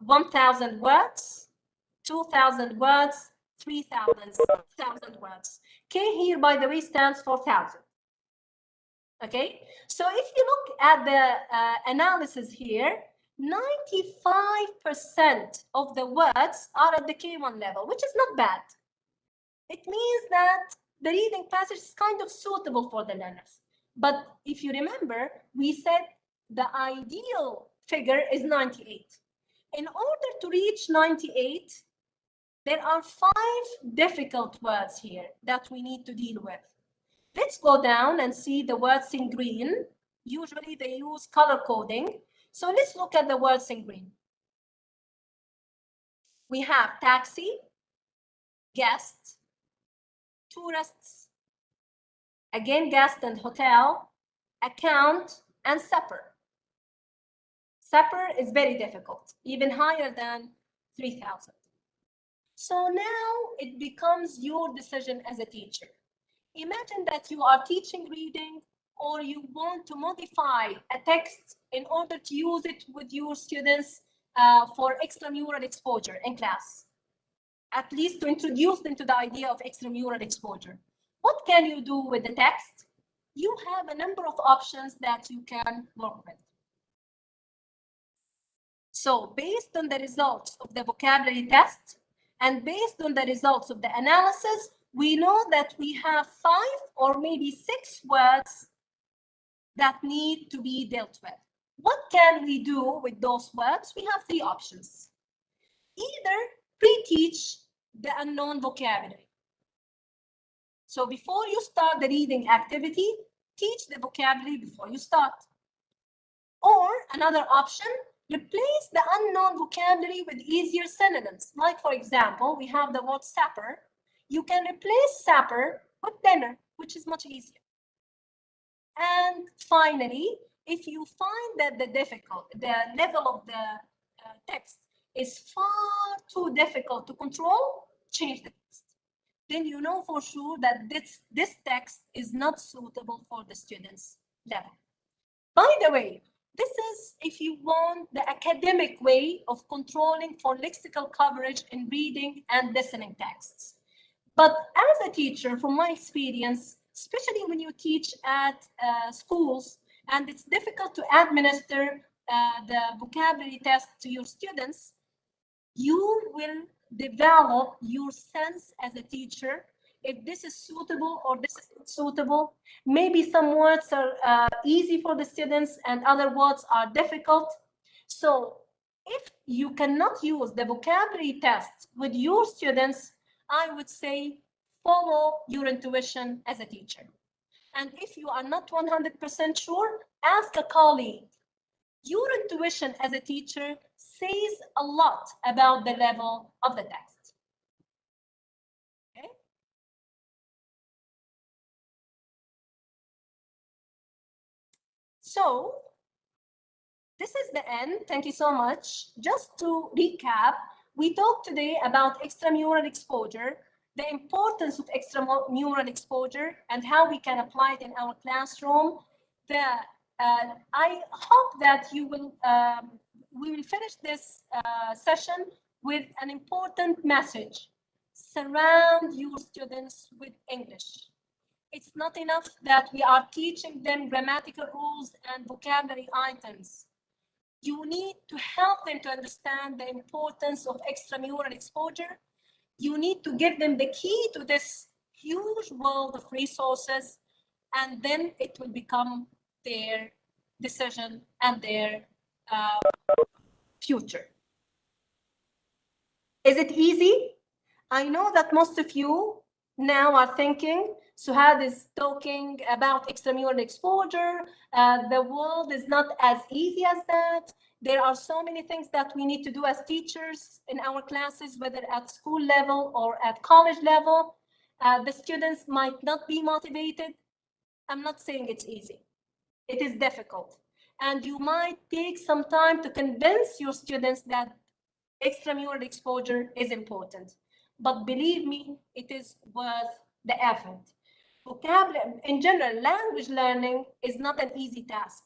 1,000 words, 2,000 words, 3,000 words. K here, by the way, stands for 1,000. Okay, so if you look at the analysis here, 95% of the words are at the K1 level, which is not bad. It means that the reading passage is kind of suitable for the learners. But if you remember, we said the ideal figure is 98. In order to reach 98, there are 5 difficult words here that we need to deal with. Let's go down and see the words in green. Usually they use color coding. So let's look at the words in green. We have taxi, guest, tourists, again guest and hotel, account, and supper. Supper is very difficult, even higher than 3,000. So now it becomes your decision as a teacher. Imagine that you are teaching reading, or you want to modify a text in order to use it with your students for extramural exposure in class, at least to introduce them to the idea of extramural exposure. What can you do with the text? You have a number of options that you can work with. So based on the results of the vocabulary test and based on the results of the analysis, we know that we have 5 or maybe 6 words that need to be dealt with. What can we do with those words? We have 3 options. Either pre-teach the unknown vocabulary. So before you start the reading activity, teach the vocabulary before you start. Or another option, replace the unknown vocabulary with easier synonyms. Like, for example, we have the word supper. You can replace supper with dinner, which is much easier. And finally, if you find that the level of the text is far too difficult to control, change the text. Then you know for sure that this text is not suitable for the student's level. By the way, this is if you want the academic way of controlling for lexical coverage in reading and listening texts. But as a teacher, from my experience, especially when you teach at schools and it's difficult to administer the vocabulary test to your students, you will develop your sense as a teacher if this is suitable or this is not suitable. Maybe some words are easy for the students and other words are difficult. So if you cannot use the vocabulary test with your students, I would say follow your intuition as a teacher. And if you are not 100% sure, ask a colleague. Your intuition as a teacher says a lot about the level of the text. Okay? So this is the end. Thank you so much. Just to recap, we talked today about extramural exposure, the importance of extramural exposure and how we can apply it in our classroom. I hope that you will we will finish this session with an important message. Surround your students with English. It's not enough that we are teaching them grammatical rules and vocabulary items. You need to help them to understand the importance of extramural exposure. You need to give them the key to this huge world of resources, and then it will become their decision and their future. Is it easy? I know that most of you now are thinking, Suhad is talking about extramural exposure. The world is not as easy as that. There are so many things that we need to do as teachers in our classes, whether at school level or at college level. The students might not be motivated. I'm not saying it's easy. It is difficult. And you might take some time to convince your students that extramural exposure is important. But believe me, it is worth the effort. Vocabulary, in general, language learning is not an easy task.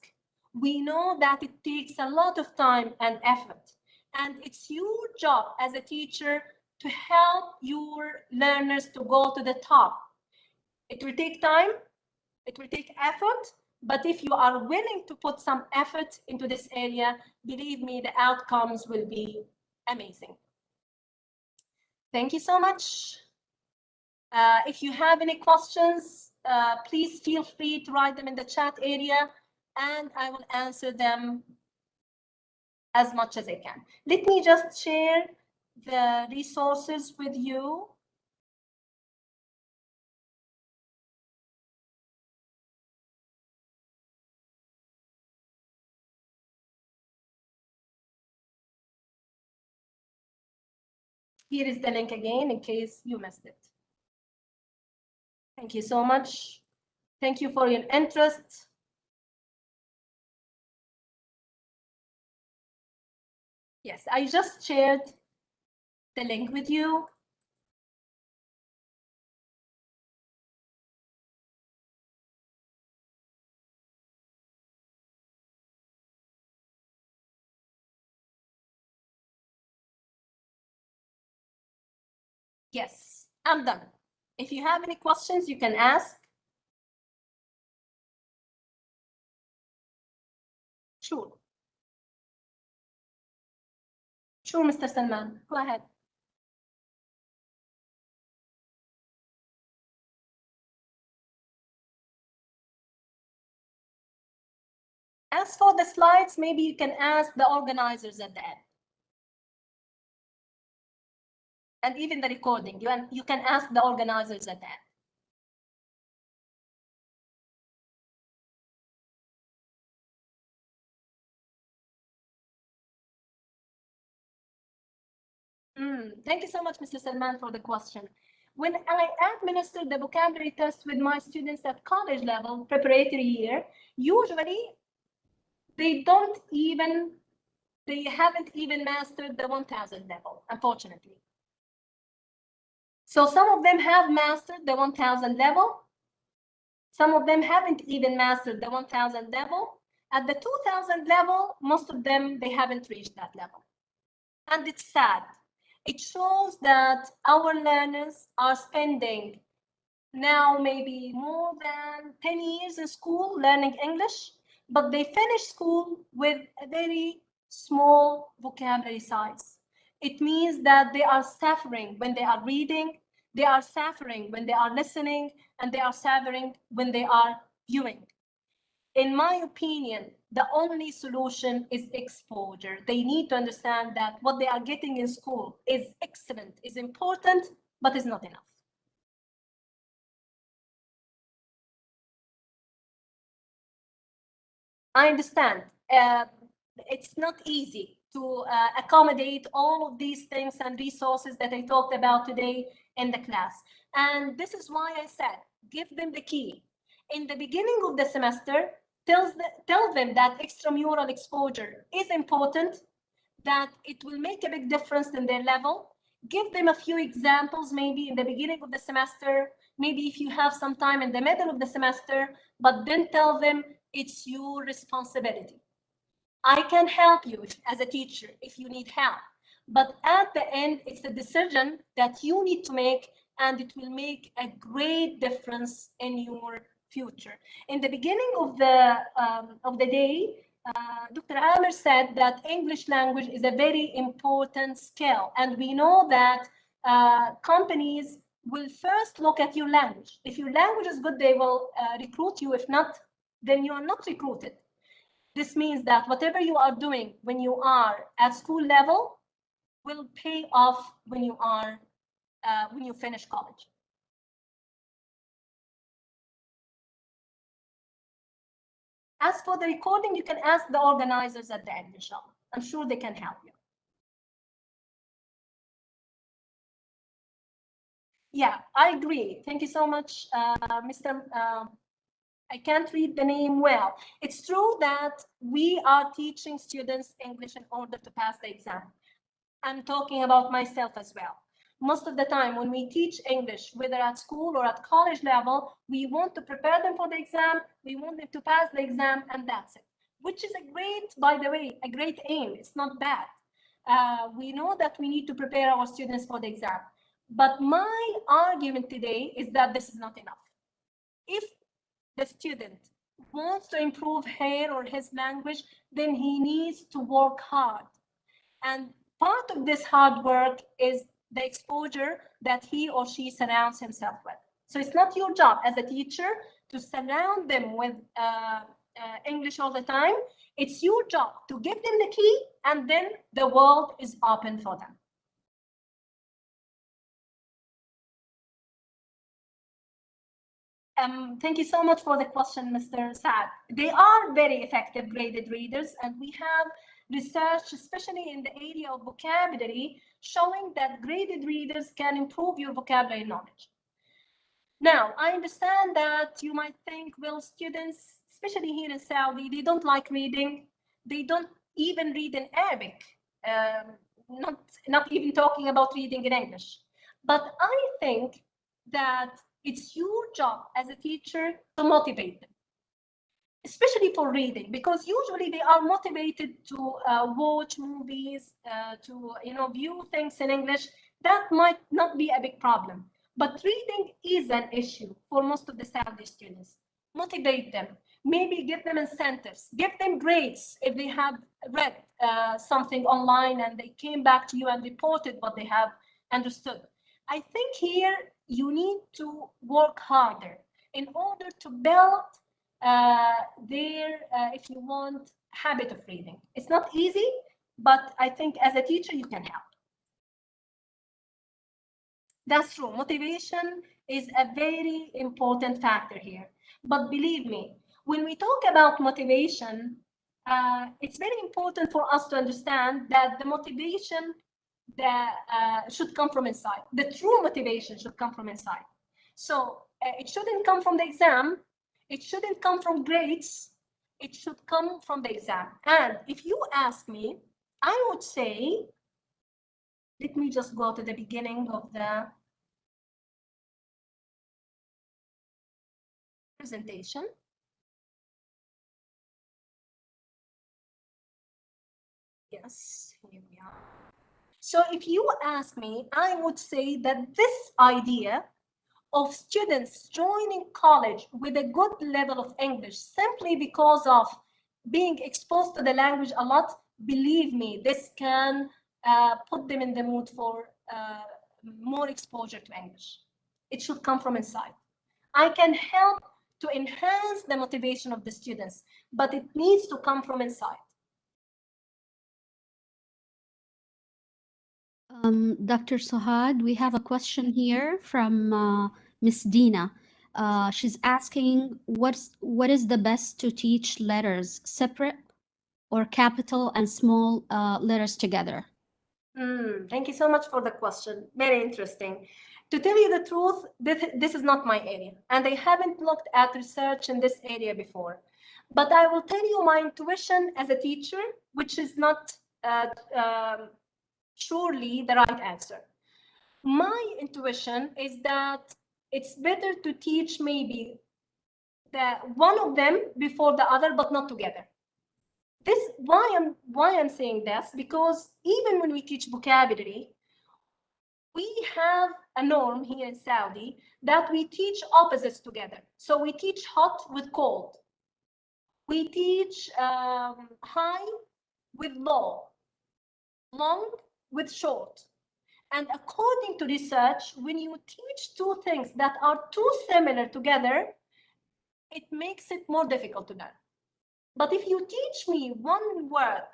We know that it takes a lot of time and effort. And it's your job as a teacher to help your learners to go to the top. It will take time, it will take effort, but if you are willing to put some effort into this area, believe me, the outcomes will be amazing. Thank you so much. If you have any questions, please feel free to write them in the chat area, and I will answer them as much as I can. Let me just share the resources with you. Here is the link again in case you missed it. Thank you so much. Thank you for your interest. Yes, I just shared the link with you. Yes, I'm done. If you have any questions, you can ask. Sure. Sure, Mr. Salman, go ahead. As for the slides, maybe you can ask the organizers at the end. And even the recording, you can ask the organizers at the end. Thank you so much, Mr. Salman, for the question. When I administer the vocabulary test with my students at college level, preparatory year, usually they haven't even mastered the 1000 level, unfortunately. So some of them have mastered the 1000 level. Some of them haven't even mastered the 1000 level. At the 2000 level, most of them, they haven't reached that level. And it's sad. It shows that our learners are spending now maybe more than 10 years in school learning English, but they finish school with a very small vocabulary size. It means that they are suffering when they are reading, they are suffering when they are listening, and they are suffering when they are viewing. In my opinion, the only solution is exposure. They need to understand that what they are getting in school is excellent, is important, but is not enough. I understand. It's not easy to accommodate all of these things and resources that I talked about today in the class. And this is why I said, give them the key. In the beginning of the semester, tell them that extramural exposure is important, that it will make a big difference in their level. Give them a few examples, maybe in the beginning of the semester, maybe if you have some time in the middle of the semester, but then tell them it's your responsibility. I can help you as a teacher if you need help, but at the end, it's a decision that you need to make, and it will make a great difference in your future. In the beginning of the day, Dr. Amir said that English language is a very important skill, and we know that companies will first look at your language. If your language is good, they will recruit you. If not, then you are not recruited. This means that whatever you are doing when you are at school level will pay off when you finish college. As for the recording, you can ask the organizers at the end, inshallah. I'm sure they can help you. Yeah, I agree. Thank you so much, Mr. I can't read the name well. It's true that we are teaching students English in order to pass the exam. I'm talking about myself as well. Most of the time when we teach English, whether at school or at college level, we want to prepare them for the exam, we want them to pass the exam, and that's it. Which is a great, by the way, a great aim. It's not bad. We know that we need to prepare our students for the exam. But my argument today is that this is not enough. If the student wants to improve her or his language, then he needs to work hard. And part of this hard work is the exposure that he or she surrounds himself with. So it's not your job as a teacher to surround them with English all the time. It's your job to give them the key, and then the world is open for them. Thank you so much for the question, Mr. Saad. They are very effective graded readers, and we have research, especially in the area of vocabulary, showing that graded readers can improve your vocabulary knowledge. Now, I understand that you might think, well, students, especially here in Saudi, they don't like reading. They don't even read in Arabic, not even talking about reading in English. But I think that it's your job as a teacher to motivate them, especially for reading, because usually they are motivated to watch movies, to view things in English. That might not be a big problem, but reading is an issue for most of the Saudi students. Motivate them, maybe give them incentives, give them grades if they have read something online and they came back to you and reported what they have understood. I think here you need to work harder in order to build their, if you want, habit of reading. It's not easy, but I think as a teacher, you can help. That's true. Motivation is a very important factor here. But believe me, when we talk about motivation, it's very important for us to understand that the motivation that should come from inside. The true motivation should come from inside. So it shouldn't come from the exam. It shouldn't come from grades. It should come from the exam. And if you ask me, I would say, let me just go to the beginning of the presentation. Yes, here we are. So if you ask me, I would say that this idea of students joining college with a good level of English simply because of being exposed to the language a lot, believe me, this can put them in the mood for more exposure to English. It should come from inside. I can help to enhance the motivation of the students, but it needs to come from inside. Dr. Suhad, we have a question here from Miss Dina. She's asking, what is the best to teach letters separate or capital and small letters together? Thank you so much for the question. Very interesting. To tell you the truth, this is not my area, and I haven't looked at research in this area before. But I will tell you my intuition as a teacher, which is not surely the right answer. My intuition is that it's better to teach maybe one of them before the other, but not together. Why I'm saying this, because even when we teach vocabulary, we have a norm here in Saudi that we teach opposites together. So we teach hot with cold. We teach high with low, long with short. And according to research, when you teach two things that are too similar together, it makes it more difficult to learn. But if you teach me one word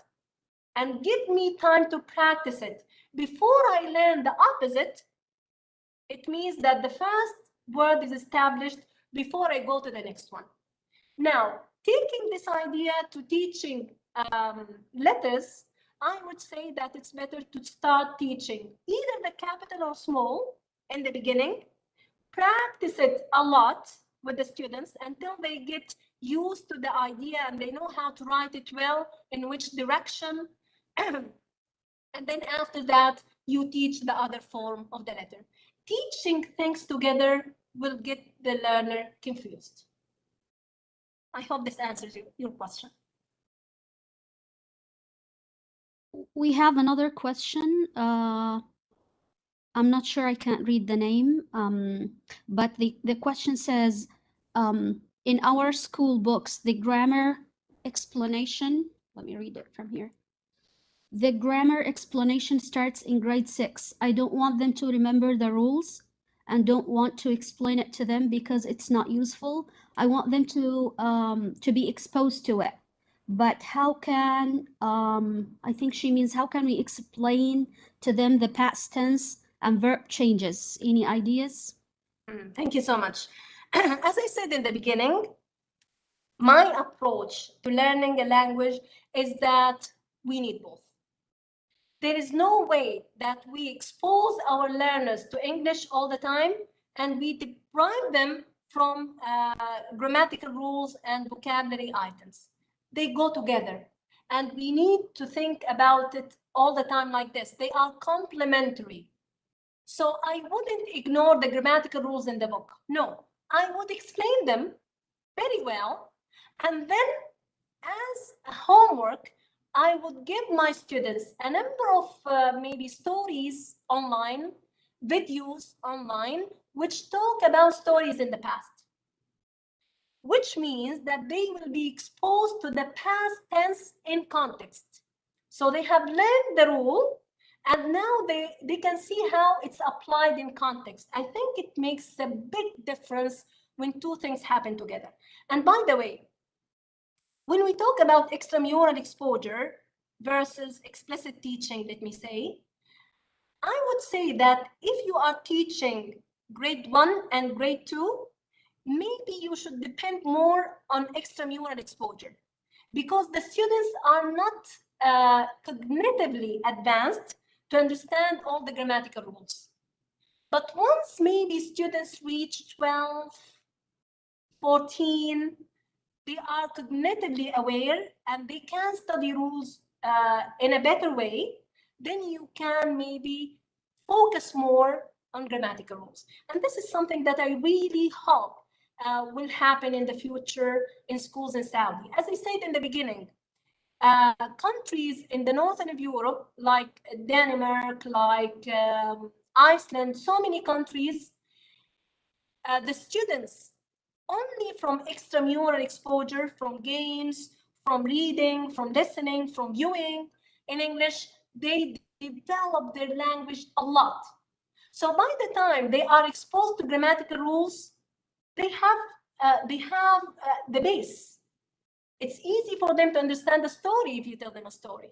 and give me time to practice it before I learn the opposite, it means that the first word is established before I go to the next one. Now, taking this idea to teaching letters, I would say that it's better to start teaching either the capital or small in the beginning, practice it a lot with the students until they get used to the idea and they know how to write it well, in which direction. And then after that, you teach the other form of the letter. Teaching things together will get the learner confused. I hope this answers your question. We have another question. I'm not sure, I can't read the name, but the question says, in our school books, the grammar explanation, let me read it from here. The grammar explanation starts in grade 6. I don't want them to remember the rules and don't want to explain it to them because it's not useful. I want them to be exposed to it. But how can, I think she means, how can we explain to them the past tense and verb changes? Any ideas? Thank you so much. As I said in the beginning, my approach to learning a language is that we need both. There is no way that we expose our learners to English all the time and we deprive them from grammatical rules and vocabulary items. They go together, and we need to think about it all the time like this. They are complementary. So I wouldn't ignore the grammatical rules in the book. No, I would explain them very well. And then as a homework, I would give my students a number of maybe stories online, videos online, which talk about stories in the past, which means that they will be exposed to the past tense in context. So they have learned the rule, and now they can see how it's applied in context. I think it makes a big difference when two things happen together. And by the way, when we talk about extramural exposure versus explicit teaching, let me say, I would say that if you are teaching grade 1 and grade 2, maybe you should depend more on extramural exposure because the students are not cognitively advanced to understand all the grammatical rules. But once maybe students reach 12, 14, they are cognitively aware and they can study rules in a better way, then you can maybe focus more on grammatical rules. And this is something that I really hope will happen in the future in schools in Saudi. As I said in the beginning, countries in the northern of Europe, like Denmark, like Iceland, so many countries, the students only from extramural exposure, from games, from reading, from listening, from viewing in English, they develop their language a lot. So by the time they are exposed to grammatical rules, they have the base. It's easy for them to understand the story if you tell them a story.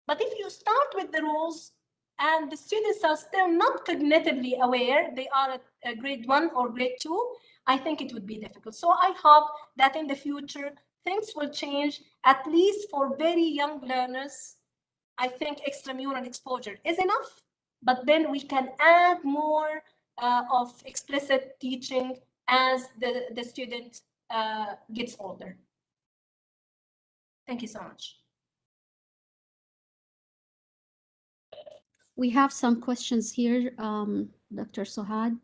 But if you start with the rules and the students are still not cognitively aware, they are at grade 1 or grade 2, I think it would be difficult. So I hope that in the future, things will change, at least for very young learners. I think extramural exposure is enough, but then we can add more of explicit teaching as the student gets older. Thank you so much. We have some questions here, Dr. Sohad.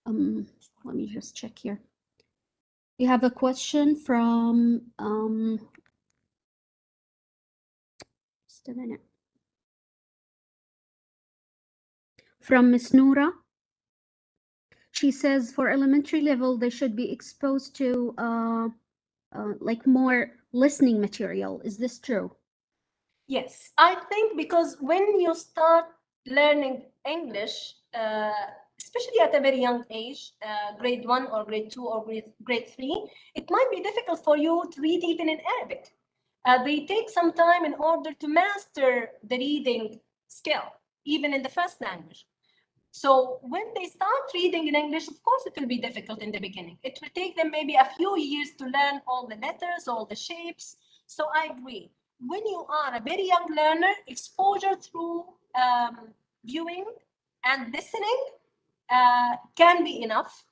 Let me just check here. We have a question from, just a minute. From Miss Noura. She says for elementary level, they should be exposed to like more listening material. Is this true? Yes, I think because when you start learning English, especially at a very young age, grade 1 or grade 2 or grade 3, it might be difficult for you to read even in Arabic. They take some time in order to master the reading skill, even in the first language. So when they start reading in English, of course, it will be difficult in the beginning. It will take them maybe a few years to learn all the letters, all the shapes. So I agree. When you are a very young learner, exposure through viewing and listening can be enough.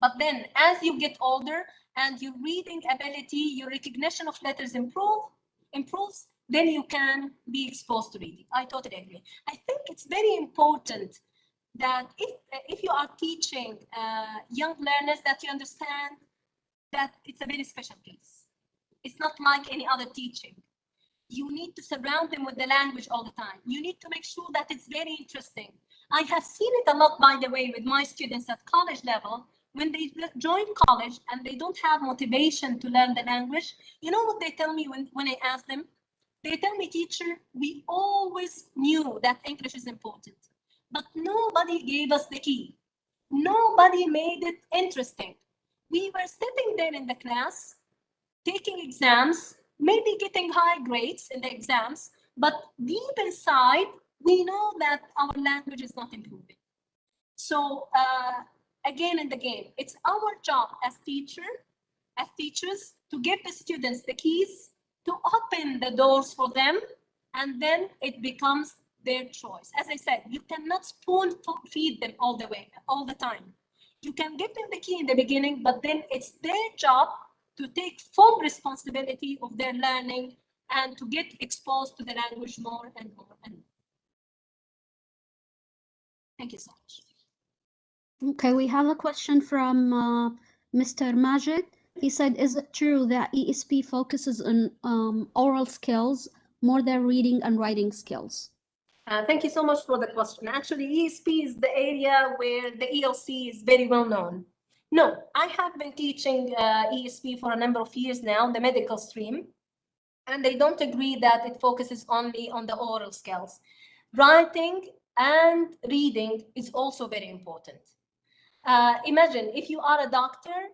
But then as you get older and your reading ability, your recognition of letters improves, then you can be exposed to reading. I totally agree. I think it's very important that if you are teaching young learners, that you understand that it's a very special case. It's not like any other teaching. you need to surround them with the language all the time. You need to make sure that it's very interesting. I have seen it a lot, by the way, with my students at college level. When they join college and they don't have motivation to learn the language, you know what they tell me when I ask them? They tell me, teacher, we always knew that English is important, but nobody gave us the key. Nobody made it interesting. We were sitting there in the class, taking exams, maybe getting high grades in the exams, but deep inside, we know that our language is not improving. So again and again, it's our job as teachers to give the students the keys, to open the doors for them, and then it becomes their choice. As I said, you cannot spoon feed them all the time. You can give them the key in the beginning, but then it's their job to take full responsibility of their learning and to get exposed to the language more and more and more. Thank you so much. Okay, we have a question from Mr. Majid. He said, is it true that ESP focuses on oral skills more than reading and writing skills? Thank you so much for the question. Actually, ESP is the area where the ELC is very well known. No, I have been teaching ESP for a number of years now, the medical stream, and they don't agree that it focuses only on the oral skills. Writing and reading is also very important. Imagine if you are a doctor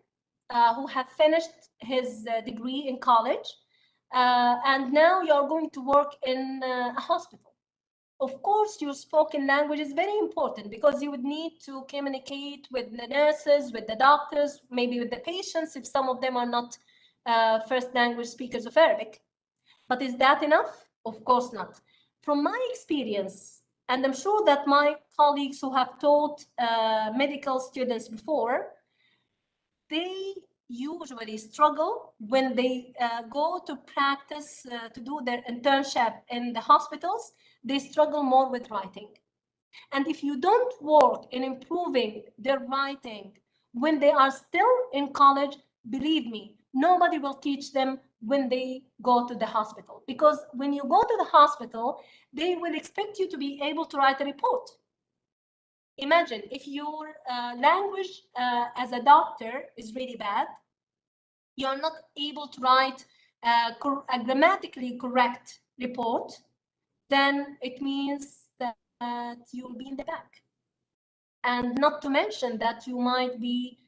who have finished his degree in college, and now you're going to work in a hospital. Of course, your spoken language is very important because you would need to communicate with the nurses, with the doctors, maybe with the patients, if some of them are not first language speakers of Arabic. But is that enough? Of course not. From my experience, and I'm sure that my colleagues who have taught medical students before, they usually struggle when they go to practice to do their internship in the hospitals. They struggle more with writing. And if you don't work in improving their writing when they are still in college, believe me, nobody will teach them when they go to the hospital. Because when you go to the hospital, they will expect you to be able to write a report. Imagine if your language as a doctor is really bad, you're not able to write a grammatically correct report, then it means that you'll be in the back. And not to mention that you might be,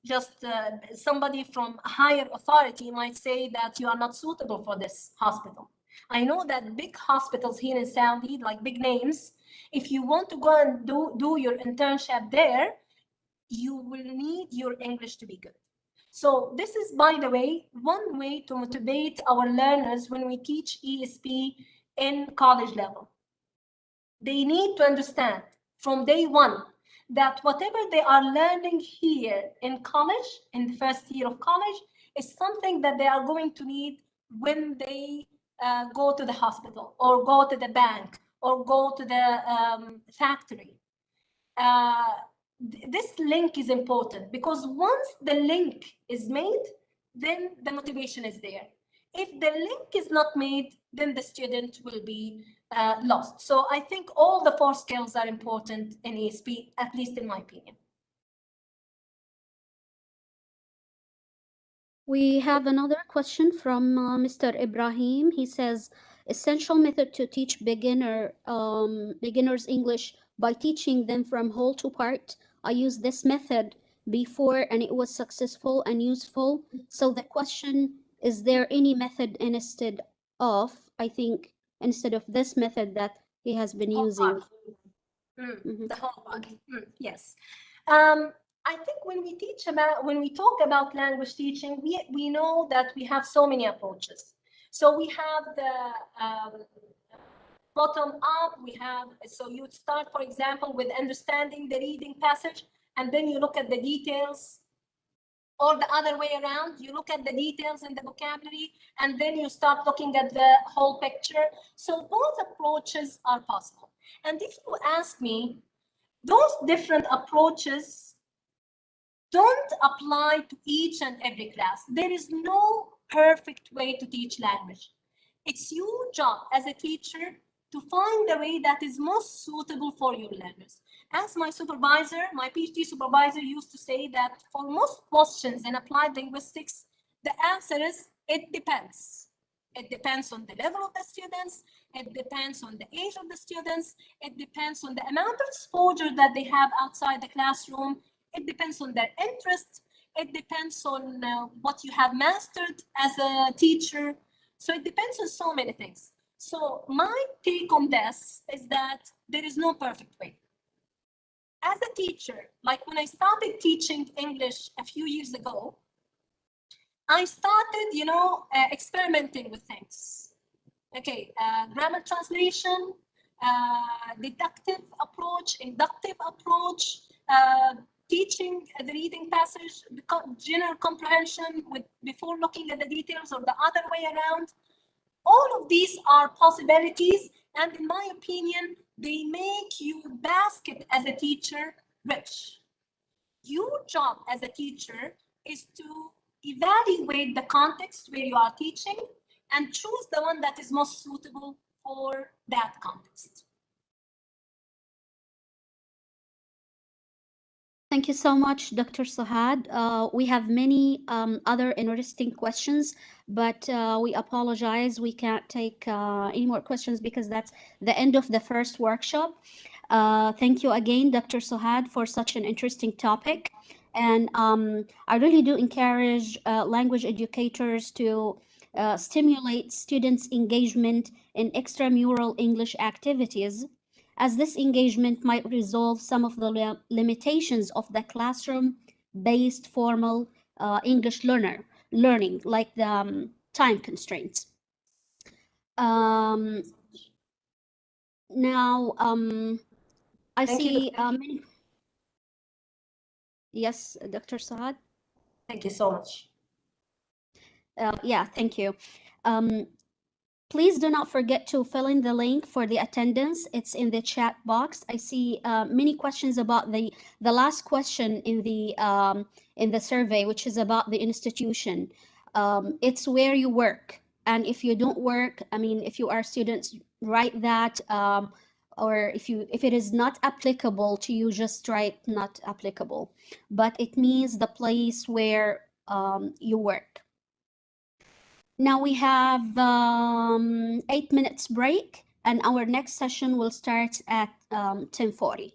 just somebody from a higher authority might say that you are not suitable for this hospital. I know that big hospitals here in Saudi, like big names, if you want to go and do your internship there, you will need your English to be good. So this is, by the way, one way to motivate our learners when we teach ESP in college level. They need to understand from day one that whatever they are learning here in college, in the first year of college, is something that they are going to need when they go to the hospital or go to the bank or go to the factory. This link is important because once the link is made, then the motivation is there. If the link is not made, then the student will be lost. So I think all the 4 skills are important in ESP, at least in my opinion. We have another question from Mr. Ibrahim. He says, essential method to teach beginners English by teaching them from whole to part. I used this method before and it was successful and useful. So the question, is there any method instead of this method that he has been using? The whole part. Yes. I think when we talk about language teaching, we know that we have so many approaches. So we have the bottom up, so you start, for example, with understanding the reading passage, and then you look at the details, or the other way around, you look at the details in the vocabulary, and then you start looking at the whole picture. So both approaches are possible. And if you ask me, those different approaches don't apply to each and every class. There is no perfect way to teach language. It's your job as a teacher to find the way that is most suitable for your learners. As my supervisor, my PhD supervisor used to say that for most questions in applied linguistics, the answer is it depends. It depends on the level of the students. It depends on the age of the students. It depends on the amount of exposure that they have outside the classroom. It depends on their interest. It depends on what you have mastered as a teacher. So it depends on so many things. So my take on this is that there is no perfect way. As a teacher, like when I started teaching English a few years ago, I started, experimenting with things. Okay, grammar translation, deductive approach, inductive approach, teaching the reading passage, general comprehension before looking at the details, or the other way around. All of these are possibilities, and in my opinion, they make your basket as a teacher rich. Your job as a teacher is to evaluate the context where you are teaching and choose the one that is most suitable for that context. Thank you so much, Dr. Sahad. We have many other interesting questions, but we apologize. We can't take any more questions because that's the end of the first workshop. Thank you again, Dr. Sahad, for such an interesting topic. And I really do encourage language educators to stimulate students' engagement in extramural English activities, as this engagement might resolve some of the limitations of the classroom-based formal English learning, like the time constraints. Now, I Thank see you. many. Yes, Dr. Saad. Thank you so much. Yeah, thank you. Please do not forget to fill in the link for the attendance. It's in the chat box. I see many questions about the last question in the survey, which is about the institution. It's where you work, and if you don't work, I mean, if you are students, write that, or if it is not applicable to you, just write not applicable. But it means the place where you work. Now we have 8 minutes break, and our next session will start at 10:40.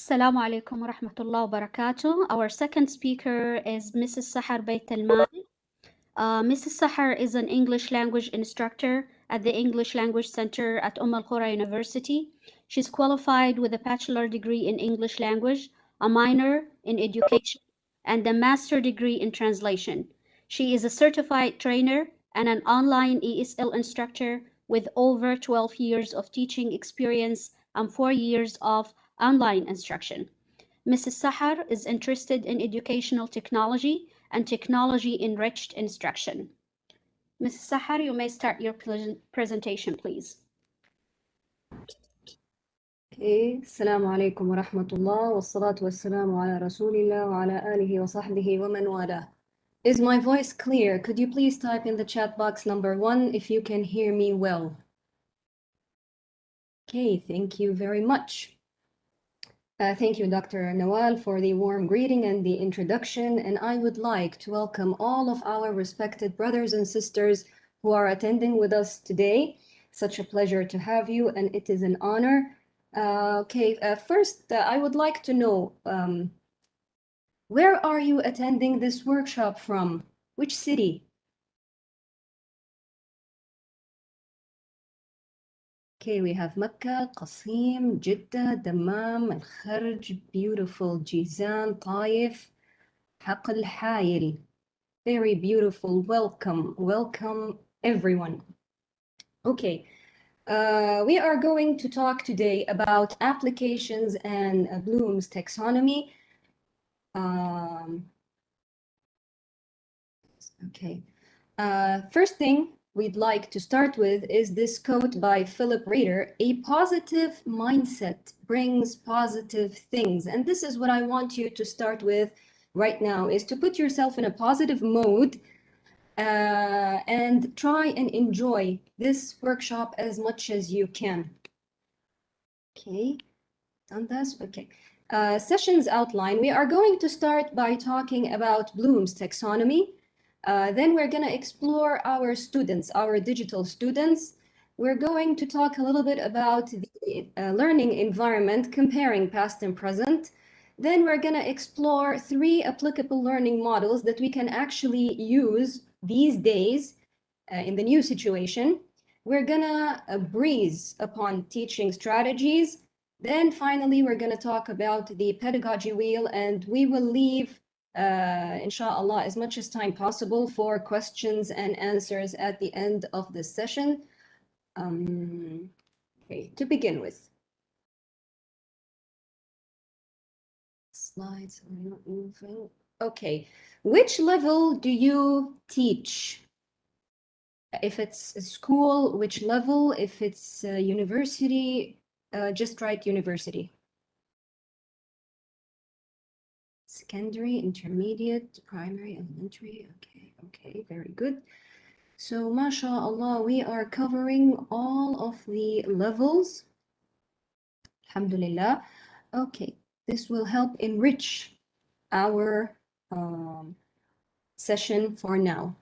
Assalamu alaikum wa rahmatullahi wa barakatuh. Our second speaker is Mrs. Sahar Bait Al-Mali. Mrs. Sahar is an English language instructor at the English Language Center at Umm Al Qura University. She's qualified with a bachelor degree in English language, a minor in education, and a master degree in translation. She is a certified trainer and an online ESL instructor with over 12 years of teaching experience and 4 years of online instruction. Mrs. Sahar is interested in educational technology and technology-enriched instruction. Mrs. Sahar, you may start your presentation, please. Okay. Assalamu alaikum wa rahmatullah wa salatu wa salamu ala rasulillah wa ala alihi wa sahbihi wa man wala. Is my voice clear? Could you please type in the chat box number 1 if you can hear me well? Okay, thank you very much. Thank you, Dr. Nawal, for the warm greeting and the introduction. And I would like to welcome all of our respected brothers and sisters who are attending with us today. Such a pleasure to have you, and it is an honor. First, I would like to know, where are you attending this workshop from? Which city? Okay, we have Mecca, Qasim, Jeddah, Dammam, Al Kharj, beautiful Jizan, Taif, Haq Al Hayil. Very beautiful. Welcome, welcome everyone. Okay, we are going to talk today about applications and Bloom's taxonomy. First thing we'd like to start with is this quote by Philip Reeder: "A positive mindset brings positive things." And this is what I want you to start with right now, is to put yourself in a positive mode and try and enjoy this workshop as much as you can. Okay, done this? Okay. Sessions outline. We are going to start by talking about Bloom's taxonomy. Then we're going to explore our students, our digital students. We're going to talk a little bit about the learning environment, comparing past and present. Then we're going to explore 3 applicable learning models that we can actually use these days in the new situation. We're going to breeze upon teaching strategies. Then finally, we're going to talk about the pedagogy wheel, and we will leave inshallah, as much as time possible for questions and answers at the end of this session. Okay, to begin with. Slides are not moving. Okay, which level do you teach? If it's a school, which level? If it's a university, just write university. Secondary, intermediate, primary, elementary. Okay, very good. So, mashallah, we are covering all of the levels. Alhamdulillah. Okay, this will help enrich our session for now.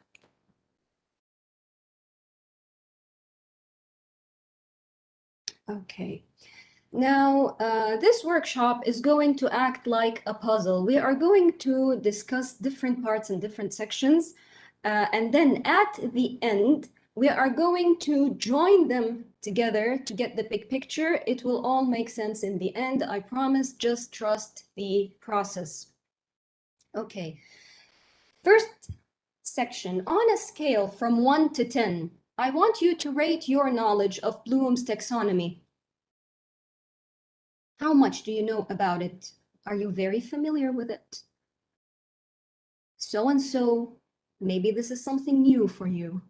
Okay. Now, this workshop is going to act like a puzzle. We are going to discuss different parts and different sections, and then at the end, we are going to join them together to get the big picture. It will all make sense in the end, I promise. Just trust the process. Okay. First section, on a scale from 1 to 10, I want you to rate your knowledge of Bloom's taxonomy. How much do you know about it? Are you very familiar with it? So and so, maybe this is something new for you.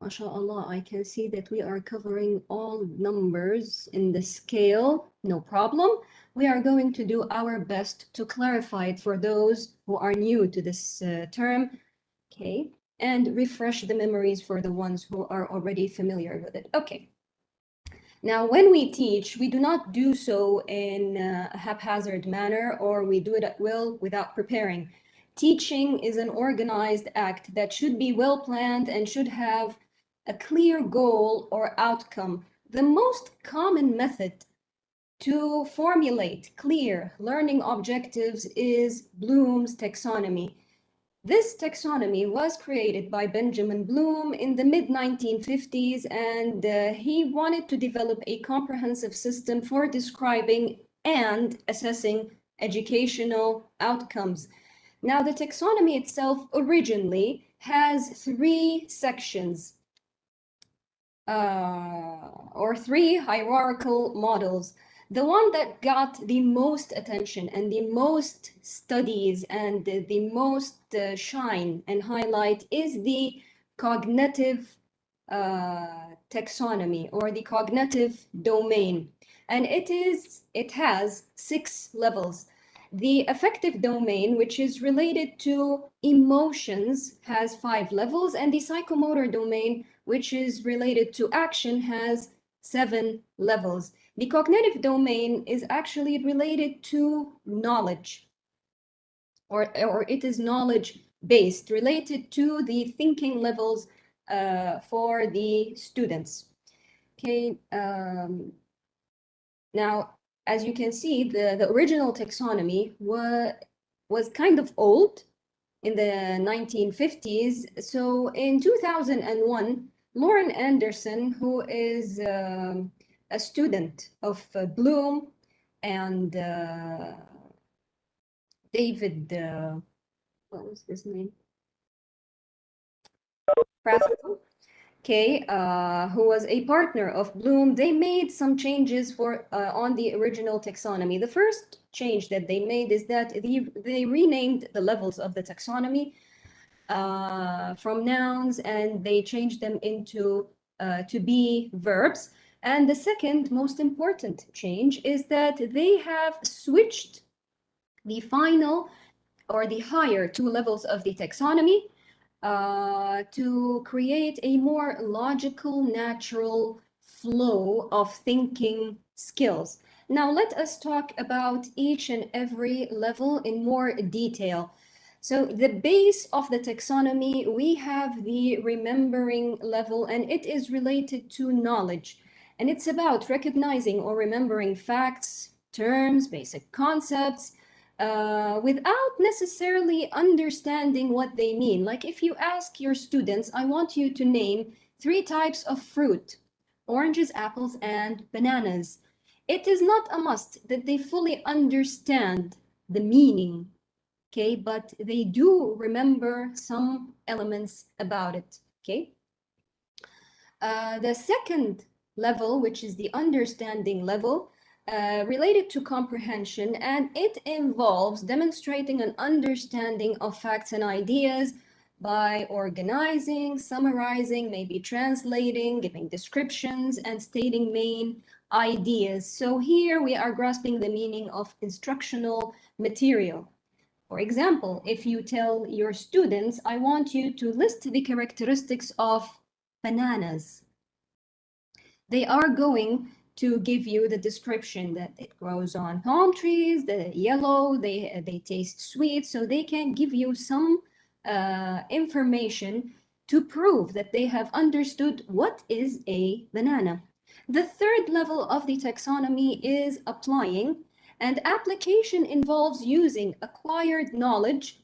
MashaAllah, I can see that we are covering all numbers in the scale, no problem. We are going to do our best to clarify it for those who are new to this term, okay, and refresh the memories for the ones who are already familiar with it. Okay. Now, when we teach, we do not do so in a haphazard manner, or we do it at will without preparing. Teaching is an organized act that should be well planned and should have a clear goal or outcome. The most common method to formulate clear learning objectives is Bloom's taxonomy. This taxonomy was created by Benjamin Bloom in the mid-1950s, and he wanted to develop a comprehensive system for describing and assessing educational outcomes. Now, the taxonomy itself originally has 3 sections, or 3 hierarchical models. The one that got the most attention and the most studies and the most shine and highlight is the cognitive taxonomy, or the cognitive domain. And it has 6 levels. The affective domain, which is related to emotions, has 5 levels, and the psychomotor domain, which is related to action, has 7 levels. The cognitive domain is actually related to knowledge, or it is knowledge-based, related to the thinking levels for the students. Okay, now, as you can see, the original taxonomy was kind of old in the 1950s. So in 2001, Lauren Anderson, who is a student of Bloom, and David, what was his name? Practical. Okay, who was a partner of Bloom, they made some changes for on the original taxonomy. The first change that they made is that they renamed the levels of the taxonomy from nouns, and they changed them into to be verbs. And the second most important change is that they have switched the final or the higher 2 levels of the taxonomy to create a more logical, natural flow of thinking skills. Now, let us talk about each and every level in more detail. So the base of the taxonomy, we have the remembering level, and it is related to knowledge. And it's about recognizing or remembering facts, terms, basic concepts, without necessarily understanding what they mean. Like if you ask your students, I want you to name 3 types of fruit: oranges, apples, and bananas. It is not a must that they fully understand the meaning, okay? But they do remember some elements about it, okay? The second level, which is the understanding level, related to comprehension, and it involves demonstrating an understanding of facts and ideas by organizing, summarizing, maybe translating, giving descriptions, and stating main ideas. So here we are grasping the meaning of instructional material. For example, if you tell your students, I want you to list the characteristics of bananas, they are going to give you the description that it grows on palm trees, the yellow, they taste sweet, so they can give you some information to prove that they have understood what is a banana. The third level of the taxonomy is applying, and application involves using acquired knowledge,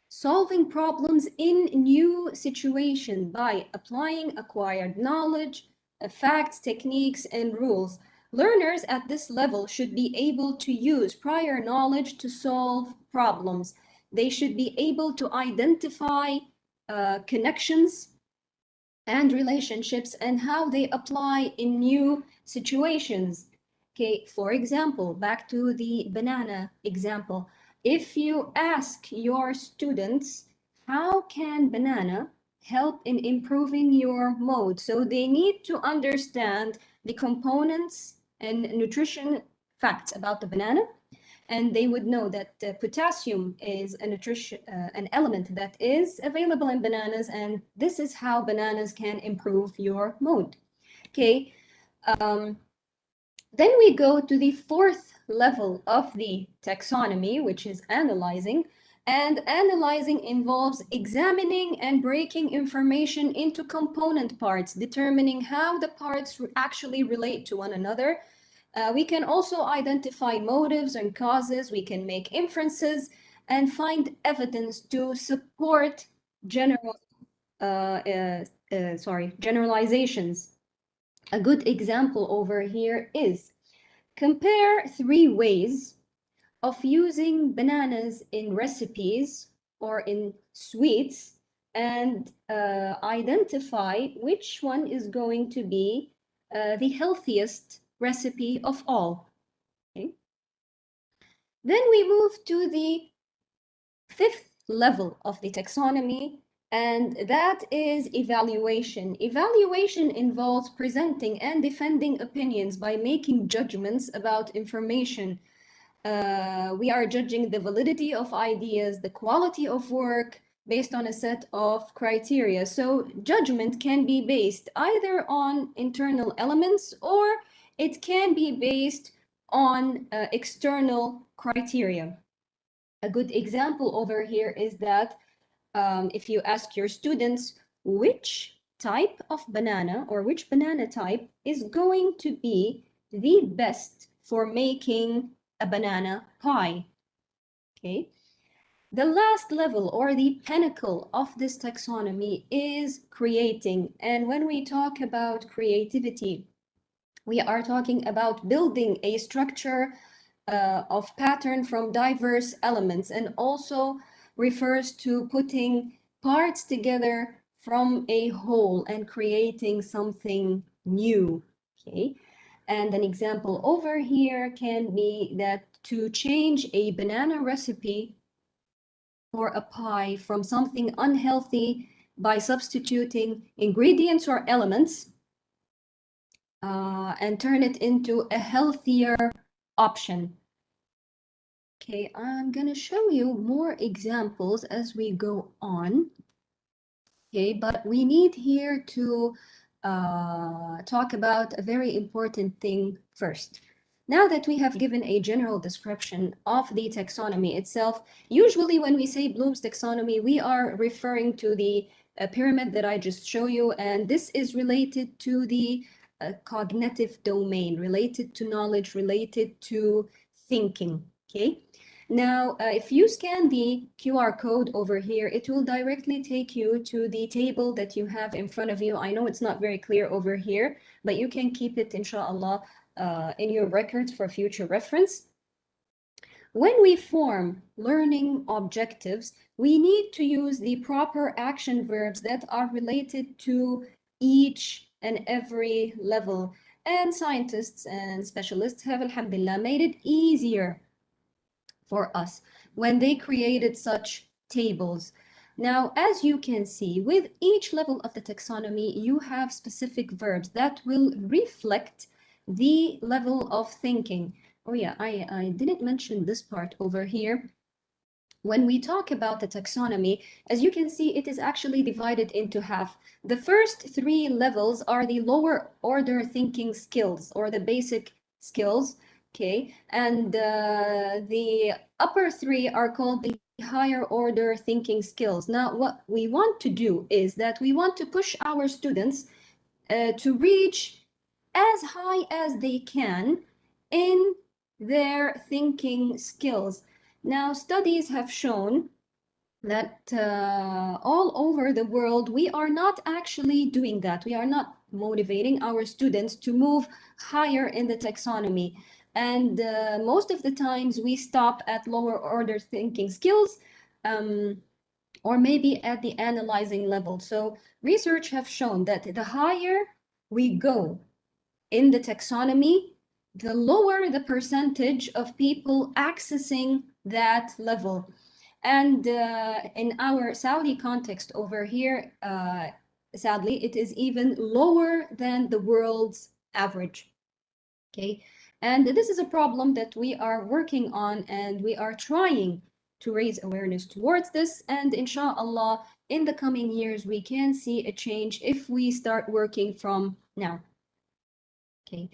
solving problems in new situations by applying acquired knowledge, facts, techniques, and rules. Learners at this level should be able to use prior knowledge to solve problems. They should be able to identify connections and relationships and how they apply in new situations. Okay, for example, back to the banana example. If you ask your students, how can banana help in improving your mood? So they need to understand the components and nutrition facts about the banana, and they would know that potassium is an element that is available in bananas, and this is how bananas can improve your mood. Okay, then we go to the fourth level of the taxonomy, which is analyzing. And analyzing involves examining and breaking information into component parts, determining how the parts actually relate to one another. We can also identify motives and causes. We can make inferences and find evidence to support generalizations. A good example over here is compare 3 ways of using bananas in recipes or in sweets and identify which one is going to be the healthiest recipe of all. Okay. Then we move to the 5th level of the taxonomy, and that is evaluation. Evaluation involves presenting and defending opinions by making judgments about information. We are judging the validity of ideas, the quality of work based on a set of criteria. So judgment can be based either on internal elements or it can be based on external criteria. A good example over here is that if you ask your students which type of banana or which banana type is going to be the best for making a banana pie. Okay. The last level or the pinnacle of this taxonomy is creating. And when we talk about creativity, we are talking about building a structure of pattern from diverse elements, and also refers to putting parts together from a whole and creating something new. Okay. And an example over here can be that to change a banana recipe for a pie from something unhealthy by substituting ingredients or elements and turn it into a healthier option. Okay, I'm gonna show you more examples as we go on. Okay, but we need here to talk about a very important thing first. Now that we have given a general description of the taxonomy itself, usually when we say Bloom's taxonomy, we are referring to the pyramid that I just showed you, and this is related to the cognitive domain, related to knowledge, related to thinking, okay? Now, if you scan the QR code over here, it will directly take you to the table that you have in front of you. I know it's not very clear over here, but you can keep it, inshallah, in your records for future reference. When we form learning objectives, we need to use the proper action verbs that are related to each and every level. And scientists and specialists have, alhamdulillah, made it easier for us when they created such tables. Now, as you can see, with each level of the taxonomy, you have specific verbs that will reflect the level of thinking. Oh yeah, I didn't mention this part over here. When we talk about the taxonomy, as you can see, it is actually divided into half. The first 3 levels are the lower order thinking skills or the basic skills. Okay, and the upper 3 are called the higher order thinking skills. Now, what we want to do is that we want to push our students to reach as high as they can in their thinking skills. Now, studies have shown that all over the world, we are not actually doing that. We are not motivating our students to move higher in the taxonomy. And most of the times we stop at lower order thinking skills. or maybe at the analyzing level. So research have shown that the higher we go in the taxonomy, the lower the percentage of people accessing that level. And in our Saudi context over here, sadly, it is even lower than the world's average. Okay, and this is a problem that we are working on, and we are trying to raise awareness towards this. And inshallah, in the coming years, we can see a change if we start working from now. Okay,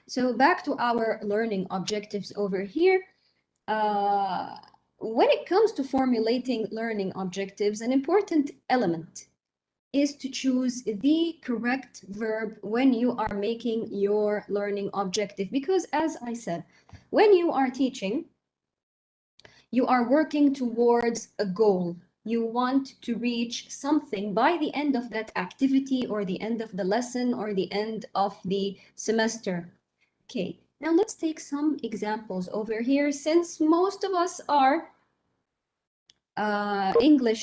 so back to our learning objectives over here. When it comes to formulating learning objectives, an important element is to choose the correct verb when you are making your learning objective. Because as I said, when you are teaching, you are working towards a goal. You want to reach something by the end of that activity, or the end of the lesson, or the end of the semester. Okay, now let's take some examples over here. Since most of us are English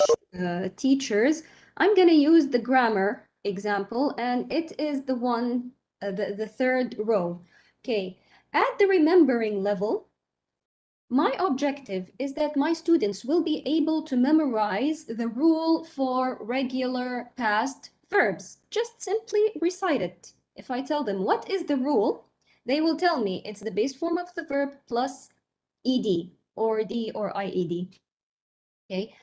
teachers, I'm going to use the grammar example, and it is the one, the third row. Okay, at the remembering level, my objective is that my students will be able to memorize the rule for regular past verbs. Just simply recite it. If I tell them what is the rule, they will tell me it's the base form of the verb plus ed, or d, or ied. Okay.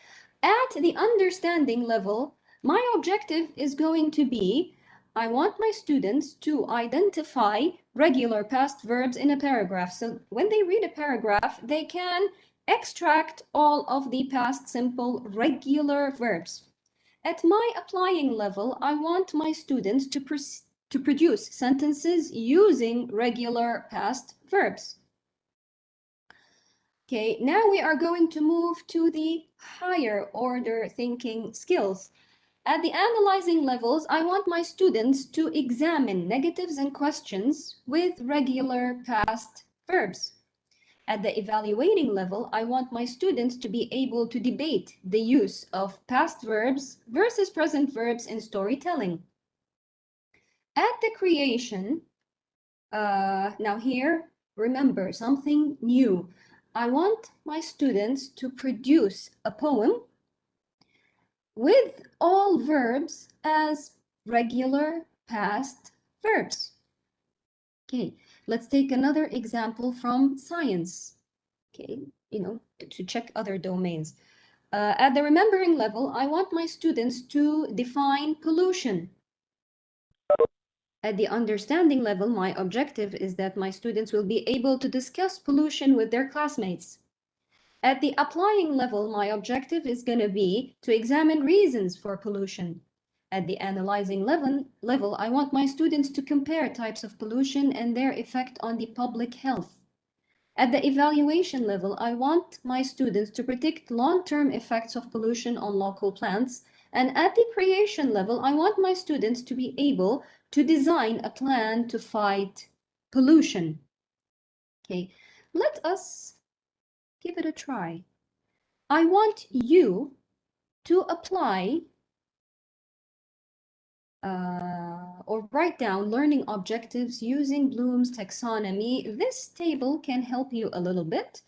At the understanding level, my objective is going to be, I want my students to identify regular past verbs in a paragraph. So when they read a paragraph, they can extract all of the past simple regular verbs. At my applying level, I want my students to produce sentences using regular past verbs. Okay, now we are going to move to the higher order thinking skills. At the analyzing levels, I want my students to examine negatives and questions with regular past verbs. At the evaluating level, I want my students to be able to debate the use of past verbs versus present verbs in storytelling. At the creation, now here, remember something new. I want my students to produce a poem with all verbs as regular past verbs. Okay, let's take another example from science. Okay, to check other domains. At the remembering level, I want my students to define pollution. At the understanding level, my objective is that my students will be able to discuss pollution with their classmates. At the applying level, my objective is going to be to examine reasons for pollution. At the analyzing level, I want my students to compare types of pollution and their effect on the public health. At the evaluation level, I want my students to predict long-term effects of pollution on local plants. And at the creation level, I want my students to be able to design a plan to fight pollution. Okay, let us give it a try. I want you to apply or write down learning objectives using Bloom's taxonomy. This table can help you a little bit.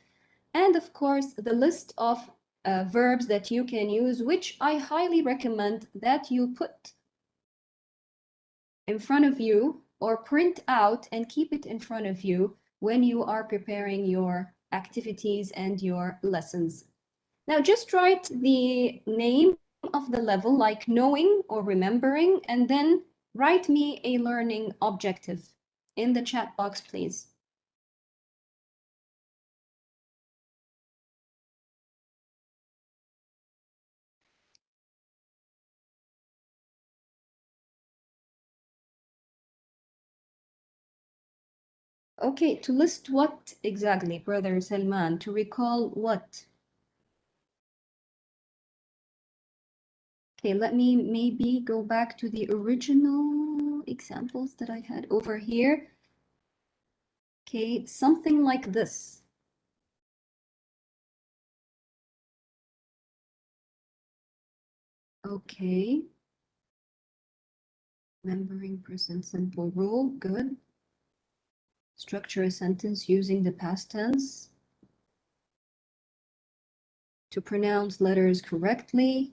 And of course, the list of verbs that you can use, which I highly recommend that you put in front of you or print out and keep it in front of you when you are preparing your activities and your lessons. Now just write the name of the level, like knowing or remembering, and then write me a learning objective in the chat box, please. Okay, to list what exactly, Brother Salman? To recall what? Okay, let me maybe go back to the original examples that I had over here. Okay, something like this. Okay. Remembering present simple rule, good. Structure a sentence using the past tense. To pronounce letters correctly.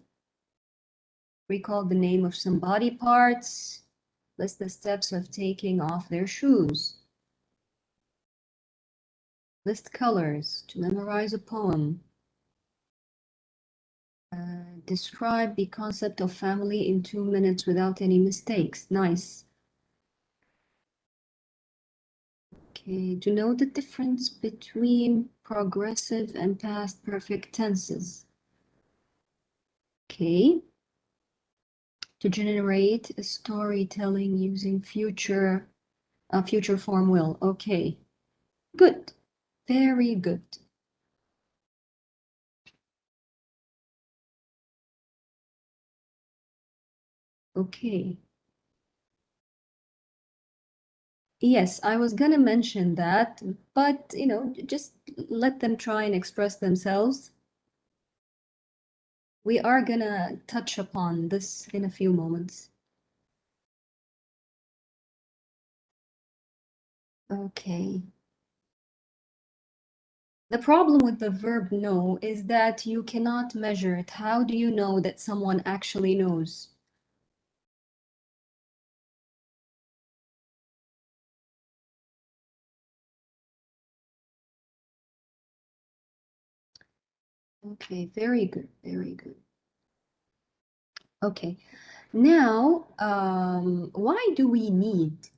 Recall the name of some body parts. List the steps of taking off their shoes. List colors to memorize a poem. Describe the concept of family in 2 minutes without any mistakes. Nice. Okay, to know the difference between progressive and past perfect tenses. Okay. To generate a storytelling using future form will. Okay. Good. Very good. Okay. Yes, I was gonna mention that, but you know, just let them try and express themselves. We are gonna touch upon this in a few moments. Okay. The problem with the verb know is that you cannot measure it. How do you know that someone actually knows? Okay, very good, very good. Okay, now, why do we need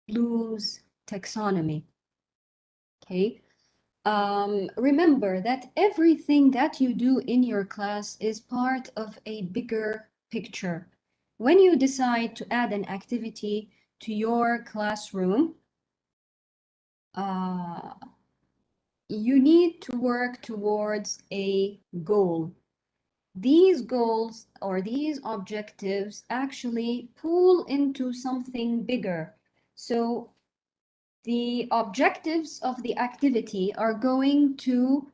Bloom's taxonomy? Okay, remember that everything that you do in your class is part of a bigger picture. When you decide to add an activity to your classroom, you need to work towards a goal. These goals or these objectives actually pool into something bigger. So the objectives of the activity are going to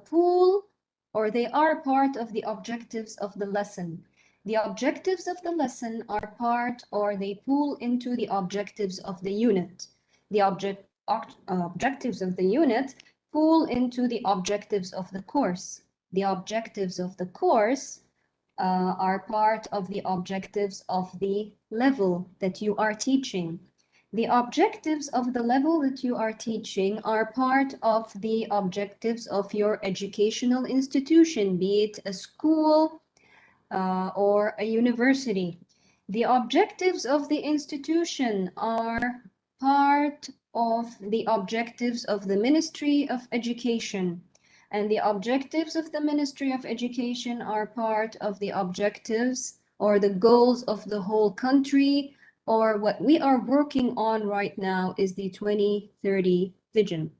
pool, or they are part of the objectives of the lesson. The objectives of the lesson are part, or they pool into the objectives of the unit. The objectives of the unit pool into the objectives of the course. The objectives of the course are part of the objectives of the level that you are teaching. The objectives of the level that you are teaching are part of the objectives of your educational institution, be it a school or a university. The objectives of the institution are part of the objectives of the Ministry of Education. And the objectives of the Ministry of Education are part of the objectives or the goals of the whole country, or what we are working on right now is the 2030 vision.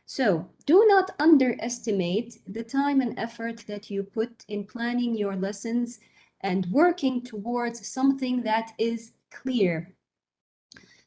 So do not underestimate the time and effort that you put in planning your lessons and working towards something that is clear.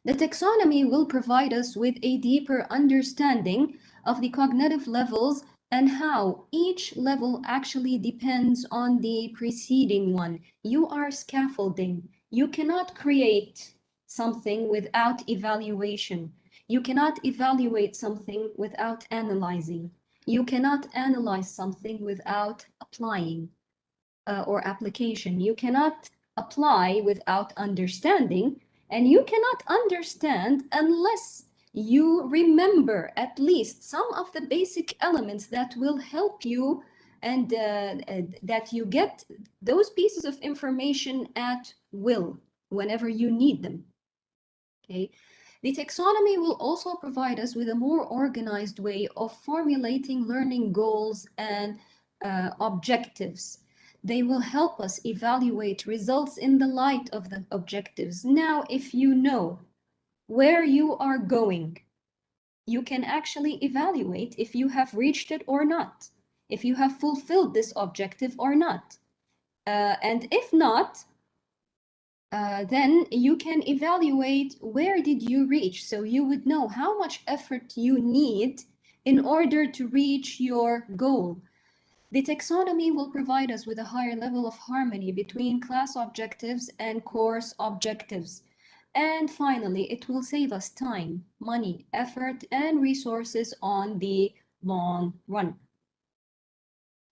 The taxonomy will provide us with a deeper understanding of the cognitive levels and how each level actually depends on the preceding one. You are scaffolding. You cannot create something without evaluation. You cannot evaluate something without analyzing. You cannot analyze something without applying or application. You cannot apply without understanding, and you cannot understand unless you remember at least some of the basic elements that will help you and that you get those pieces of information at will whenever you need them. Okay. The taxonomy will also provide us with a more organized way of formulating learning goals and objectives. They will help us evaluate results in the light of the objectives. Now, if you know where you are going, you can actually evaluate if you have reached it or not, if you have fulfilled this objective or not. And if not, then you can evaluate where did you reach. So you would know how much effort you need in order to reach your goal. The taxonomy will provide us with a higher level of harmony between class objectives and course objectives. And finally, it will save us time, money, effort, and resources on the long run.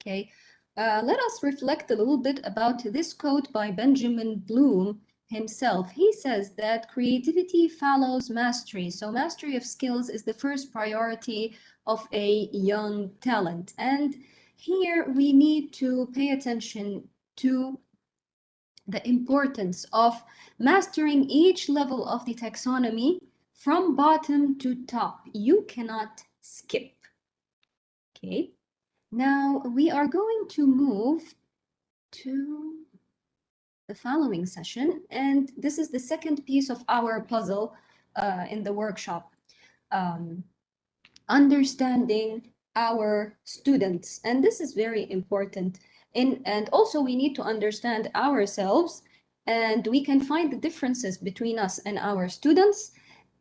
Okay, let us reflect a little bit about this quote by Benjamin Bloom himself. He says that creativity follows mastery. So mastery of skills is the first priority of a young talent. And here we need to pay attention to the importance of mastering each level of the taxonomy from bottom to top. You cannot skip. Okay, now we are going to move to the following session, and this is the second piece of our puzzle in the workshop. Understanding our students, and this is very important. And also we need to understand ourselves, and we can find the differences between us and our students,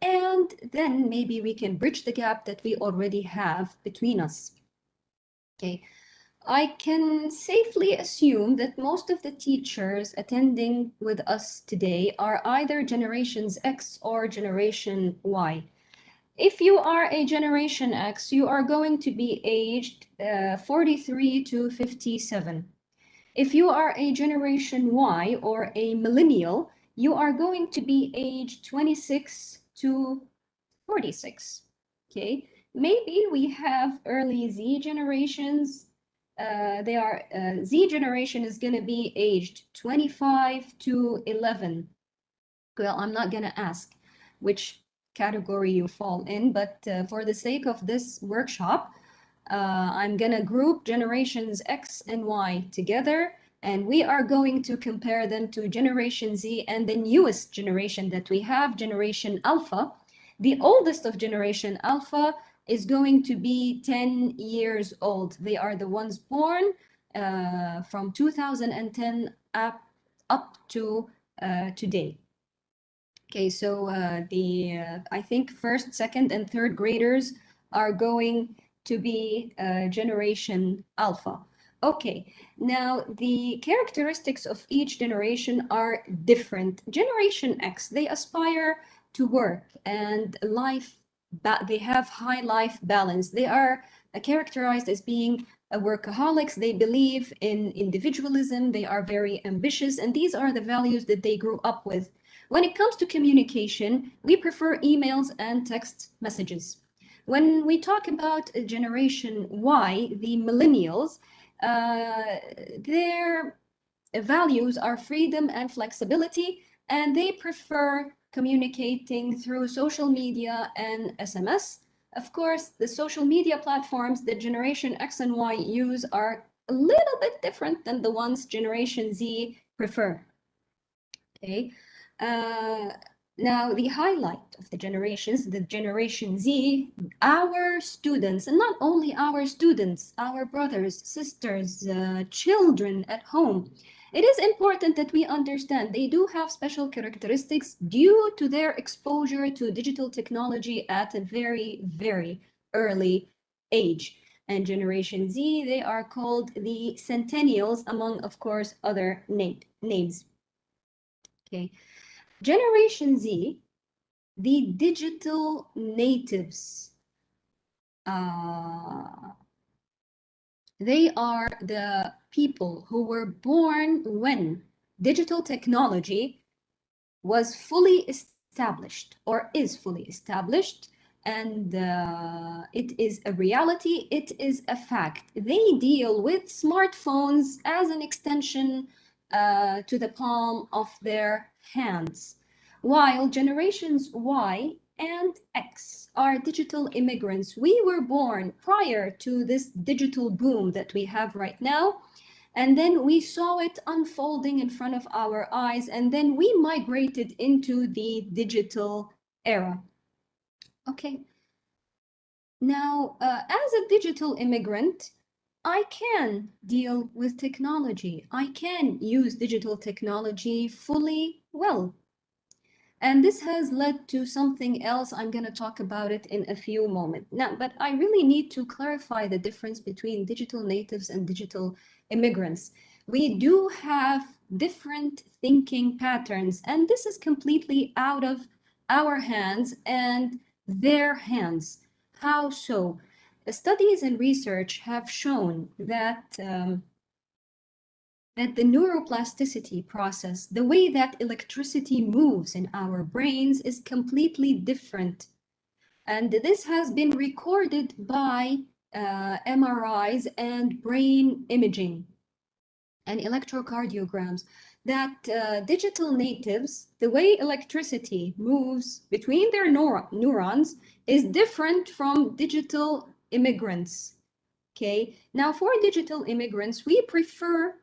and then maybe we can bridge the gap that we already have between us. Okay, I can safely assume that most of the teachers attending with us today are either generations X or generation Y. If you are a generation X, you are going to be aged 43 to 57. If you are a generation Y or a millennial, you are going to be aged 26 to 46. Okay, maybe we have early Z generations. Z generation is going to be aged 25 to 11. Well, I'm not going to ask which category you fall in, but for the sake of this workshop, I'm going to group generations X and Y together, and we are going to compare them to Generation Z and the newest generation that we have, Generation Alpha. The oldest of Generation Alpha is going to be 10 years old. They are the ones born from 2010 up to today. Okay, so I think first, second, and third graders are going to be Generation Alpha. Okay, now the characteristics of each generation are different. Generation X, they aspire to work and life, they have high life balance. They are characterized as being workaholics. They believe in individualism. They are very ambitious, and these are the values that they grew up with. When it comes to communication, we prefer emails and text messages. When we talk about Generation Y, the millennials, their values are freedom and flexibility, and they prefer communicating through social media and SMS. Of course, the social media platforms that Generation X and Y use are a little bit different than the ones Generation Z prefer. Okay. Now, the highlight of the generations, the Generation Z, our students, and not only our students, our brothers, sisters, children at home. It is important that we understand they do have special characteristics due to their exposure to digital technology at a very, very early age. And Generation Z, they are called the Centennials, among, of course, other names. Okay. Generation Z, the digital natives, they are the people who were born when digital technology was fully established or is fully established, and it is a reality, it is a fact. They deal with smartphones as an extension to the palm of their hands, while generations Y and X are digital immigrants. We were born prior to this digital boom that we have right now, and then we saw it unfolding in front of our eyes, and then we migrated into the digital era. Okay. Now, as a digital immigrant, I can deal with technology. I can use digital technology fully well. And this has led to something else. I'm going to talk about it in a few moments. Now, but I really need to clarify the difference between digital natives and digital immigrants. We do have different thinking patterns, and this is completely out of our hands and their hands. How so? Studies and research have shown that that the neuroplasticity process, the way that electricity moves in our brains, is completely different. And this has been recorded by MRIs and brain imaging and electrocardiograms, that digital natives, the way electricity moves between their neurons is different from digital immigrants. Okay, now for digital immigrants, we prefer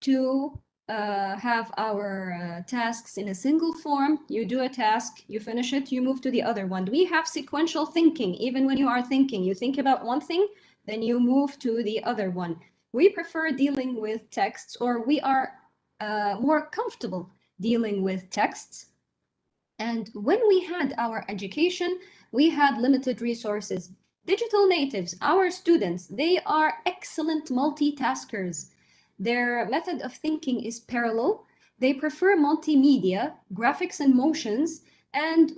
to have our tasks in a single form. You do a task, you finish it, you move to the other one. We have sequential thinking. Even when you are thinking, you think about one thing, then you move to the other one. We prefer dealing with texts, or we are more comfortable dealing with texts. And when we had our education, we had limited resources. Digital natives, our students, they are excellent multitaskers. Their method of thinking is parallel. They prefer multimedia, graphics and motions, and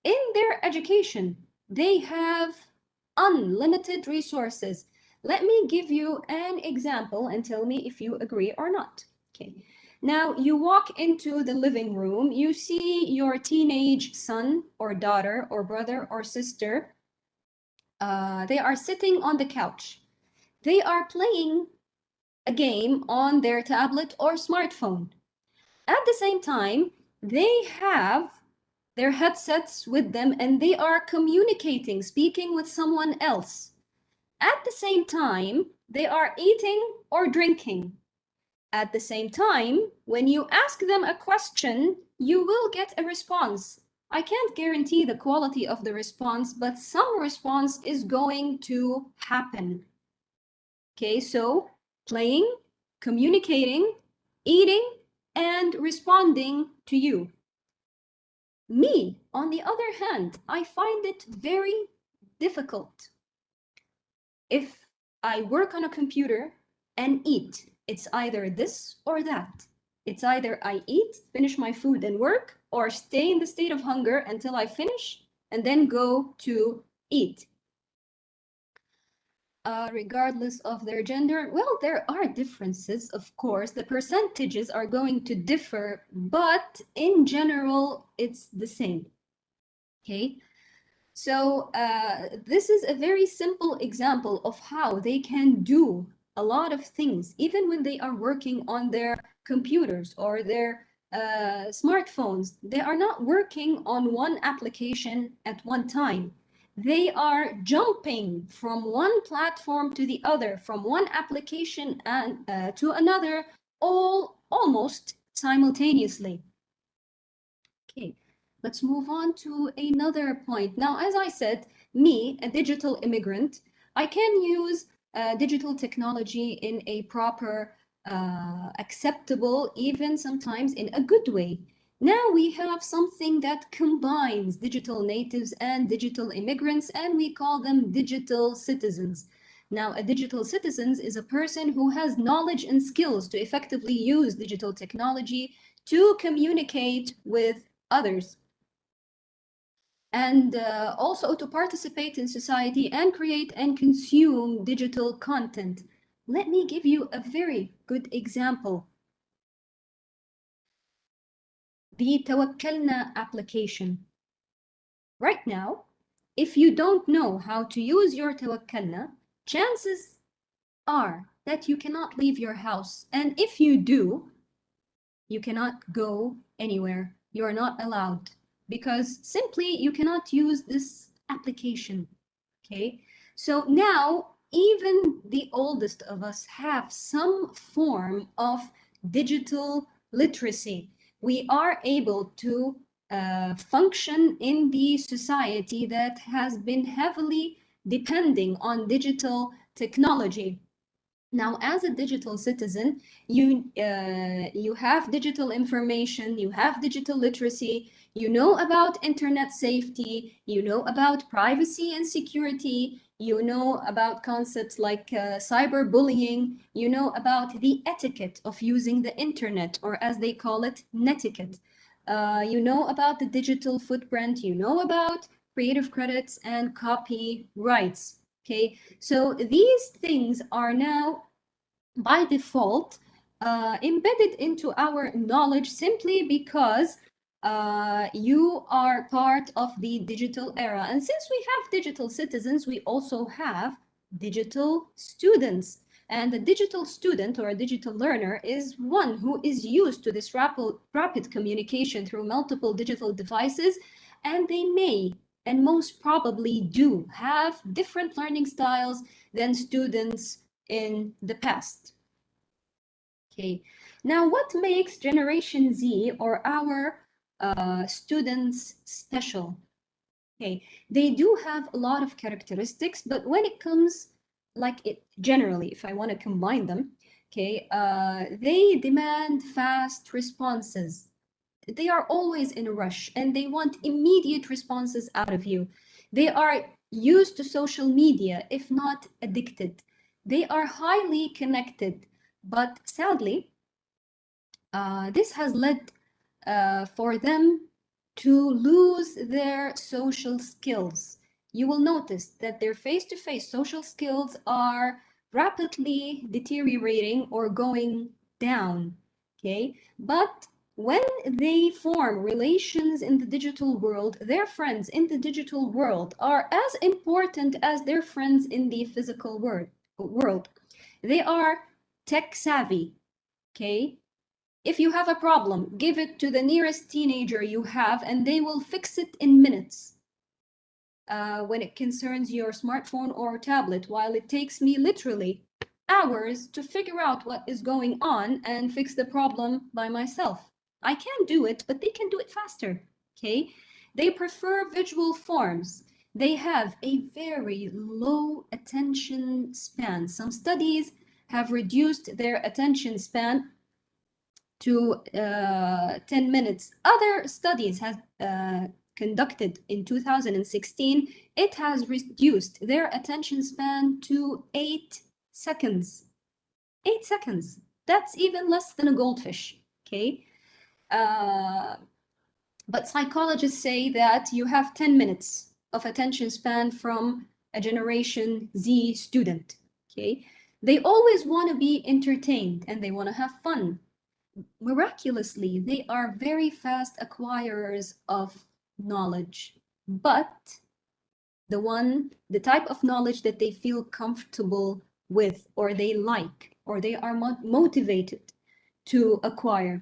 in their education, they have unlimited resources. Let me give you an example and tell me if you agree or not. Okay. Now you walk into the living room, you see your teenage son or daughter or brother or sister. They are sitting on the couch. They are playing a game on their tablet or smartphone. At the same time, they have their headsets with them and they are communicating, speaking with someone else. At the same time, they are eating or drinking. At the same time, when you ask them a question, you will get a response. I can't guarantee the quality of the response, but some response is going to happen. Okay, so playing, communicating, eating, and responding to you. Me, on the other hand, I find it very difficult. If I work on a computer and eat, it's either this or that. It's either I eat, finish my food and work, or stay in the state of hunger until I finish and then go to eat. Regardless of their gender, well, there are differences, of course. The percentages are going to differ, but in general, it's the same. Okay. So this is a very simple example of how they can do a lot of things, even when they are working on their computers or their smartphones. They are not working on one application at one time. They are jumping from one platform to the other, from one application and to another, all almost simultaneously. Okay. Let's move on to another point. Now, as I said, me, a digital immigrant, I can use digital technology in a proper, acceptable, even sometimes in a good way. Now we have something that combines digital natives and digital immigrants, and we call them digital citizens. Now, a digital citizen is a person who has knowledge and skills to effectively use digital technology to communicate with others, and also to participate in society and create and consume digital content. Let me give you a very good example. The Tawakkalna application. Right now, if you don't know how to use your Tawakkalna, chances are that you cannot leave your house. And if you do, you cannot go anywhere. You are not allowed, because simply you cannot use this application. Okay, so now even the oldest of us have some form of digital literacy. We are able to function in the society that has been heavily depending on digital technology. Now, as a digital citizen, you have digital information, you have digital literacy, you know about internet safety, you know about privacy and security, you know about concepts like cyberbullying, you know about the etiquette of using the internet, or as they call it, netiquette. You know about the digital footprint, you know about creative credits and copyrights. Okay, so these things are now by default embedded into our knowledge simply because you are part of the digital era. And since we have digital citizens, we also have digital students. And a digital student or a digital learner is one who is used to this rapid communication through multiple digital devices, and they may and most probably do have different learning styles than students in the past. Okay, now what makes Generation Z or our students special? Okay, they do have a lot of characteristics, but when it comes, like it generally, if I want to combine them, okay, they demand fast responses. They are always in a rush and they want immediate responses out of you. They are used to social media, if not addicted. They are highly connected, but sadly, this has led for them to lose their social skills. You will notice that their face-to-face social skills are rapidly deteriorating or going down, okay? But when they form relations in the digital world, their friends in the digital world are as important as their friends in the physical world. They are tech savvy, okay? If you have a problem, give it to the nearest teenager you have and they will fix it in minutes. When it concerns your smartphone or tablet, while it takes me literally hours to figure out what is going on and fix the problem by myself. I can do it, but they can do it faster, okay? They prefer visual forms. They have a very low attention span. Some studies have reduced their attention span to 10 minutes. Other studies have conducted in 2016, it has reduced their attention span to 8 seconds. 8 seconds. That's even less than a goldfish, okay? But psychologists say that you have 10 minutes of attention span from a Generation Z student, okay? They always want to be entertained and they want to have fun. Miraculously, they are very fast acquirers of knowledge, but the type of knowledge that they feel comfortable with, or they like, or they are motivated to acquire.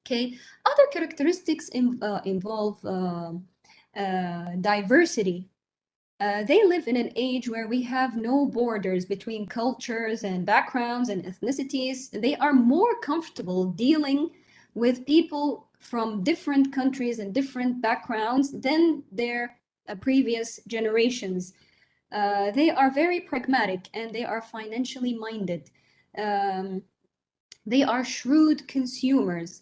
Okay, other characteristics involve diversity. They live in an age where we have no borders between cultures and backgrounds and ethnicities. They are more comfortable dealing with people from different countries and different backgrounds than their previous generations. They are very pragmatic and they are financially minded. They are shrewd consumers.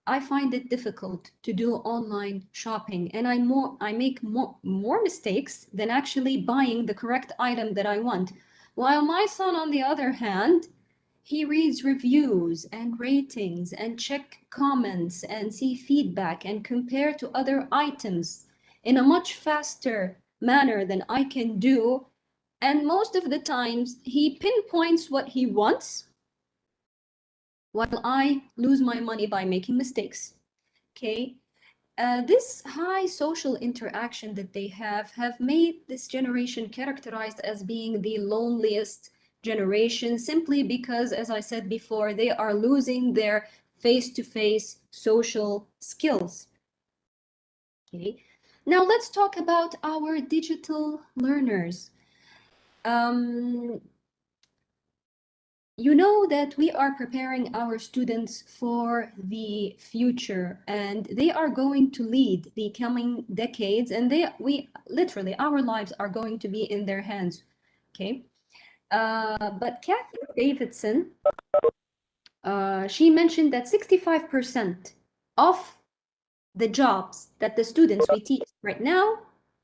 I find it difficult to do online shopping, and I make more mistakes than actually buying the correct item that I want. While my son, on the other hand, he reads reviews and ratings and check comments and see feedback and compare to other items in a much faster manner than I can do. And most of the times he pinpoints what he wants, while I lose my money by making mistakes, okay? This high social interaction that they have made this generation characterized as being the loneliest generation, simply because, as I said before, they are losing their face-to-face social skills, okay? Now let's talk about our digital learners. You know that we are preparing our students for the future, and they are going to lead the coming decades, and we literally, our lives are going to be in their hands, okay? But Kathy Davidson, she mentioned that 65% of the jobs that the students we teach right now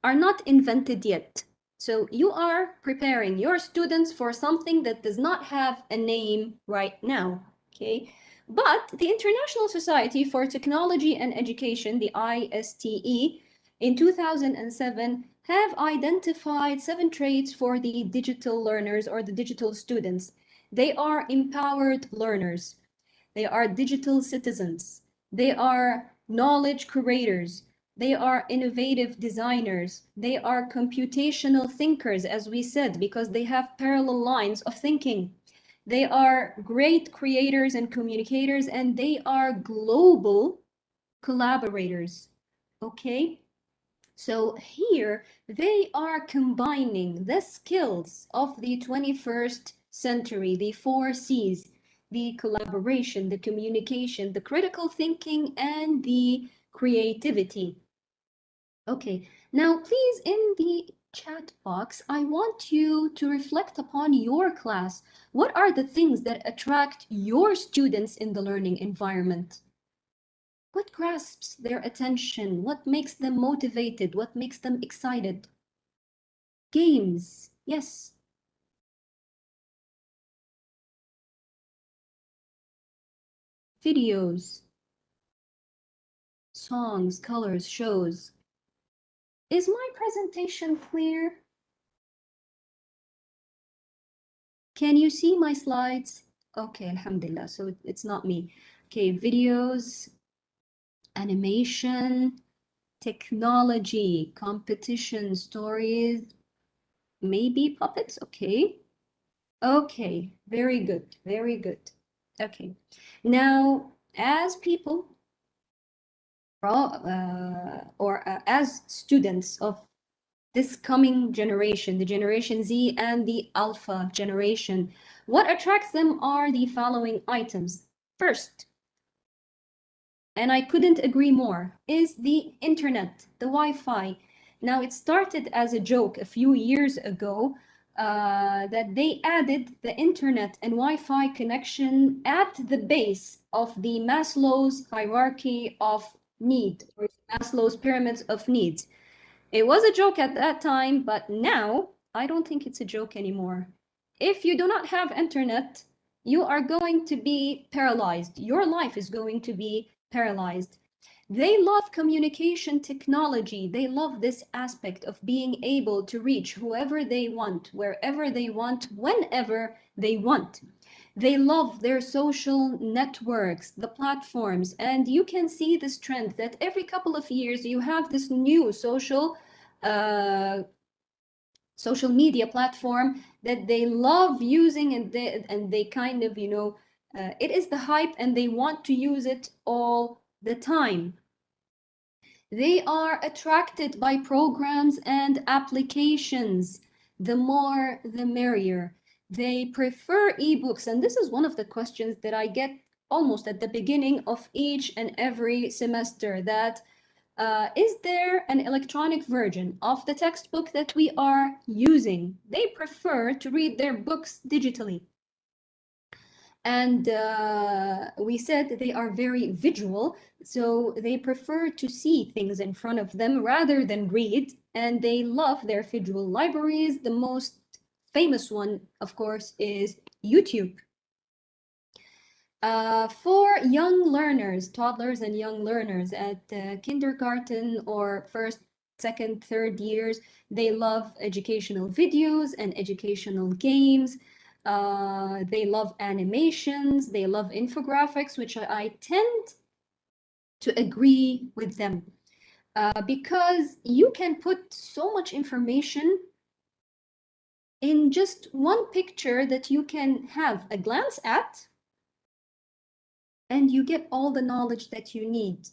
are not invented yet. So you are preparing your students for something that does not have a name right now, okay? But the International Society for Technology and Education, the ISTE, in 2007 have identified 7 traits for the digital learners or the digital students. They are empowered learners. They are digital citizens. They are knowledge curators. They are innovative designers. They are computational thinkers, as we said, because they have parallel lines of thinking. They are great creators and communicators, and they are global collaborators. Okay? So here they are combining the skills of the 21st century, the 4 C's, the collaboration, the communication, the critical thinking, and the creativity. Okay, now please, in the chat box, I want you to reflect upon your class. What are the things that attract your students in the learning environment? What grasps their attention? What makes them motivated? What makes them excited? Games, yes. Videos, songs, colors, shows. Is my presentation clear? Can you see my slides? Okay, alhamdulillah, so it's not me. Okay, videos, animation, technology, competition, stories, maybe puppets, okay. Okay, very good, very good. Okay, now as people as students of this coming generation, the Generation Z and the Alpha generation, what attracts them are the following items. First, and I couldn't agree more, is the internet, the Wi-Fi. Now, it started as a joke a few years ago that they added the internet and Wi-Fi connection at the base of the Maslow's hierarchy of need, or Maslow's pyramids of needs. It was a joke at that time, but now I don't think it's a joke anymore. If you do not have internet, you are going to be paralyzed. Your life is going to be paralyzed. They love communication technology. They love this aspect of being able to reach whoever they want, wherever they want, whenever they want. They love their social networks, the platforms, and you can see this trend that every couple of years you have this new social media platform that they love using, and they kind of, you know, it is the hype and they want to use it all the time. They are attracted by programs and applications. The more, the merrier. They prefer ebooks, and this is one of the questions that I get almost at the beginning of each and every semester, that is there an electronic version of the textbook that we are using? They prefer to read their books digitally. And we said they are very visual, so they prefer to see things in front of them rather than read, and they love their visual libraries. The most famous one, of course, is YouTube. For young learners, toddlers and young learners at kindergarten or first, second, third years, they love educational videos and educational games. They love animations, they love infographics, which I tend to agree with them because you can put so much information in just one picture that you can have a glance at, and you get all the knowledge that you need,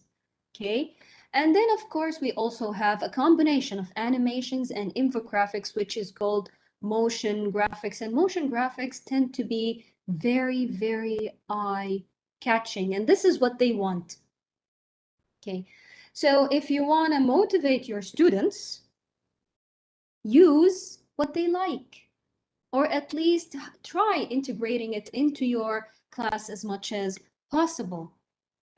okay? And then, of course, we also have a combination of animations and infographics, which is called motion graphics. And motion graphics tend to be very, very eye-catching, and this is what they want, okay? So if you want to motivate your students, use what they like. or at least try integrating it into your class as much as possible.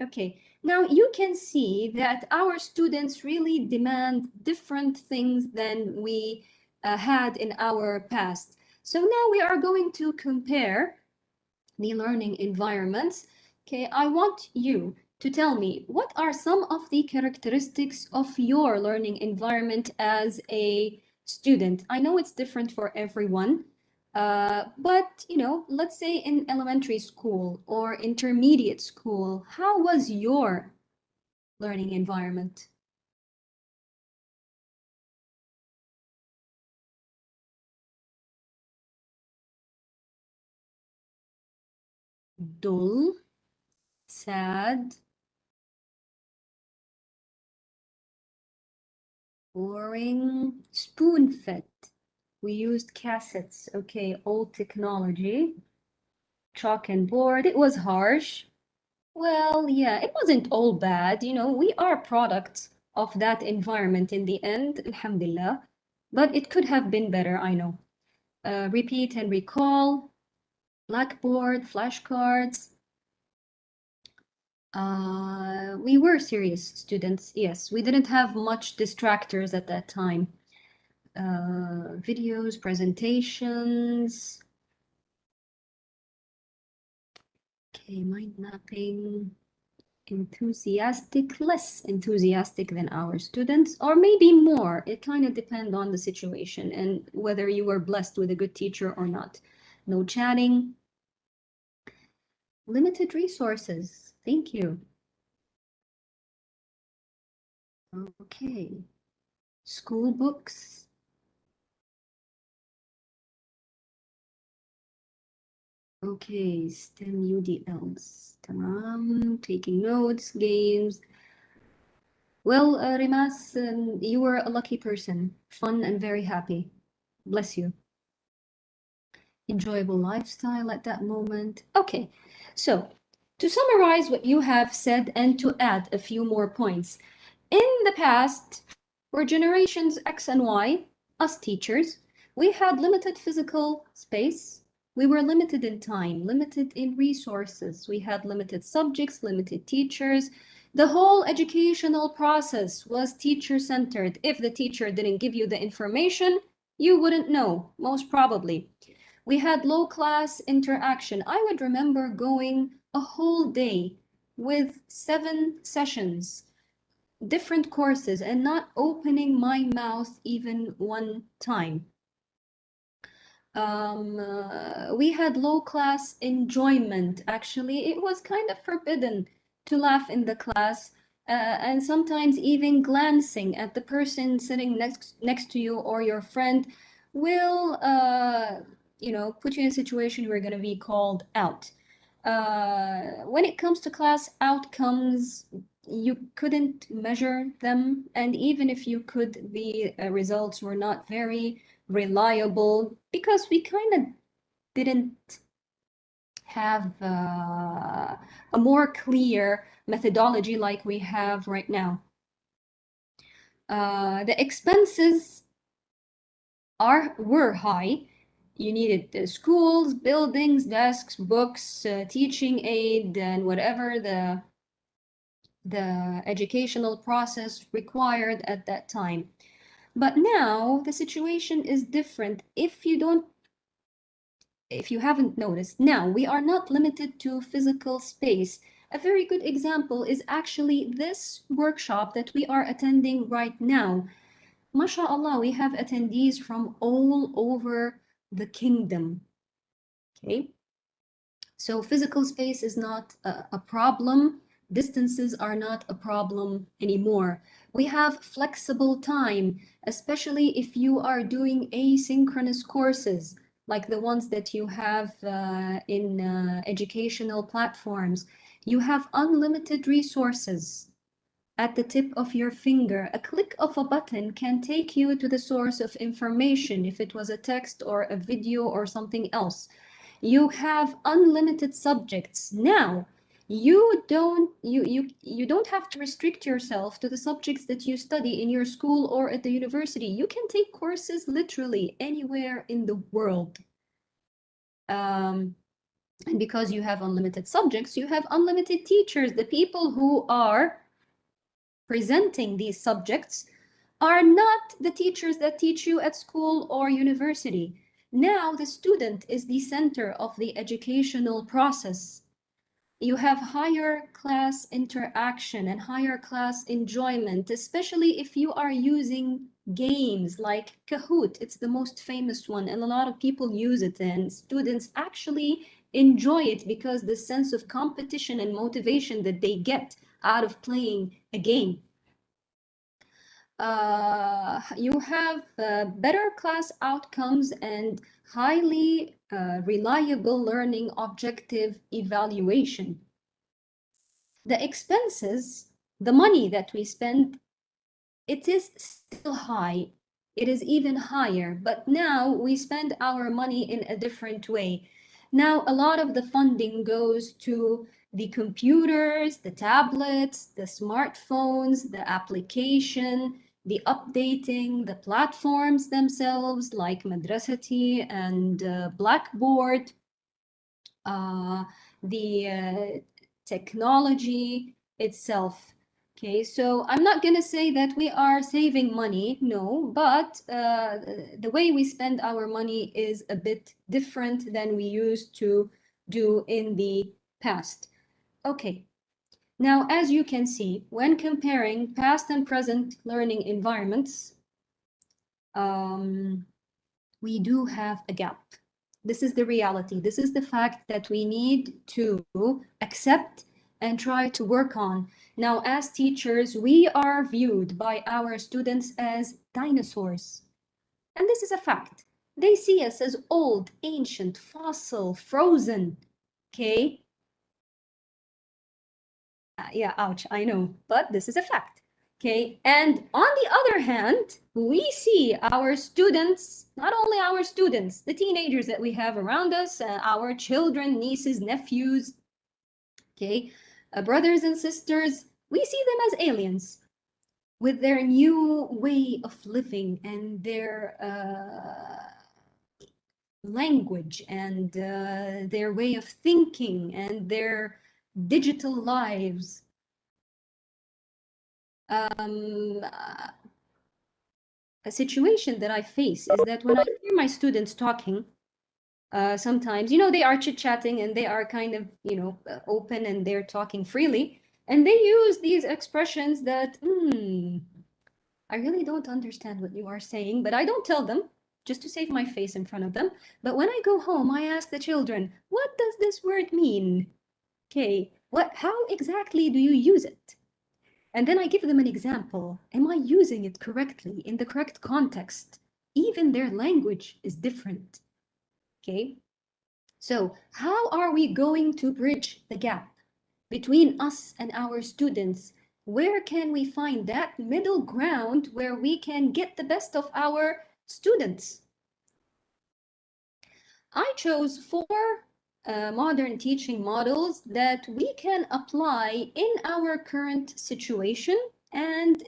Okay, now you can see that our students really demand different things than we had in our past. So now we are going to compare the learning environments. Okay, I want you to tell me what are some of the characteristics of your learning environment as a student. I know it's different for everyone, but you know, let's say in elementary school or intermediate school, how was your learning environment? Dull, sad, boring, spoon-fed. We used cassettes, okay, old technology, chalk and board. It was harsh. Well, yeah, it wasn't all bad. You know, we are products of that environment in the end, alhamdulillah. But it could have been better, I know. Repeat and recall, blackboard, flashcards. We were serious students, yes. We didn't have much distractors at that time. Videos, presentations. Okay, mind mapping. Enthusiastic, less enthusiastic than our students, or maybe more. It kind of depends on the situation and whether you were blessed with a good teacher or not. No chatting. Limited resources. Thank you. Okay. School books. Okay, STEM UDLs. Tamam. Taking notes, games. Well, Rimas, you were a lucky person. Fun and very happy. Bless you. Enjoyable lifestyle at that moment. Okay, so to summarize what you have said and to add a few more points. In the past, for generations X and Y, us teachers, we had limited physical space. We were limited in time, limited in resources. We had limited subjects, limited teachers. The whole educational process was teacher-centered. If the teacher didn't give you the information, you wouldn't know, most probably. We had low class interaction. I would remember going a whole day with 7 sessions, different courses, and not opening my mouth even one time. We had low class enjoyment. Actually, it was kind of forbidden to laugh in the class, and sometimes even glancing at the person sitting next to you or your friend will you know, put you in a situation where you're going to be called out. When it comes to class outcomes, you couldn't measure them, and even if you could, the results were not very reliable because we kind of didn't have a more clear methodology like we have right now. The expenses were high. You needed schools, buildings, desks, books, teaching aid, and whatever the educational process required at that time. But now the situation is different. If you haven't noticed, now we are not limited to physical space. A very good example is actually this workshop that we are attending right now. MashaAllah, we have attendees from all over the kingdom. Okay, so physical space is not a problem. Distances are not a problem anymore. We have flexible time, especially if you are doing asynchronous courses, like the ones that you have in educational platforms. You have unlimited resources at the tip of your finger. A click of a button can take you to the source of information, if it was a text or a video or something else. You have unlimited subjects. Now, you don't have to restrict yourself to the subjects that you study in your school or at the university. You can take courses literally anywhere in the world. And because you have unlimited subjects, you have unlimited teachers. The people who are presenting these subjects are not the teachers that teach you at school or university. Now the student is the center of the educational process. You have higher class interaction and higher class enjoyment, especially if you are using games like Kahoot. It's the most famous one, and a lot of people use it, and students actually enjoy it because the sense of competition and motivation that they get out of playing a game. You have better class outcomes and highly reliable learning objective evaluation. The expenses, the money that we spend, it is still high. It is even higher, but now we spend our money in a different way. Now, a lot of the funding goes to the computers, the tablets, the smartphones, the application, the updating, the platforms themselves like Madrasati and Blackboard, the technology itself. Okay, so I'm not going to say that we are saving money, no, but the way we spend our money is a bit different than we used to do in the past. Okay, now as you can see, when comparing past and present learning environments, we do have a gap. This is the reality. This is the fact that we need to accept and try to work on. Now, as teachers, we are viewed by our students as dinosaurs. And this is a fact. They see us as old, ancient, fossil, frozen. Okay? Yeah, ouch, I know, but this is a fact. Okay, and on the other hand, we see our students, not only our students, the teenagers that we have around us, our children, nieces, nephews, okay, brothers and sisters, we see them as aliens with their new way of living and their language and their way of thinking and their digital lives. A situation that I face is that when I hear my students talking, sometimes, you know, they are chit-chatting and they are kind of, you know, open and they're talking freely. And they use these expressions that, I really don't understand what you are saying, but I don't tell them just to save my face in front of them. But when I go home, I ask the children, what does this word mean? Okay, how exactly do you use it? And then I give them an example. Am I using it correctly in the correct context? Even their language is different. Okay. So how are we going to bridge the gap between us and our students? Where can we find that middle ground where we can get the best of our students? I chose 4 modern teaching models that we can apply in our current situation and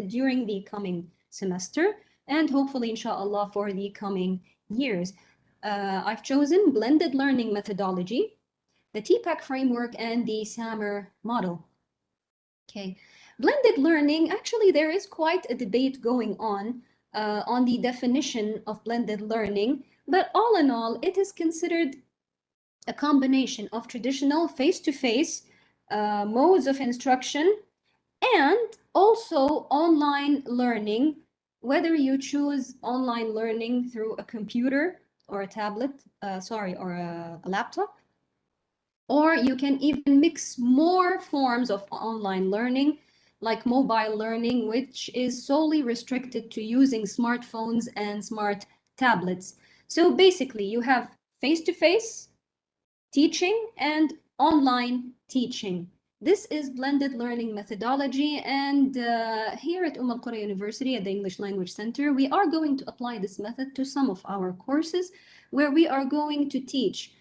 during the coming semester, and hopefully, inshallah, for the coming years. I've chosen blended learning methodology, the TPAC framework, and the SAMR model. Okay, blended learning, actually, there is quite a debate going on the definition of blended learning, but all in all, it is considered a combination of traditional face-to-face modes of instruction and also online learning, whether you choose online learning through a computer or a tablet, or a laptop, or you can even mix more forms of online learning, like mobile learning, which is solely restricted to using smartphones and smart tablets. So basically, you have face-to-face teaching and online teaching. This is blended learning methodology, and here at Umm Al Qura University at the English Language Center, we are going to apply this method to some of our courses, where we are going to teach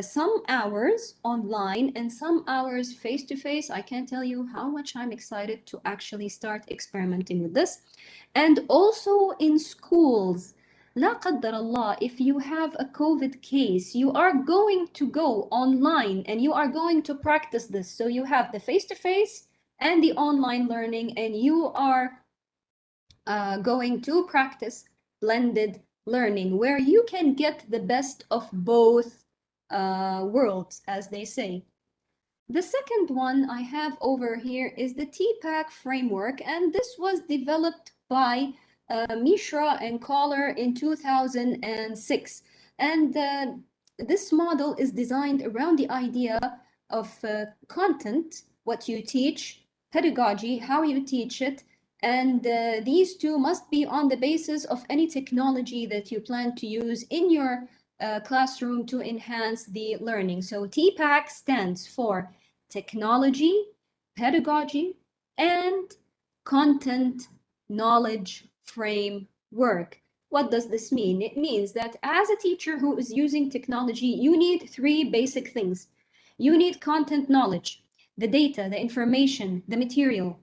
some hours online and some hours face-to-face. I can't tell you how much I'm excited to actually start experimenting with this. And also in schools, لا قدر الله, if you have a COVID case, you are going to go online and you are going to practice this. So you have the face-to-face and the online learning, and you are going to practice blended learning, where you can get the best of both worlds, as they say. The second one I have over here is the TPAC framework, and this was developed by Mishra and Collar in 2006. And this model is designed around the idea of content, what you teach, pedagogy, how you teach it, and these two must be on the basis of any technology that you plan to use in your classroom to enhance the learning. So TPAC stands for technology, pedagogy, and content knowledge framework. What does this mean? It means that as a teacher who is using technology, you need three basic things. You need content knowledge, the data, the information, the material,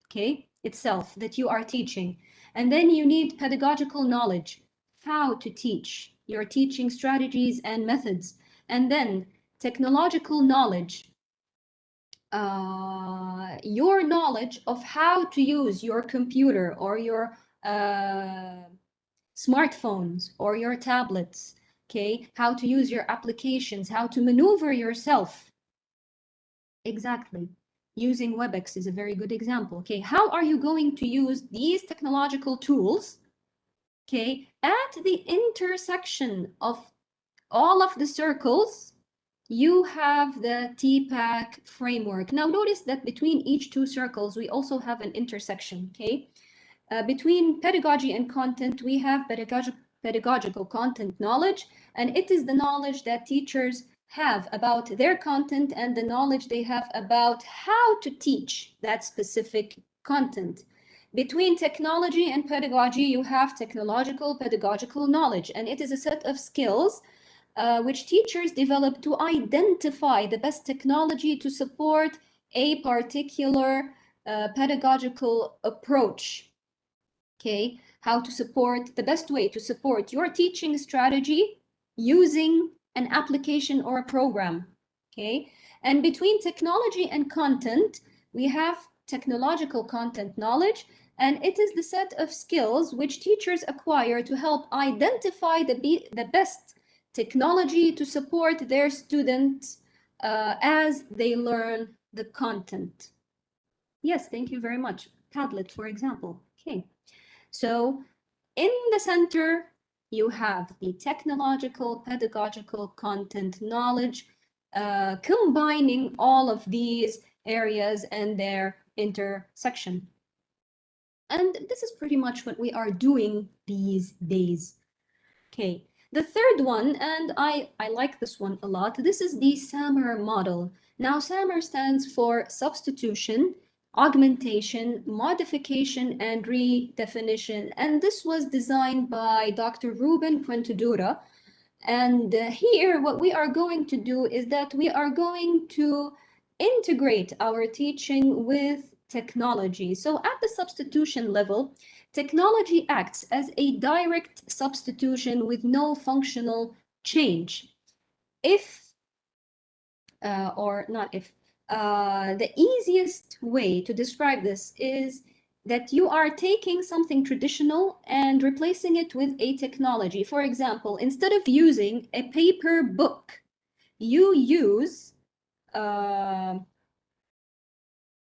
okay, itself that you are teaching. And then you need pedagogical knowledge, how to teach, your teaching strategies and methods. And then technological knowledge, your knowledge of how to use your computer or your smartphones or your tablets, okay? How to use your applications, how to maneuver yourself. Exactly. Using WebEx is a very good example, okay? How are you going to use these technological tools, okay, at the intersection of all of the circles? You have the TPAC framework. Now notice that between each two circles, we also have an intersection, okay? Between pedagogy and content, we have pedagogical content knowledge, and it is the knowledge that teachers have about their content and the knowledge they have about how to teach that specific content. Between technology and pedagogy, you have technological pedagogical knowledge, and it is a set of skills which teachers develop to identify the best technology to support a particular pedagogical approach. Okay, how to support, the best way to support your teaching strategy using an application or a program. Okay, and between technology and content, we have technological content knowledge, and it is the set of skills which teachers acquire to help identify the best technology to support their students as they learn the content. Yes, thank you very much. Padlet, for example. Okay, so in the center, you have the technological, pedagogical content knowledge, combining all of these areas and their intersection. And this is pretty much what we are doing these days. Okay. The third one, and I like this one a lot, this is the SAMR model. Now, SAMR stands for substitution, augmentation, modification, and redefinition. And this was designed by Dr. Ruben Fuentedura. And here, what we are going to do is that we are going to integrate our teaching with technology. So at the substitution level, technology acts as a direct substitution with no functional change. If, or not if, the easiest way to describe this is that you are taking something traditional and replacing it with a technology. For example, instead of using a paper book, you use an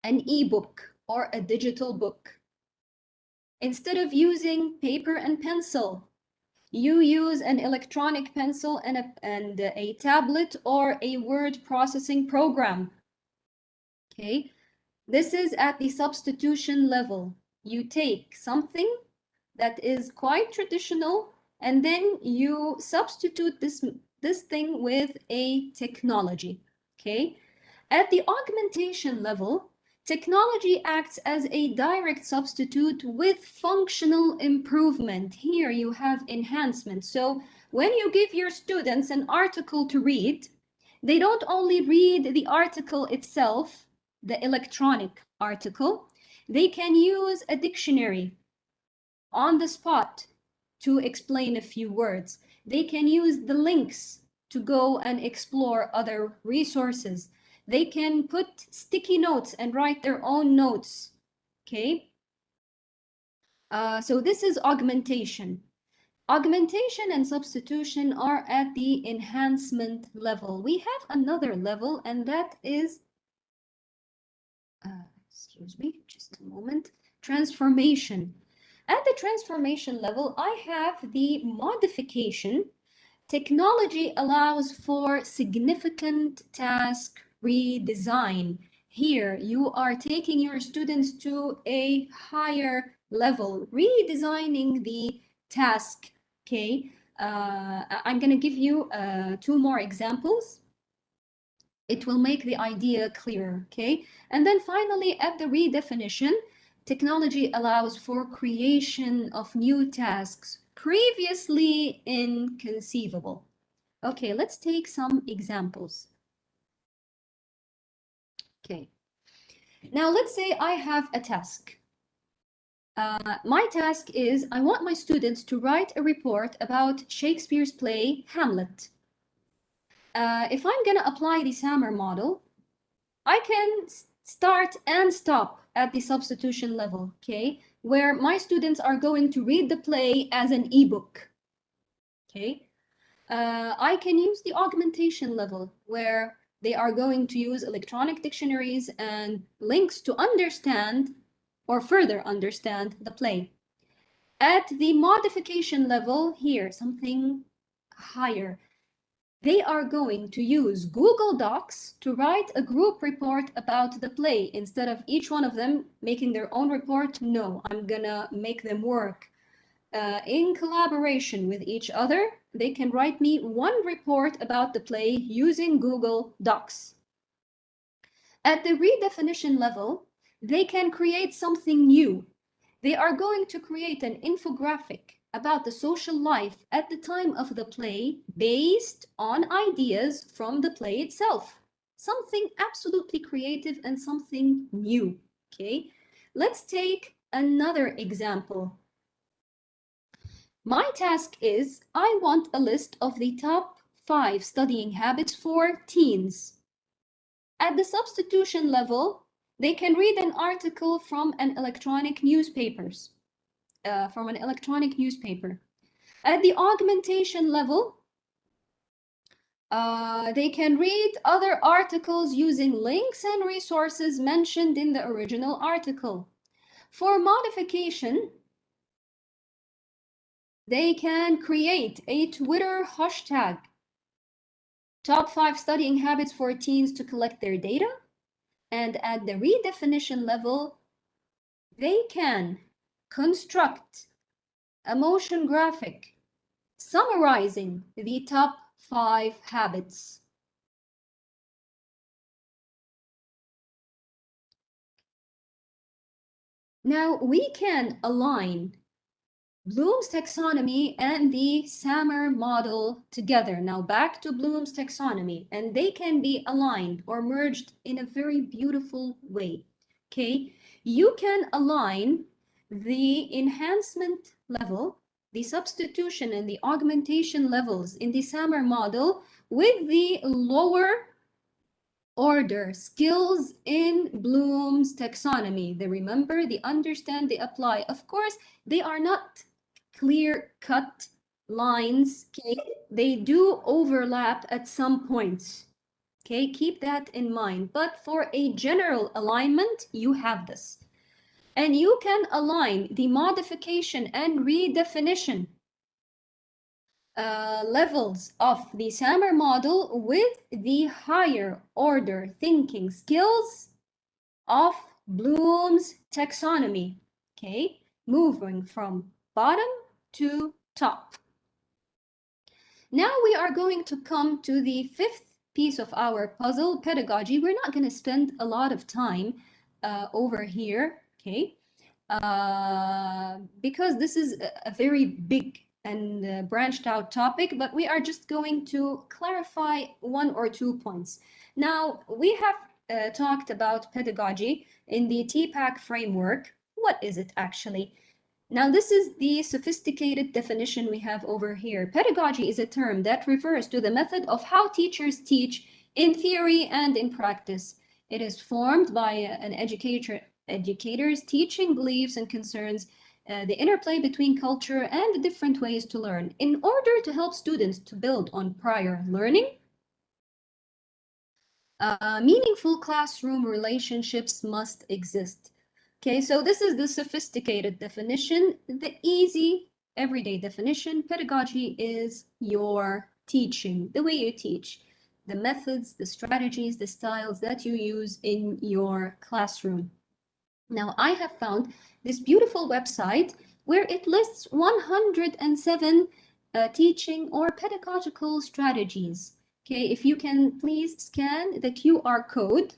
e-book or a digital book. Instead of using paper and pencil, you use an electronic pencil and a tablet or a word processing program. Okay, this is at the substitution level. You take something that is quite traditional and then you substitute this thing with a technology. Okay, at the augmentation level, technology acts as a direct substitute with functional improvement. Here you have enhancement. So when you give your students an article to read, they don't only read the article itself, the electronic article, they can use a dictionary on the spot to explain a few words. They can use the links to go and explore other resources. They can put sticky notes and write their own notes, okay? So this is augmentation. Augmentation and substitution are at the enhancement level. We have another level, and that is, excuse me, just a moment, transformation. At the transformation level, I have the modification. Technology allows for significant task redesign. Here, you are taking your students to a higher level, redesigning the task, okay? I'm going to give you 2 more examples. It will make the idea clearer, okay? And then finally, at the redefinition, technology allows for creation of new tasks previously inconceivable. Okay, let's take some examples. Okay, now let's say I have a task. My task is I want my students to write a report about Shakespeare's play Hamlet. If I'm going to apply the Sammer model, I can start and stop at the substitution level, okay, where my students are going to read the play as an ebook, okay. I can use the augmentation level, where they are going to use electronic dictionaries and links to understand or further understand the play. At the modification level here, something higher, they are going to use Google Docs to write a group report about the play. Instead of each one of them making their own report, no, I'm gonna make them work in collaboration with each other. They can write me one report about the play using Google Docs. At the redefinition level, they can create something new. They are going to create an infographic about the social life at the time of the play based on ideas from the play itself. Something absolutely creative and something new, okay? Let's take another example. My task is I want a list of the top 5 studying habits for teens. At the substitution level, they can read an article from an electronic newspaper. At the augmentation level, they can read other articles using links and resources mentioned in the original article. For modification, they can create a Twitter hashtag, top 5 studying habits for teens, to collect their data. And at the redefinition level, they can construct a motion graphic summarizing the top 5 habits. Now we can align Bloom's taxonomy and the Sammer model together. Now back to Bloom's taxonomy, and they can be aligned or merged in a very beautiful way. Okay, you can align the enhancement level, the substitution and the augmentation levels in the Sammer model with the lower order skills in Bloom's taxonomy. They remember, they understand, they apply. Of course, they are not clear-cut lines, okay? They do overlap at some points, okay? Keep that in mind. But for a general alignment, you have this. And you can align the modification and redefinition levels of the Sammer model with the higher order thinking skills of Bloom's taxonomy, okay? Moving from bottom to top. Now we are going to come to the 5th piece of our puzzle, pedagogy. We're not going to spend a lot of time over here, okay? Because this is a very big and branched out topic, but we are just going to clarify 1 or 2 points. Now, we have talked about pedagogy in the TPAC framework. What is it actually? Now, this is the sophisticated definition we have over here. Pedagogy is a term that refers to the method of how teachers teach in theory and in practice. It is formed by an educators teaching beliefs and concerns, the interplay between culture and the different ways to learn in order to help students to build on prior learning. Meaningful classroom relationships must exist. Okay, so this is the sophisticated definition. The easy, everyday definition: pedagogy is your teaching, the way you teach, the methods, the strategies, the styles that you use in your classroom. Now, I have found this beautiful website where it lists 107 teaching or pedagogical strategies. Okay, if you can please scan the QR code.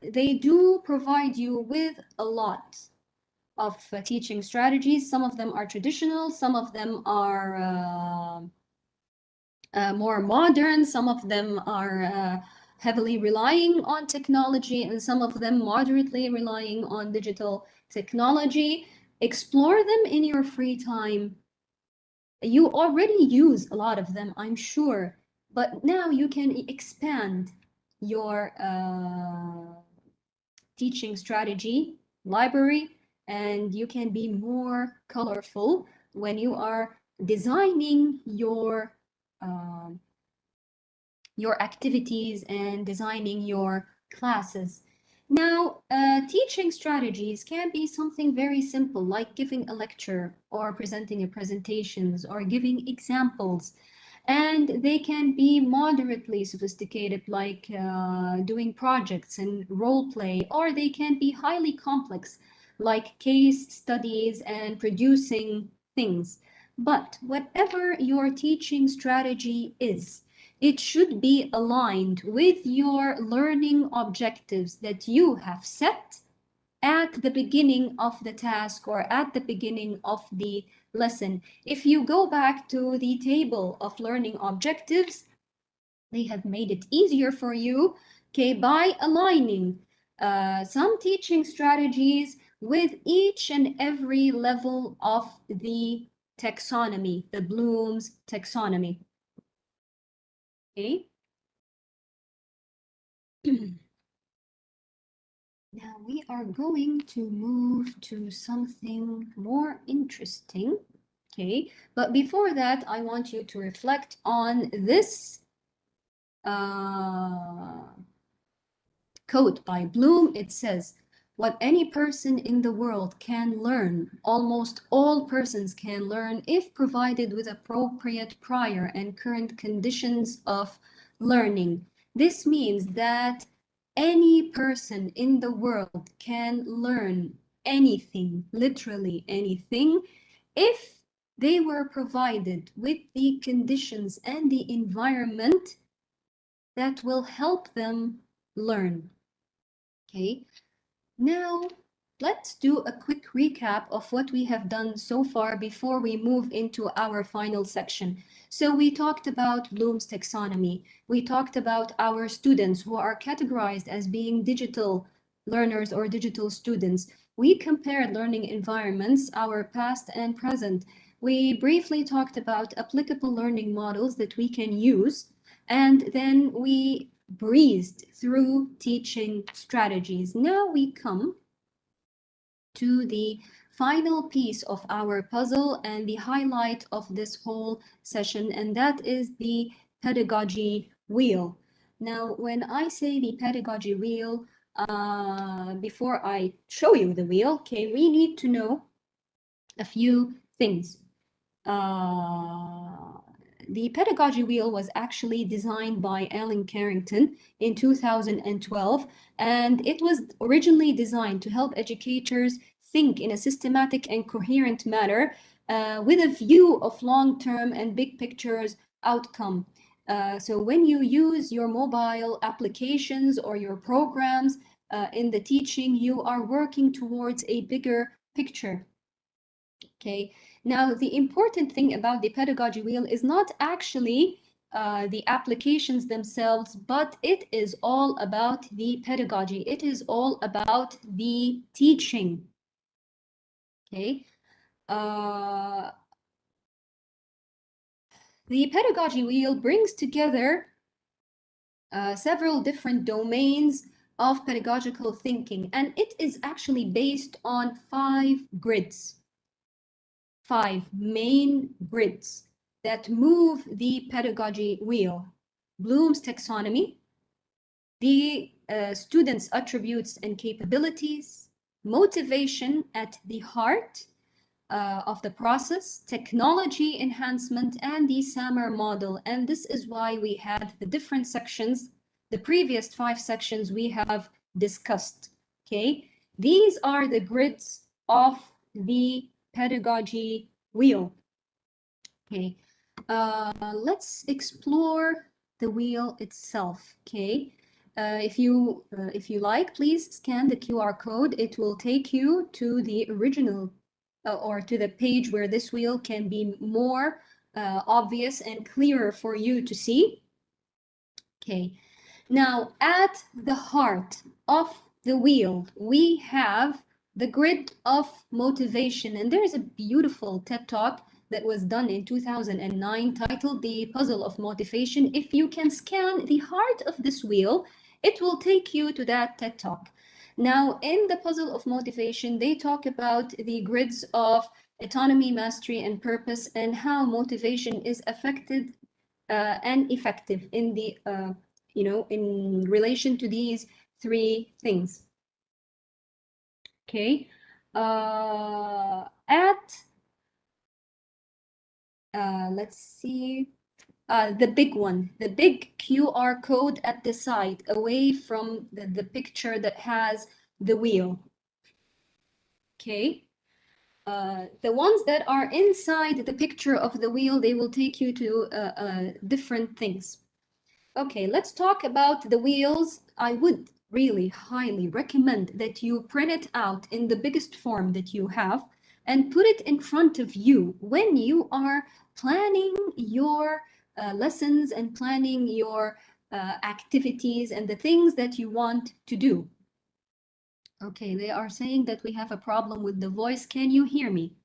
They do provide you with a lot of teaching strategies. Some of them are traditional, some of them are more modern, some of them are heavily relying on technology, and some of them moderately relying on digital technology. Explore them in your free time. You already use a lot of them, I'm sure, but now you can expand your teaching strategy library, and you can be more colorful when you are designing your activities and designing your classes. Now, teaching strategies can be something very simple, like giving a lecture or presenting a presentations or giving examples. And they can be moderately sophisticated, like doing projects and role play, or they can be highly complex, like case studies and producing things. But whatever your teaching strategy is, it should be aligned with your learning objectives that you have set at the beginning of the task or at the beginning of the lesson. If you go back to the table of learning objectives, they have made it easier for you, okay, by aligning some teaching strategies with each and every level of the taxonomy, the Bloom's taxonomy. Okay. Now we are going to move to something more interesting. Okay, but before that, I want you to reflect on this quote by Bloom. It says, "What any person in the world can learn, almost all persons can learn if provided with appropriate prior and current conditions of learning." This means that any person in the world can learn anything, literally anything, if they were provided with the conditions and the environment that will help them learn. Okay, now let's do a quick recap of what we have done so far before we move into our final section. So we talked about Bloom's taxonomy. We talked about our students who are categorized as being digital learners or digital students. We compared learning environments, our past and present. We briefly talked about applicable learning models that we can use, and then we breezed through teaching strategies. Now we come to the final piece of our puzzle and the highlight of this whole session, and that is the pedagogy wheel. Now, when I say the pedagogy wheel, before I show you the wheel, okay, we need to know a few things. The pedagogy wheel was actually designed by Alan Carrington in 2012, and it was originally designed to help educators think in a systematic and coherent manner with a view of long-term and big pictures outcome. So when you use your mobile applications or your programs in the teaching, you are working towards a bigger picture. Okay, now the important thing about the pedagogy wheel is not actually the applications themselves, but it is all about the pedagogy. It is all about the teaching. Okay. The pedagogy wheel brings together several different domains of pedagogical thinking, and it is actually based on 5 grids, 5 main grids that move the pedagogy wheel. Bloom's taxonomy, the students' attributes and capabilities, motivation at the heart of the process, technology enhancement, and the SAMR model. And this is why we had the different sections, the previous 5 sections we have discussed. Okay, these are the grids of the pedagogy wheel. Okay, let's explore the wheel itself. Okay, if you like, please scan the QR code. It will take you to the original or to the page where this wheel can be more obvious and clearer for you to see. Okay, now at the heart of the wheel, we have the grid of motivation, and there is a beautiful TED Talk that was done in 2009 titled The Puzzle of Motivation. If you can scan the heart of this wheel, it will take you to that TED Talk. Now, in the Puzzle of Motivation, they talk about the grids of autonomy, mastery, and purpose, and how motivation is affected and effective in the, in relation to these 3 things. Okay, let's see, the big one, the big QR code at the side, away from the picture that has the wheel. Okay, the ones that are inside the picture of the wheel, they will take you to different things. Okay, let's talk about the wheels. I would really highly recommend that you print it out in the biggest form that you have and put it in front of you when you are planning your lessons and planning your activities and the things that you want to do. Okay, they are saying that we have a problem with the voice. Can you hear me?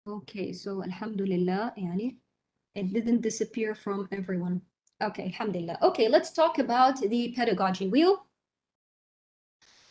Okay, so alhamdulillah, yani, it didn't disappear from everyone. Okay, alhamdulillah. Okay, let's talk about the pedagogy wheel.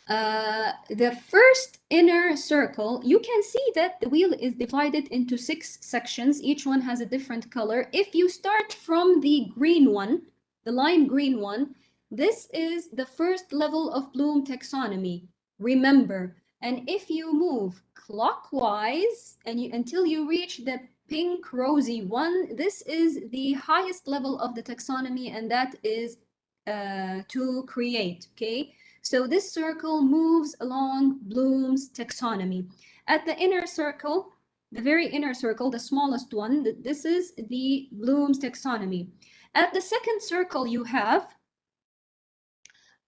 The first inner circle, you can see that the wheel is divided into 6 sections. Each one has a different color. If you start from the green one, the lime green one, this is the first level of Bloom taxonomy. Remember, and if you move clockwise and until you reach the pink rosy one, this is the highest level of the taxonomy, and that is to create. Okay, so this circle moves along Bloom's taxonomy. At the inner circle, the very inner circle, the smallest one, this is the Bloom's taxonomy. At the second circle, you have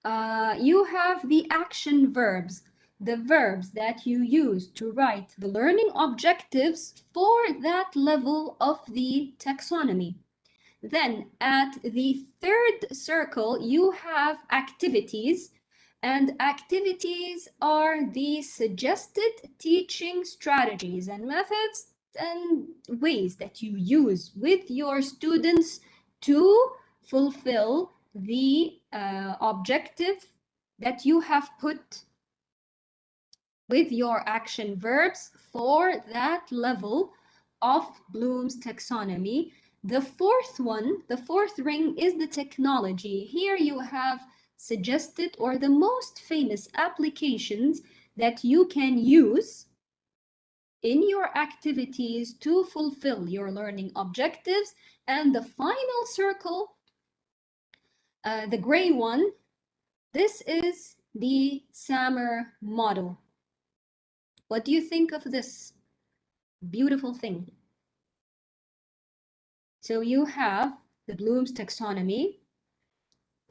the action verbs, the verbs that you use to write the learning objectives for that level of the taxonomy. Then at the third circle, you have activities, and activities are the suggested teaching strategies and methods and ways that you use with your students to fulfill the objective that you have put with your action verbs for that level of Bloom's taxonomy. The fourth one, the fourth ring, is the technology. Here you have suggested or the most famous applications that you can use in your activities to fulfill your learning objectives. And the final circle, the gray one, this is the SAMR model. What do you think of this beautiful thing? So you have the Bloom's taxonomy,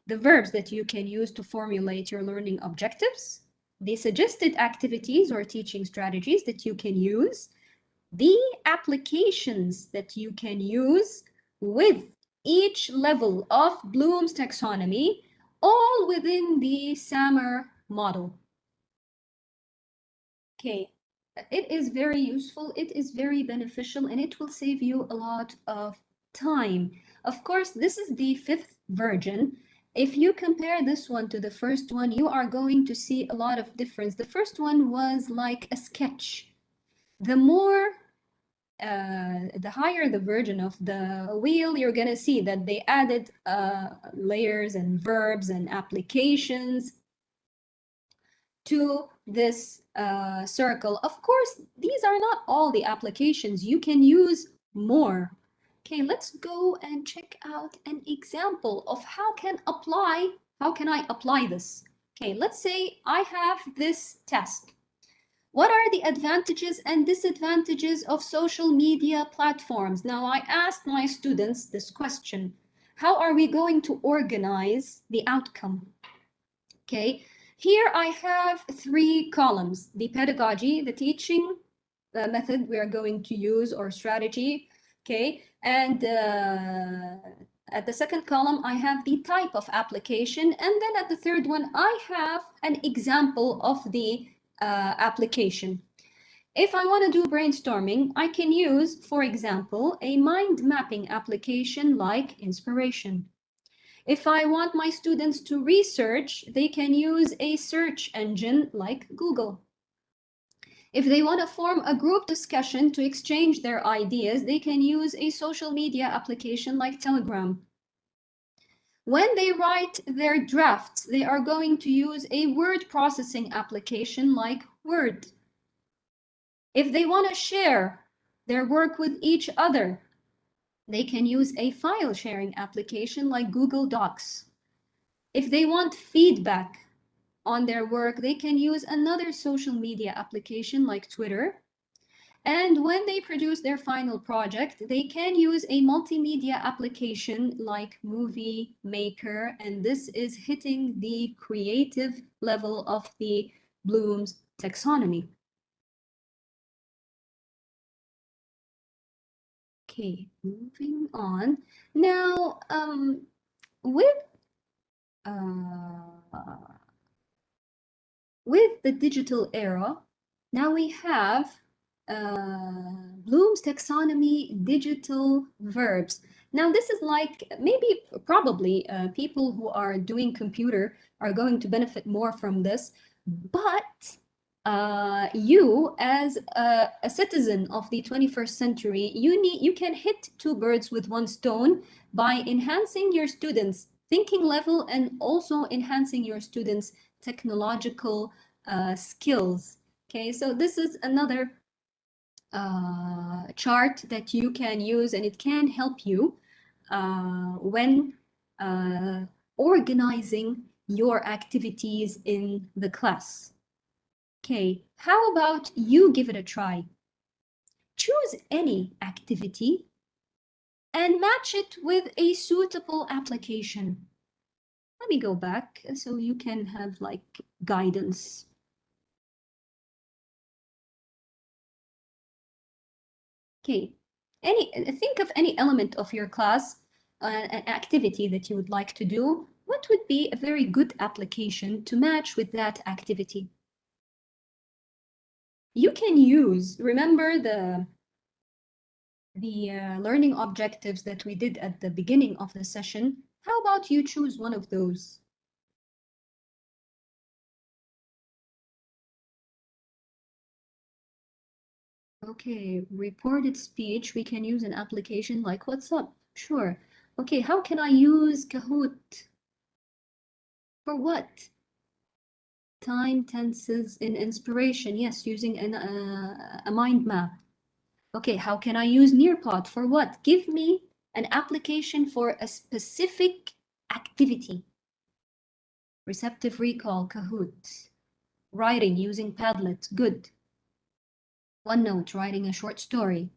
the verbs that you can use to formulate your learning objectives, the suggested activities or teaching strategies that you can use, the applications that you can use with each level of Bloom's taxonomy, all within the SAMR model. Okay, it is very useful, it is very beneficial, and it will save you a lot of time. Of course, this is the 5th version. If you compare this one to the first one, you are going to see a lot of difference. The first one was like a sketch. The higher the version of the wheel, you're going to see that they added layers and verbs and applications to this circle. Of course, these are not all the applications. You can use more. Okay, let's go and check out an example of how can I apply this. Okay, let's say I have this task. What are the advantages and disadvantages of social media platforms? Now, I asked my students this question. How are we going to organize the outcome? Okay, here I have 3 columns: the pedagogy, the teaching method we are going to use or strategy. Okay, and at the second column, I have the type of application. And then at the third one, I have an example of the application. If I want to do brainstorming, I can use, for example, a mind mapping application like Inspiration. If I want my students to research, they can use a search engine like Google. If they want to form a group discussion to exchange their ideas, they can use a social media application like Telegram. When they write their drafts, they are going to use a word processing application like Word. If they want to share their work with each other, they can use a file sharing application like Google Docs. If they want feedback on their work, they can use another social media application like Twitter. And when they produce their final project, they can use a multimedia application like Movie Maker, and this is hitting the creative level of the Bloom's taxonomy. Okay, moving on. Now, with the digital era, now we have Bloom's taxonomy digital verbs. Now this is like probably people who are doing computer are going to benefit more from this, but you as a citizen of the 21st century, you can hit 2 birds with 1 stone by enhancing your students' thinking level and also enhancing your students' technological skills. Okay, so this is another chart that you can use, and it can help you when organizing your activities in the class. Okay, how about you give it a try? Choose any activity and match it with a suitable application. Let me go back so you can have like guidance. Okay, think of any element of your class, an activity that you would like to do. What would be a very good application to match with that activity? You can use, remember the learning objectives that we did at the beginning of the session. How about you choose one of those? Okay, reported speech, we can use an application like WhatsApp. Sure. Okay, how can I use Kahoot? For what? Time tenses in Inspiration. Yes, using a mind map. Okay, how can I use Nearpod? For what? Give me an application for a specific activity. Receptive recall, Kahoot. Writing using Padlet, good. OneNote, writing a short story.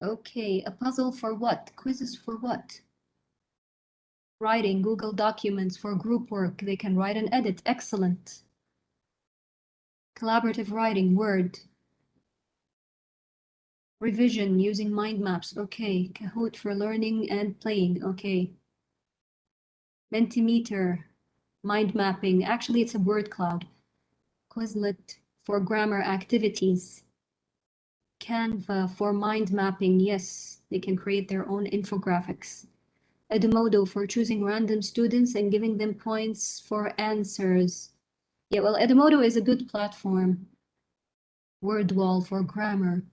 Okay, a puzzle for what? Quizzes for what? Writing, Google Documents for group work. They can write and edit. Excellent. Collaborative writing, Word. Revision using mind maps. Okay. Kahoot for learning and playing. Okay. Mentimeter. Mind mapping. Actually, it's a word cloud. Quizlet for grammar activities. Canva for mind mapping. Yes, they can create their own infographics. Edmodo for choosing random students and giving them points for answers. Yeah, well, Edmodo is a good platform. Wordwall for grammar.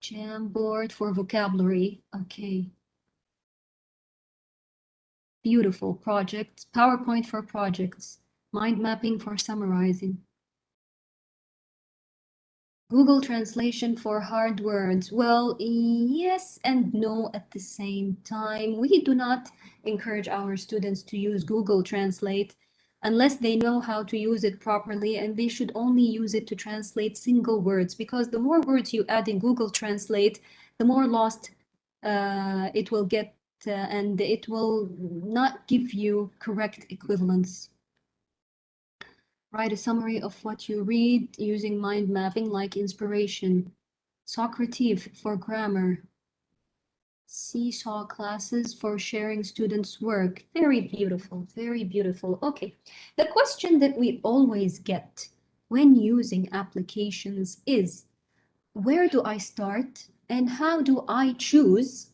Jamboard for vocabulary. Okay. Beautiful. Projects. PowerPoint for projects. Mind mapping for summarizing. Google Translation for hard words. Well, yes and no at the same time. We do not encourage our students to use Google Translate unless they know how to use it properly, and they should only use it to translate single words, because the more words you add in Google Translate, the more lost it will get, and it will not give you correct equivalence. Write a summary of what you read using mind mapping like inspiration. Socrative for grammar. Seesaw classes for sharing students' work. Very beautiful, very beautiful. Okay, the question that we always get when using applications is, where do I start and how do I choose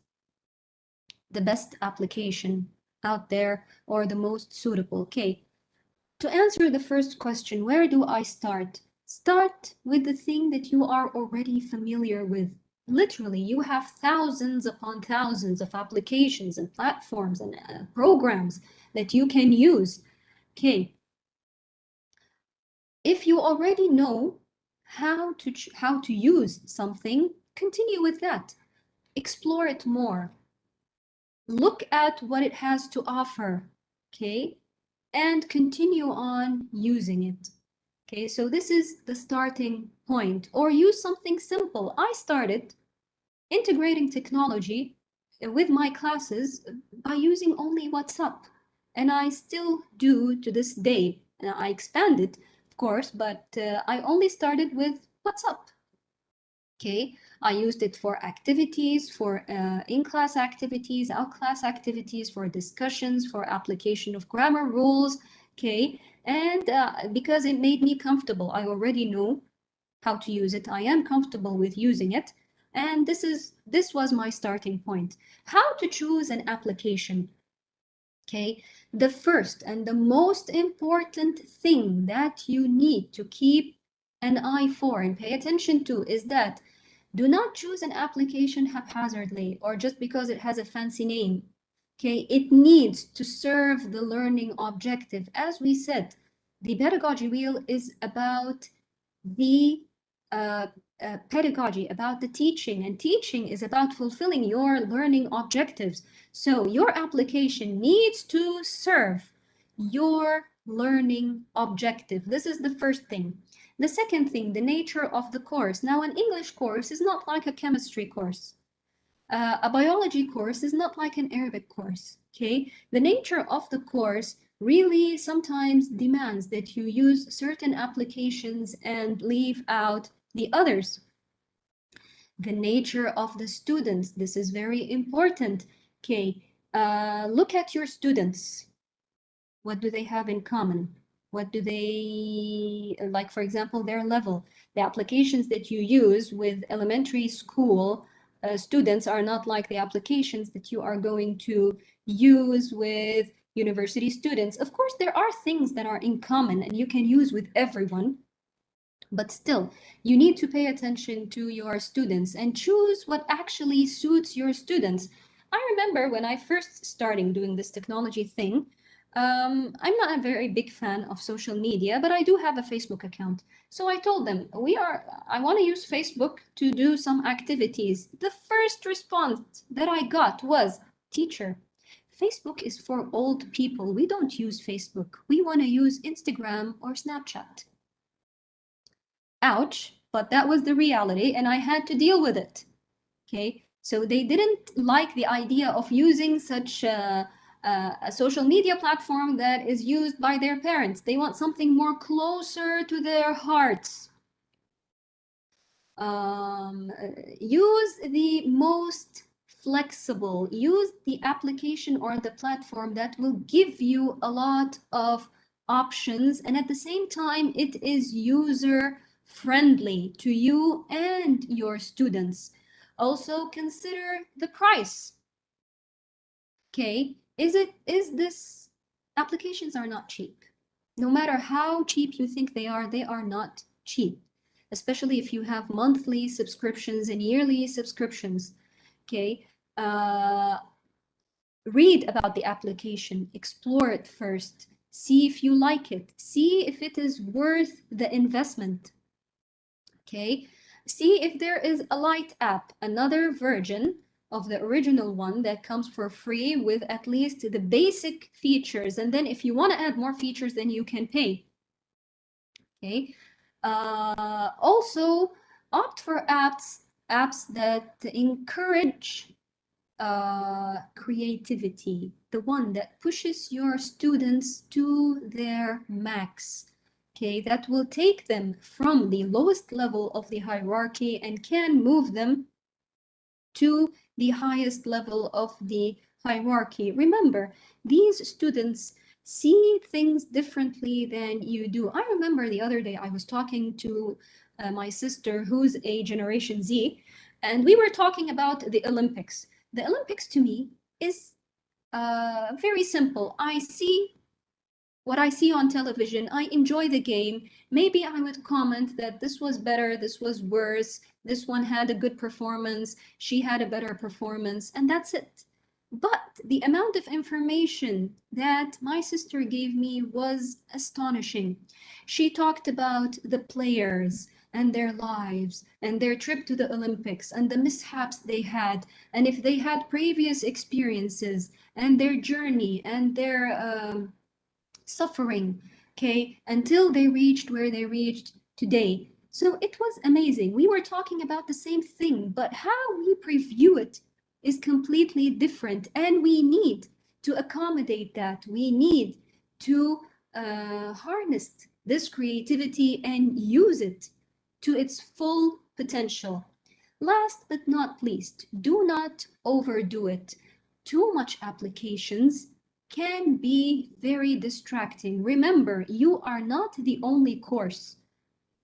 the best application out there or the most suitable? Okay. To answer the first question, where do I start? Start with the thing that you are already familiar with. Literally, you have thousands upon thousands of applications and platforms and programs that you can use. Okay. If you already know how to use something, continue with that. Explore it more. Look at what it has to offer. Okay. And continue on using it. Okay, so this is the starting point. Or use something simple. I started integrating technology with my classes by using only WhatsApp. And I still do to this day. I expanded, of course, but I only started with WhatsApp. Okay, I used it for activities, for in-class activities, out-class activities, for discussions, for application of grammar rules. Okay, and because it made me comfortable, I already know how to use it. I am comfortable with using it, and this was my starting point. How to choose an application? Okay, the first and the most important thing that you need to keep an eye for and pay attention to is that do not choose an application haphazardly or just because it has a fancy name. Okay, it needs to serve the learning objective. As we said, the pedagogy wheel is about the pedagogy, about the teaching, and teaching is about fulfilling your learning objectives. So your application needs to serve your learning objective. This is the first thing. The second thing, the nature of the course. Now, an English course is not like a chemistry course. A biology course is not like an Arabic course, okay? The nature of the course really sometimes demands that you use certain applications and leave out the others. The nature of the students, this is very important, okay? Look at your students. What do they have in common? What do they, like, for example, their level? The applications that you use with elementary school students are not like the applications that you are going to use with university students. Of course, there are things that are in common and you can use with everyone, but still, you need to pay attention to your students and choose what actually suits your students. I remember when I first started doing this technology thing, I'm not a very big fan of social media, but I do have a Facebook account. So I told them, I want to use Facebook to do some activities. The first response that I got was, teacher, Facebook is for old people. We don't use Facebook. We want to use Instagram or Snapchat. Ouch, but that was the reality and I had to deal with it. Okay, so they didn't like the idea of using such a social media platform that is used by their parents. They want something more closer to their hearts. Use the most flexible, use the application or the platform that will give you a lot of options, and at the same time it is user friendly to you and your students. Also consider the price. Okay, is this applications are not cheap. No matter how cheap you think they are not cheap, especially if you have monthly subscriptions and yearly subscriptions. Okay, read about the application, explore it first, see if you like it, see if it is worth the investment. Okay, see if there is a light app, another version of the original one that comes for free with at least the basic features, and then if you want to add more features, then you can pay. Okay, also opt for apps that encourage creativity, the one that pushes your students to their max. Okay, that will take them from the lowest level of the hierarchy and can move them to the highest level of the hierarchy. Remember, these students see things differently than you do. I remember the other day I was talking to my sister, who's a Generation Z, and we were talking about the Olympics. The Olympics to me is very simple. I see what I see on television. I enjoy the game. Maybe I would comment that this was better, this was worse, this one had a good performance, she had a better performance, and that's it. But the amount of information that my sister gave me was astonishing. She talked about the players and their lives and their trip to the Olympics and the mishaps they had, and if they had previous experiences and their journey and their suffering, okay, until they reached where they reached today. So it was amazing. We were talking about the same thing, but how we preview it is completely different, and we need to accommodate that. We need to harness this creativity and use it to its full potential. Last but not least, do not overdo it. Too much applications can be very distracting. Remember, you are not the only course.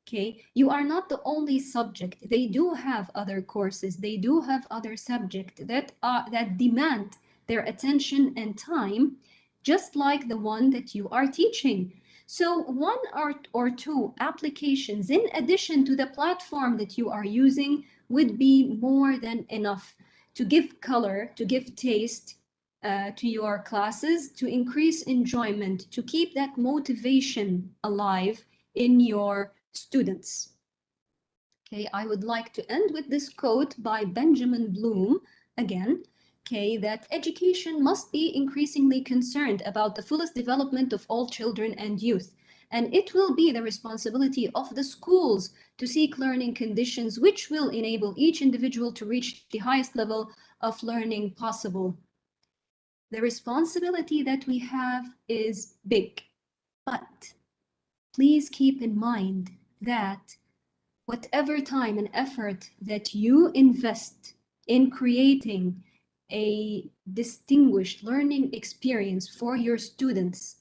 Okay, you are not the only subject. They do have other courses. They do have other subjects that demand their attention and time, just like the one that you are teaching. So one or two applications in addition to the platform that you are using would be more than enough to give color, to give taste to your classes, to increase enjoyment, to keep that motivation alive in your students. Okay, I would like to end with this quote by Benjamin Bloom again. Okay, that education must be increasingly concerned about the fullest development of all children and youth, and it will be the responsibility of the schools to seek learning conditions which will enable each individual to reach the highest level of learning possible. The responsibility that we have is big, but please keep in mind that whatever time and effort that you invest in creating a distinguished learning experience for your students,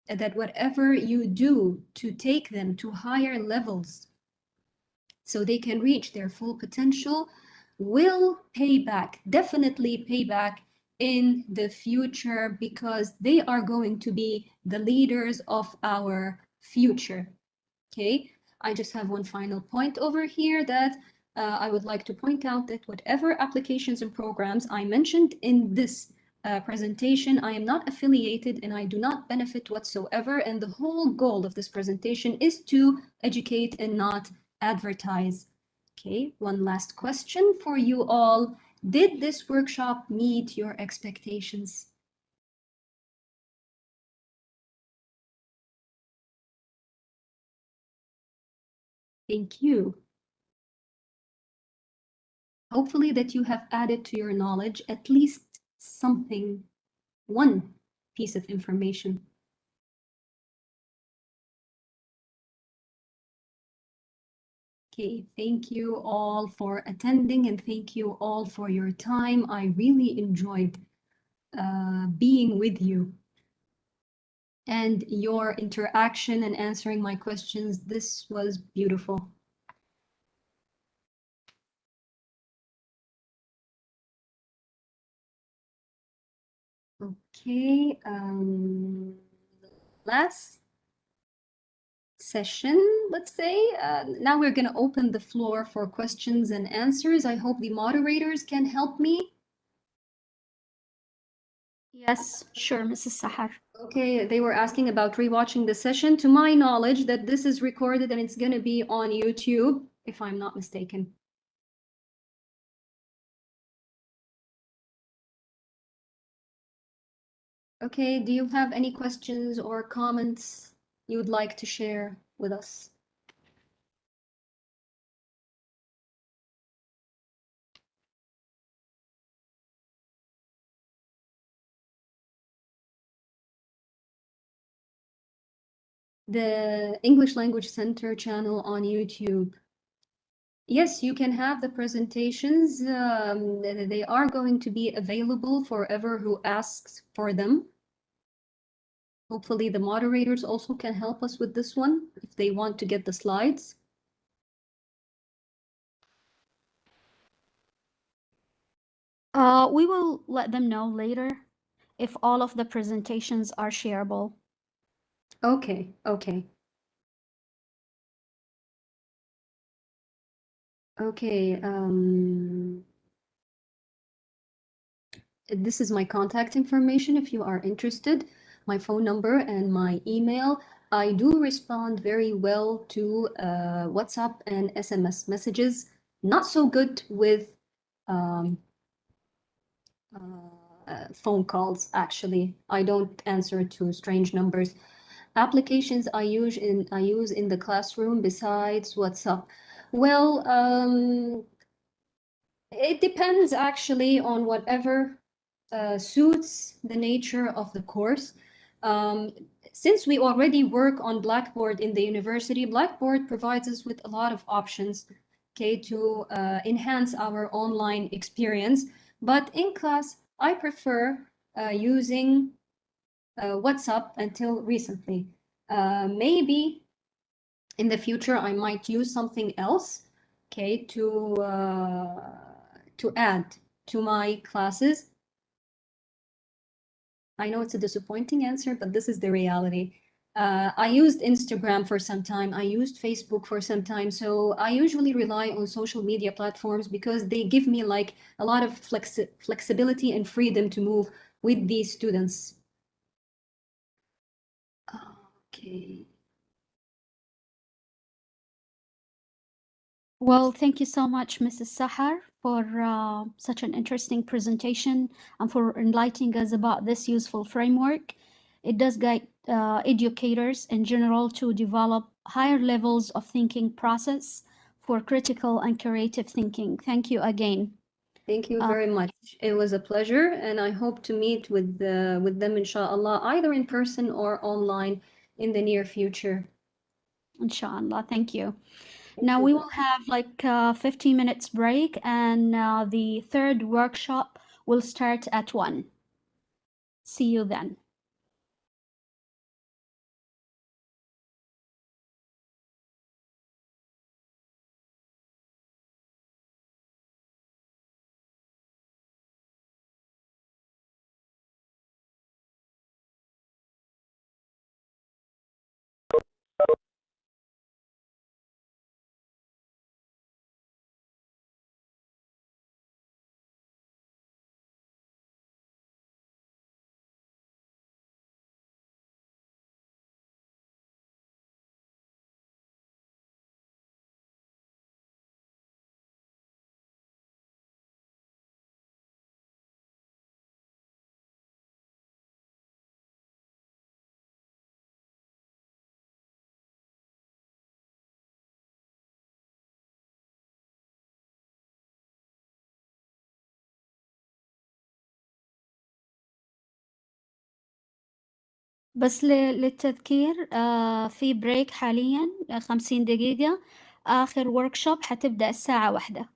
that whatever you do to take them to higher levels so they can reach their full potential will pay back, definitely pay back in the future, because they are going to be the leaders of our future. Okay, I just have one final point over here that I would like to point out that whatever applications and programs I mentioned in this presentation, I am not affiliated and I do not benefit whatsoever. And the whole goal of this presentation is to educate and not advertise. Okay, one last question for you all. Did this workshop meet your expectations? Thank you. Hopefully that you have added to your knowledge at least something, one piece of information. Okay, thank you all for attending and thank you all for your time. I really enjoyed being with you and your interaction and answering my questions. This was beautiful. Okay, last session, let's say. Now we're going to open the floor for questions and answers. I hope the moderators can help me. Yes, sure, Mrs. Sahar. Okay, they were asking about rewatching the session. To my knowledge, that this is recorded and it's going to be on YouTube, if I'm not mistaken. Okay, do you have any questions or comments you would like to share with us? The English Language Center channel on YouTube. Yes, you can have the presentations. They are going to be available for whoever who asks for them. Hopefully the moderators also can help us with this one if they want to get the slides. We will let them know later if all of the presentations are shareable. Okay, okay. Okay, this is my contact information if you are interested, my phone number and my email. I do respond very well to WhatsApp and SMS messages. Not so good with phone calls, actually. I don't answer to strange numbers. Applications I use in the classroom besides WhatsApp. Well, it depends actually on whatever suits the nature of the course. Since we already work on Blackboard in the university, Blackboard provides us with a lot of options, okay, to enhance our online experience. But in class, I prefer using WhatsApp until recently. Maybe in the future, I might use something else, okay, to add to my classes. I know it's a disappointing answer, but this is the reality. I used Instagram for some time. I used Facebook for some time. So I usually rely on social media platforms because they give me like a lot of flexibility and freedom to move with these students. Okay. Well, thank you so much, Mrs. Sahar, for such an interesting presentation and for enlightening us about this useful framework. It does guide educators in general to develop higher levels of thinking process for critical and creative thinking. Thank you again. Thank you very much. It was a pleasure, and I hope to meet with them, inshallah, either in person or online in the near future. Inshallah, thank you. Now we will have like 15 minutes break, and the third workshop will start at 1. See you then. بس للتذكير في بريك حاليا 50 دقيقة آخر workshop حتبدأ الساعة 1.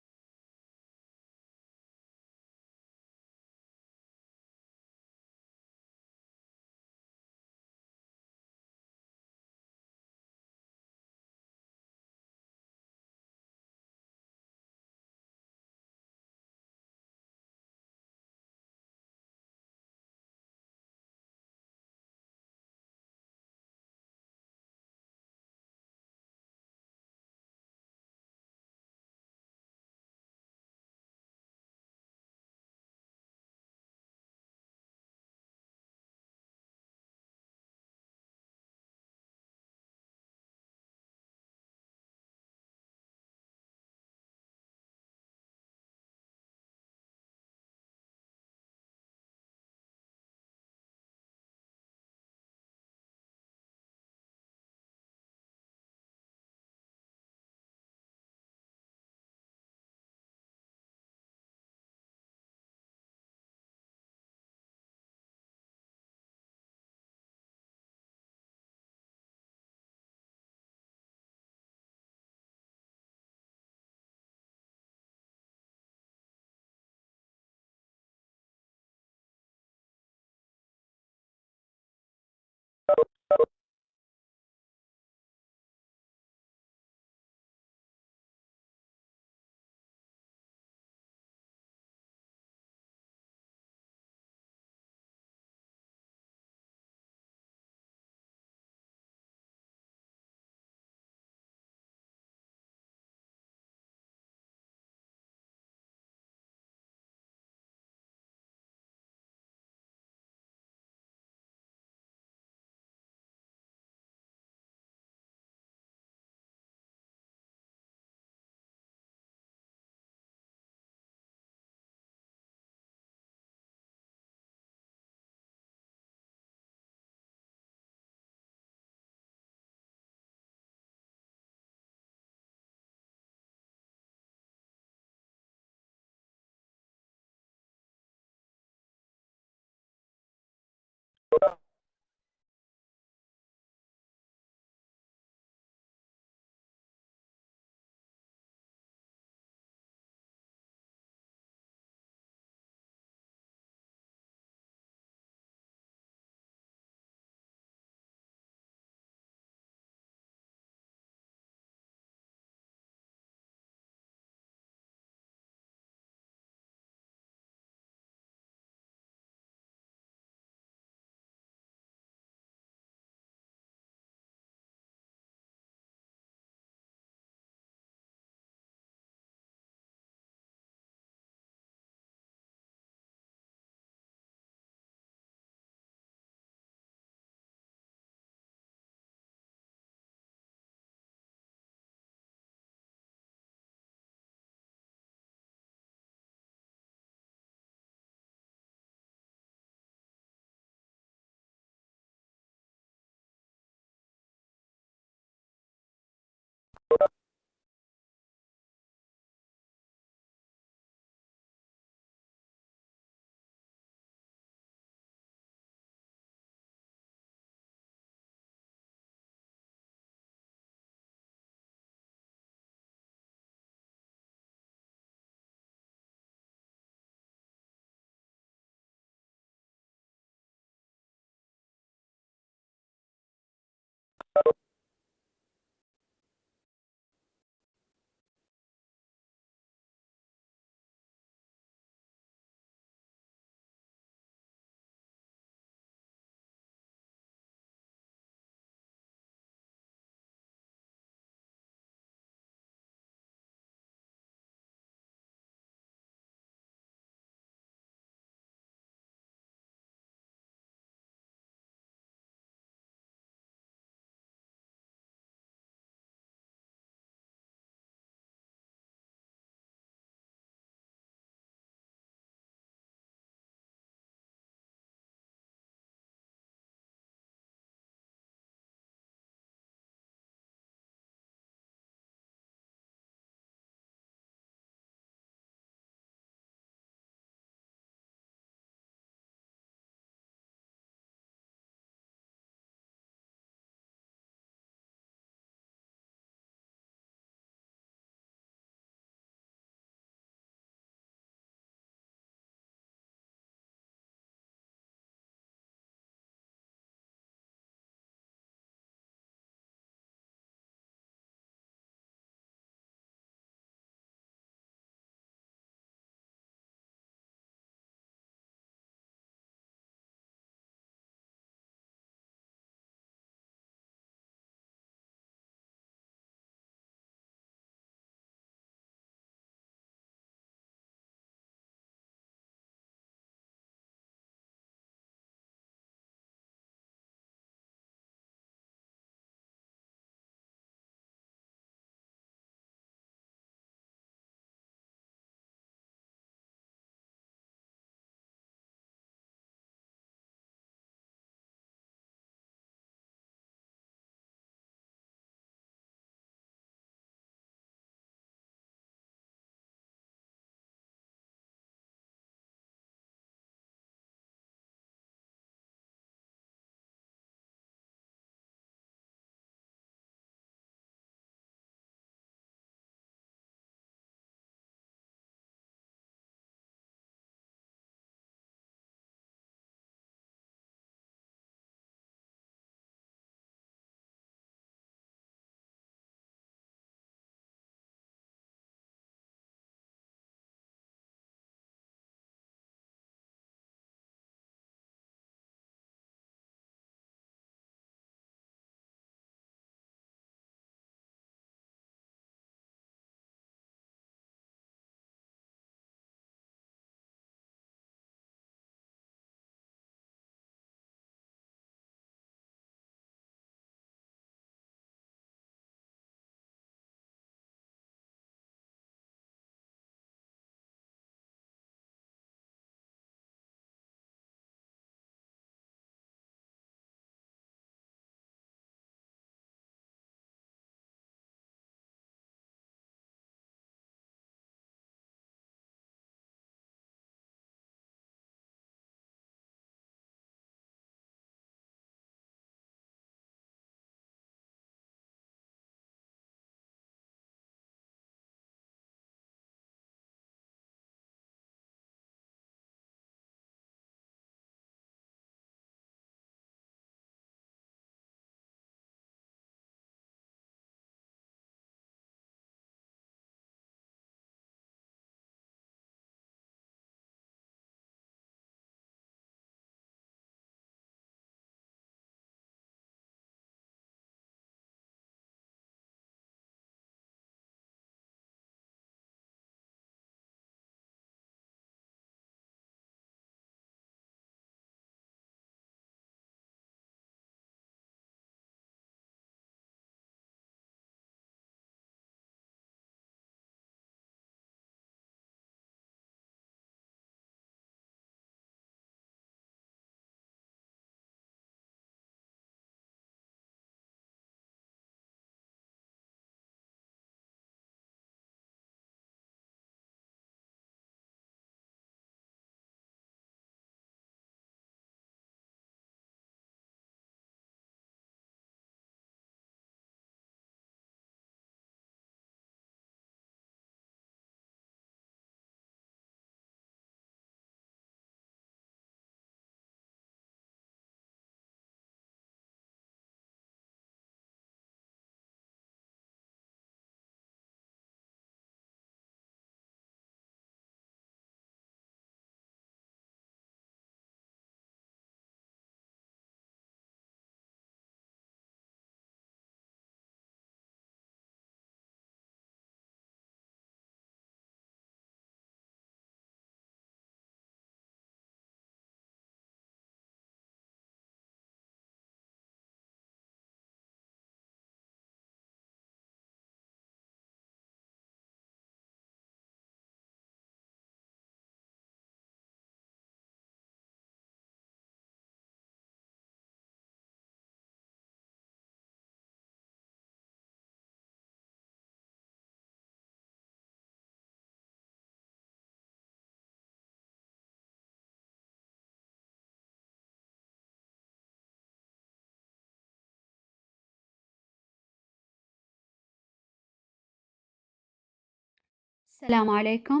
Assalamu alaikum.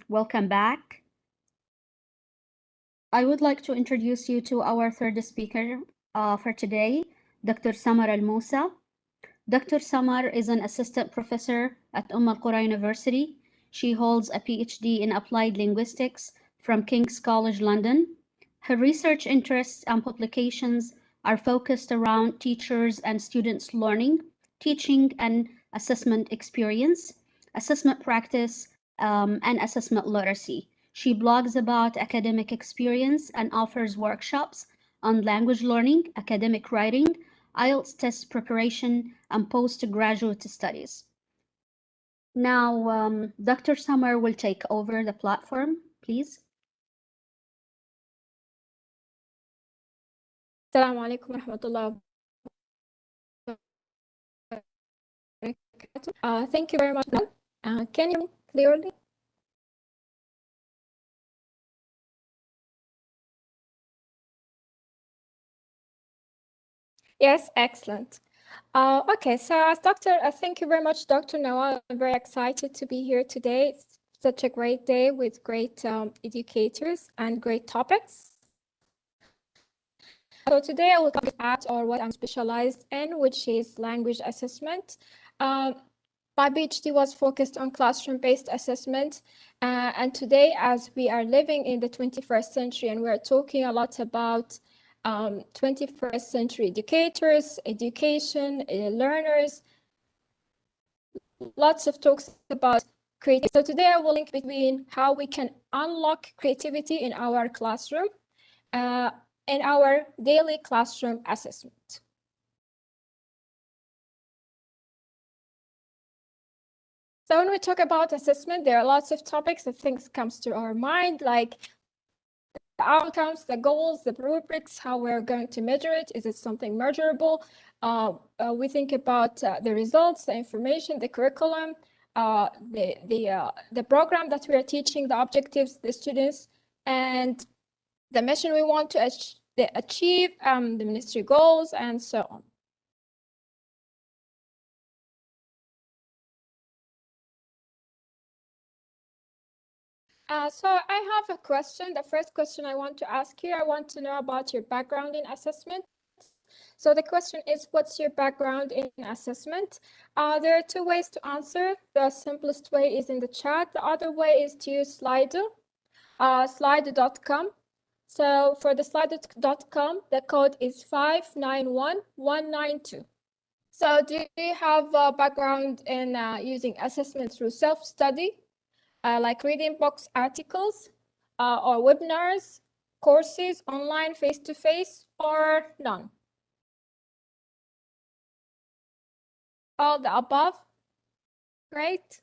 Welcome back. I would like to introduce you to our third speaker for today, Dr. Samar Al-Musa. Dr. Samar is an assistant professor at Al Qura University. She holds a PhD in applied linguistics from King's College London. Her research interests and publications are focused around teachers and students' learning, teaching and assessment experience, assessment practice, and assessment literacy. She blogs about academic experience and offers workshops on language learning, academic writing, IELTS test preparation, and postgraduate studies. Now, Dr. Samar will take over the platform, please. السلام عليكم ورحمة الله وبركاته. Thank you very much. Can you hear me clearly? Yes, excellent. Okay, so as thank you very much, Dr. Nawal. I'm very excited to be here today. It's such a great day with great educators and great topics. So today I will talk about what I'm specialized in, which is language assessment. My PhD was focused on classroom-based assessment. And today, as we are living in the 21st century and we're talking a lot about 21st century educators, education, learners, lots of talks about creativity. So today I will link between how we can unlock creativity in our classroom, in our daily classroom assessment. So when we talk about assessment, there are lots of topics that things comes to our mind, like the outcomes, the goals, the rubrics, how we're going to measure it. Is it something measurable? We think about the results, the information, the curriculum, the program that we are teaching, the objectives, the students, and the mission we want to achieve, the ministry goals, and so on. So I have a question. The first question I want to ask you, I want to know about your background in assessment. So the question is, what's your background in assessment? There are two ways to answer. The simplest way is in the chat. The other way is to use Slido, slido.com. So for the slido.com, the code is 591192. So do you have a background in using assessment through self-study? Like reading books, articles, or webinars, courses, online, face-to-face, or none? All the above? Great.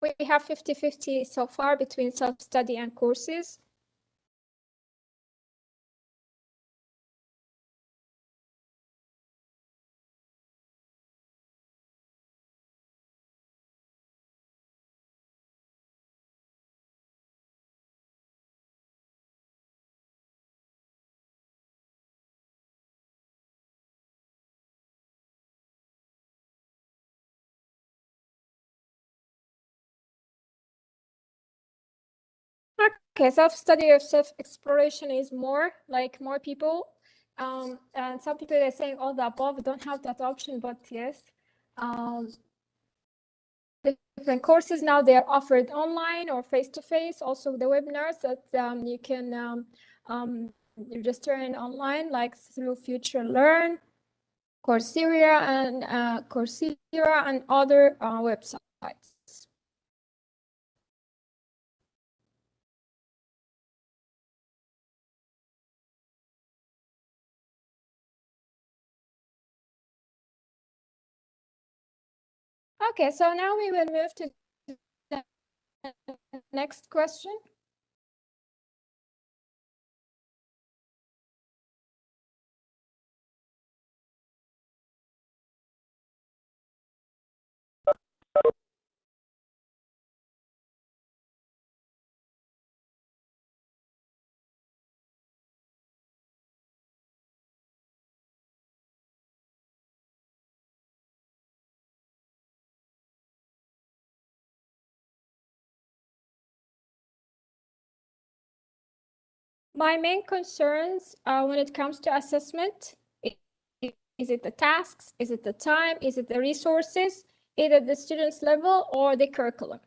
We have 50-50 so far between self-study and courses. Okay, self-study or self-exploration is more people. And some people are saying all the above don't have that option, but yes. Different courses now, they are offered online or face-to-face. Also the webinars that you can register in online, like through Future Learn, Coursera, and other websites. Okay, so now we will move to the next question. My main concerns when it comes to assessment, is it the tasks, is it the time, is it the resources, either the student's level or the curriculum?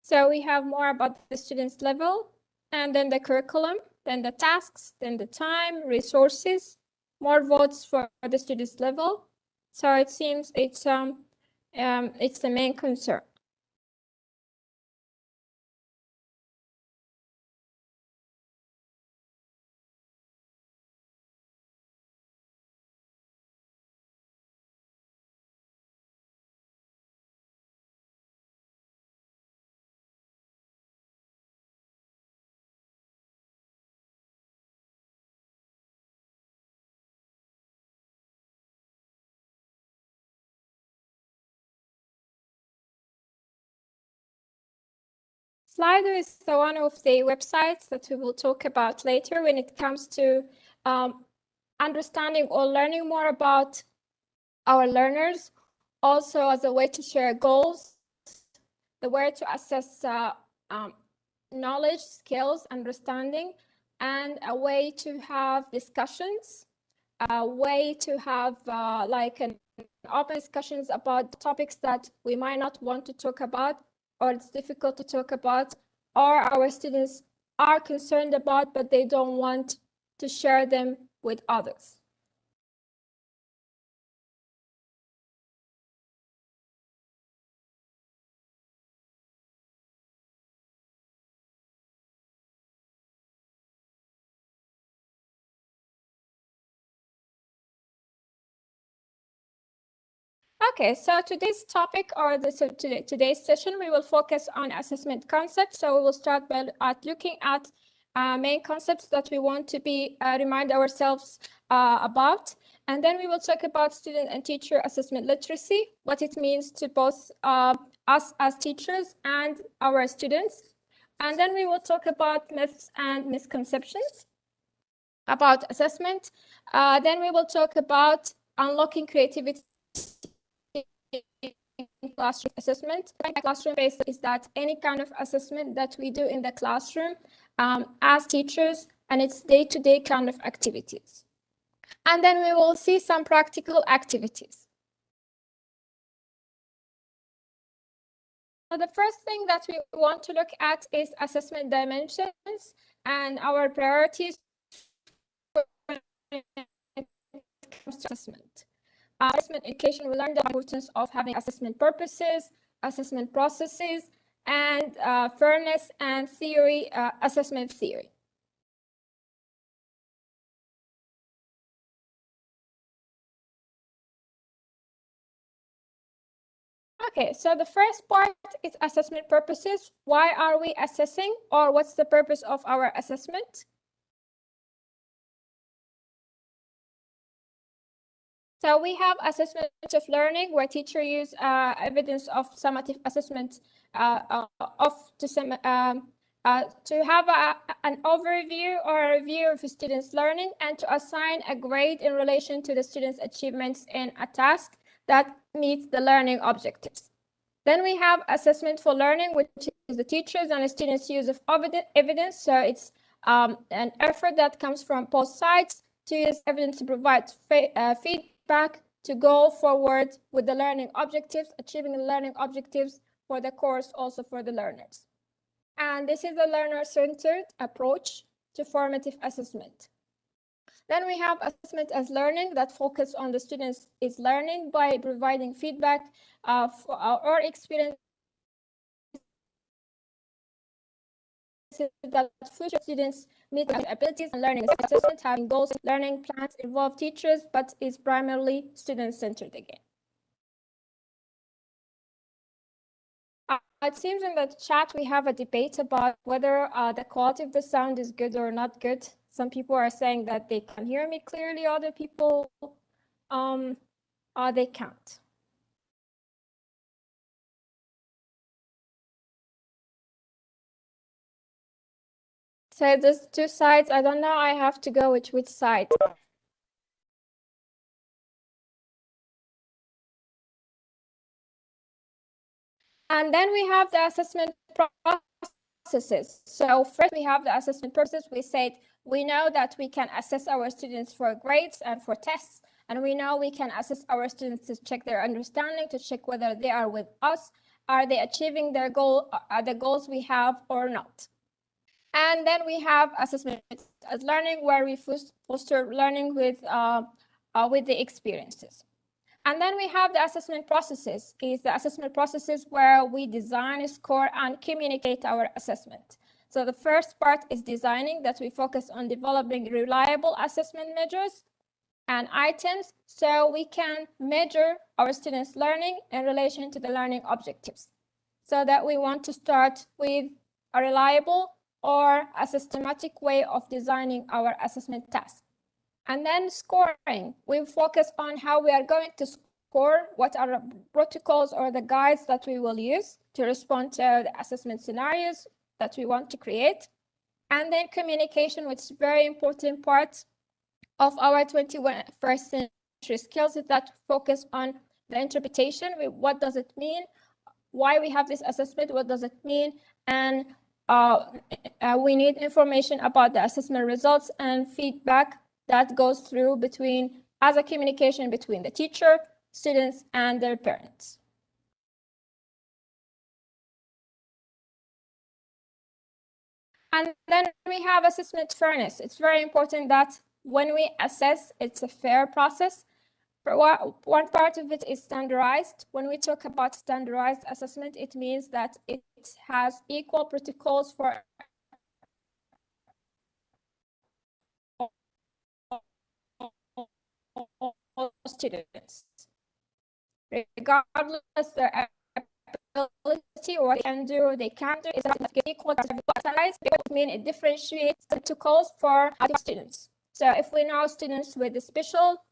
So we have more about the student's level, and then the curriculum, then the tasks, then the time, resources, more votes for the student's level. So it seems it's the main concern. Slido is one of the websites that we will talk about later when it comes to understanding or learning more about our learners, also as a way to share goals, the way to assess knowledge, skills, understanding, and a way to have discussions, a way to have like an open discussions about topics that we might not want to talk about, or it's difficult to talk about, or our students are concerned about, but they don't want to share them with others. Okay, so today's topic or today's session, we will focus on assessment concepts. So we will start by looking at main concepts that we want to be remind ourselves about. And then we will talk about student and teacher assessment literacy, what it means to both us as teachers and our students. And then we will talk about myths and misconceptions about assessment. Then we will talk about unlocking creativity in classroom assessment. Classroom-based is that any kind of assessment that we do in the classroom as teachers, and it's day-to-day kind of activities. And then we will see some practical activities. So the first thing that we want to look at is assessment dimensions and our priorities when it comes to assessment. Assessment education, we learned the importance of having assessment purposes, assessment processes, and fairness and theory, assessment theory. Okay, so the first part is assessment purposes. Why are we assessing, or what's the purpose of our assessment? So we have assessment of learning, where teachers use evidence of summative assessment to have an overview or a review of a student's learning and to assign a grade in relation to the student's achievements in a task that meets the learning objectives. Then we have assessment for learning, which is the teachers and the students' use of evidence. So it's an effort that comes from both sides to use evidence to provide feedback to go forward with the learning objectives, achieving the learning objectives for the course, also for the learners. And this is the learner-centered approach to formative assessment. Then we have assessment as learning that focus on the students is learning by providing feedback or experience that future students meet their abilities and learning assessment, having goals, learning plans involve teachers, but is primarily student-centered again. It seems in the chat we have a debate about whether the quality of the sound is good or not good. Some people are saying that they can hear me clearly, other people they can't. So there's two sides. I don't know. I have to go with which side. And then we have the assessment processes. So first we have the assessment process. We said we know that we can assess our students for grades and for tests. And we know we can assess our students to check their understanding, to check whether they are with us. Are they achieving their goal, the goals we have or not? And then we have assessment as learning, where we foster learning with the experiences. And then we have the assessment processes. Is the assessment processes where we design, score, and communicate our assessment. So the first part is designing, that we focus on developing reliable assessment measures and items so we can measure our students' learning in relation to the learning objectives. So that we want to start with a reliable or a systematic way of designing our assessment task. And then scoring, we focus on how we are going to score, what are the protocols or the guides that we will use to respond to the assessment scenarios that we want to create. And then communication, which is a very important part of our 21st century skills, is that focus on the interpretation. What does it mean? Why we have this assessment? What does it mean? And we need information about the assessment results and feedback that goes through as a communication between the teacher, students, and their parents. And then we have assessment fairness. It's very important that when we assess, it's a fair process. One part of it is standardized. When we talk about standardized assessment, it means that it has equal protocols for all students, regardless their ability or what they can do. It's not equal to standardized. It means it differentiates protocols for other students. So if we know students with a special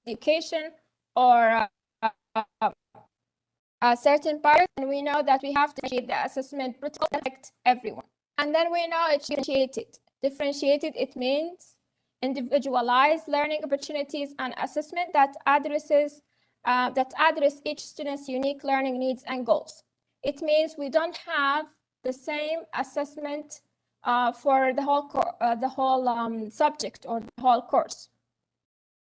education or a certain part, and we know that we have to achieve the assessment protocol to affect everyone. And then we know it's differentiated. Differentiated, it means individualized learning opportunities and assessment that address each student's unique learning needs and goals. It means we don't have the same assessment for the whole subject or the whole course.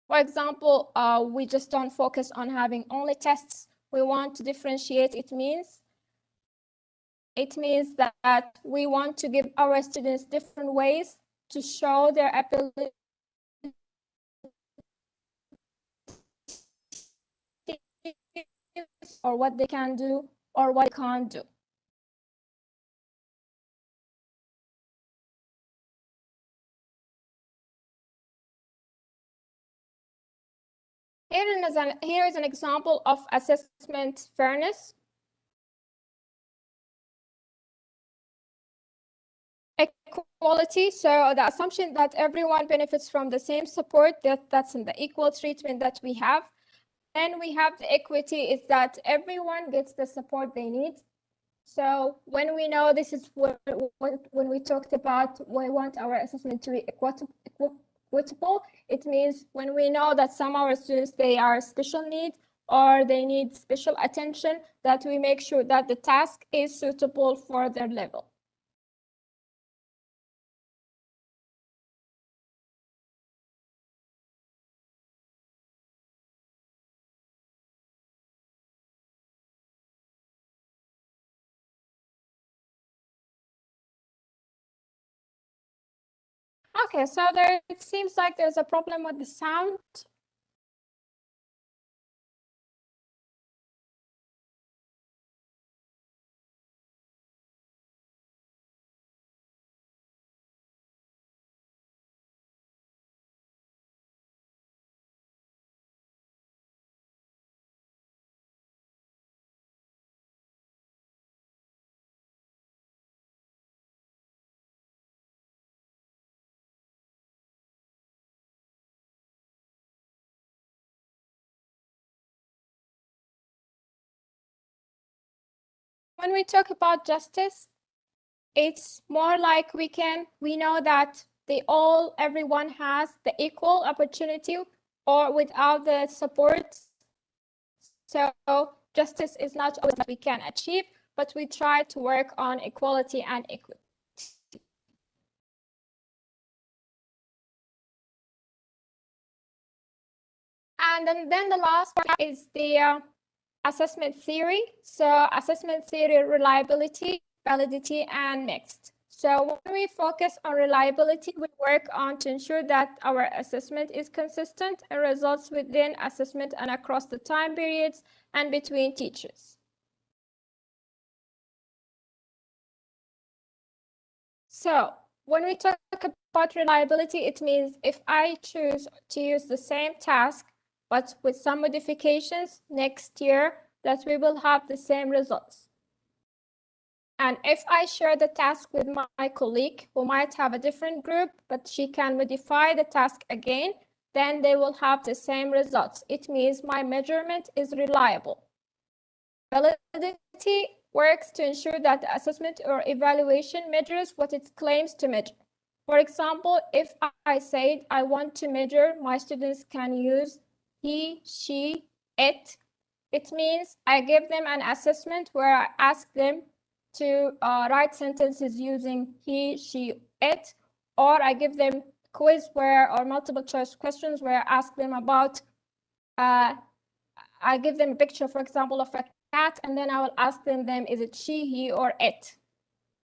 For example, we just don't focus on having only tests. We want to differentiate. It means that we want to give our students different ways to show their ability or what they can do or what they can't do. Here is an example of assessment fairness. Equality, so the assumption that everyone benefits from the same support, that's in the equal treatment that we have. Then we have the equity, is that everyone gets the support they need. So when we know this is when we talked about we want our assessment to be equitable, it means when we know that some of our students, they are special need or they need special attention, that we make sure that the task is suitable for their level. Okay, so it seems like there's a problem with the sound. when we talk about justice, it's more like we know that everyone has the equal opportunity or without the support. So justice is not always that we can achieve, but we try to work on equality and equity. And then the last part is the assessment theory. So assessment theory, reliability, validity, and mixed. So when we focus on reliability, we work on to ensure that our assessment is consistent and results within assessment and across the time periods and between teachers. So when we talk about reliability, it means if I choose to use the same task, but with some modifications next year, that we will have the same results. And if I share the task with my colleague who might have a different group, but she can modify the task again, then they will have the same results. It means my measurement is reliable. Validity works to ensure that the assessment or evaluation measures what it claims to measure. For example, if I said I want to measure my students can use he, she, it, it means I give them an assessment where I ask them to write sentences using he, she, it, or I give them quiz or multiple choice questions where I ask them about, I give them a picture, for example, of a cat, and then I will ask them, is it she, he, or it?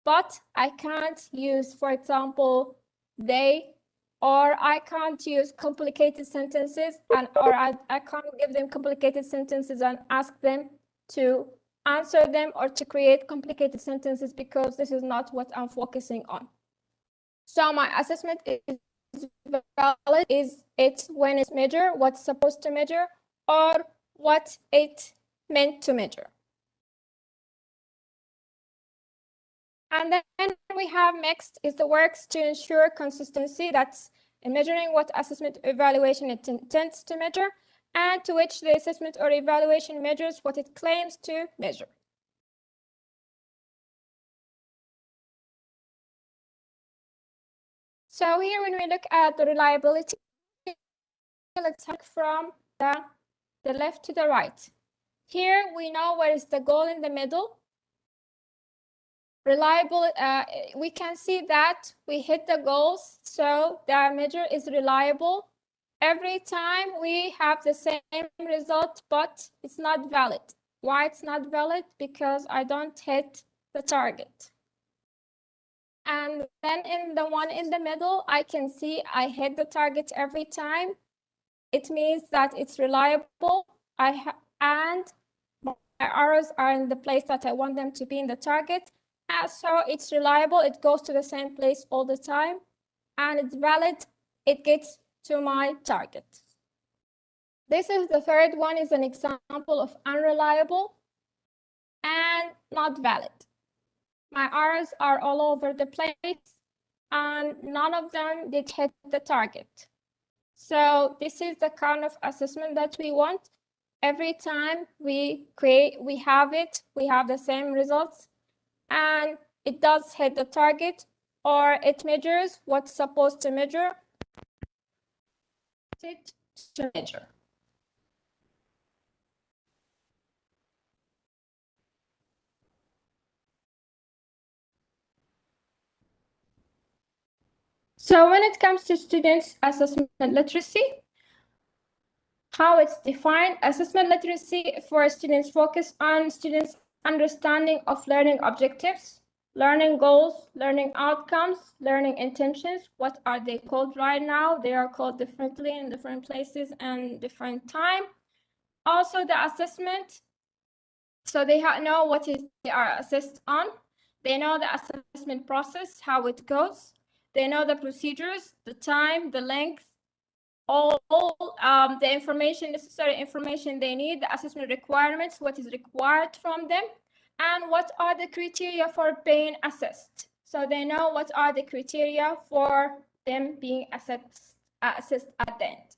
But I can't use, for example, they, or I can't use complicated sentences, or I can't give them complicated sentences and ask them to answer them or to create complicated sentences, because this is not what I'm focusing on. So my assessment is valid. Is it when it's measured, what's supposed to measure, or what it meant to measure? And then we have mixed is the works to ensure consistency, that's in measuring what assessment evaluation it intends to measure, and to which the assessment or evaluation measures what it claims to measure. So here when we look at the reliability, let's take from the left to the right. Here we know where is the goal in the middle. Reliable, we can see that we hit the goals, so the measure is reliable. Every time we have the same result, but it's not valid. Why it's not valid? Because I don't hit the target. And then in the one in the middle, I can see I hit the target every time. It means that it's reliable. And my arrows are in the place that I want them to be in the target. So it's reliable. It goes to the same place all the time. And it's valid. It gets to my target. This is the third one, is an example of unreliable and not valid. My arrows are all over the place and none of them did hit the target. So this is the kind of assessment that we want. Every time we have the same results, and it does hit the target, or it measures what's supposed to measure. So when it comes to students' assessment literacy, how it's defined, assessment literacy for students focus on students' understanding of learning objectives, learning goals, learning outcomes, learning intentions. What are they called right now? They are called differently in different places and different time. Also the assessment, so they know what they are assessed on. They know the assessment process, how it goes. They know the procedures, the time, the length, all the information, necessary information they need, the assessment requirements, what is required from them, and what are the criteria for being assessed. So they know what are the criteria for them being assessed at the end.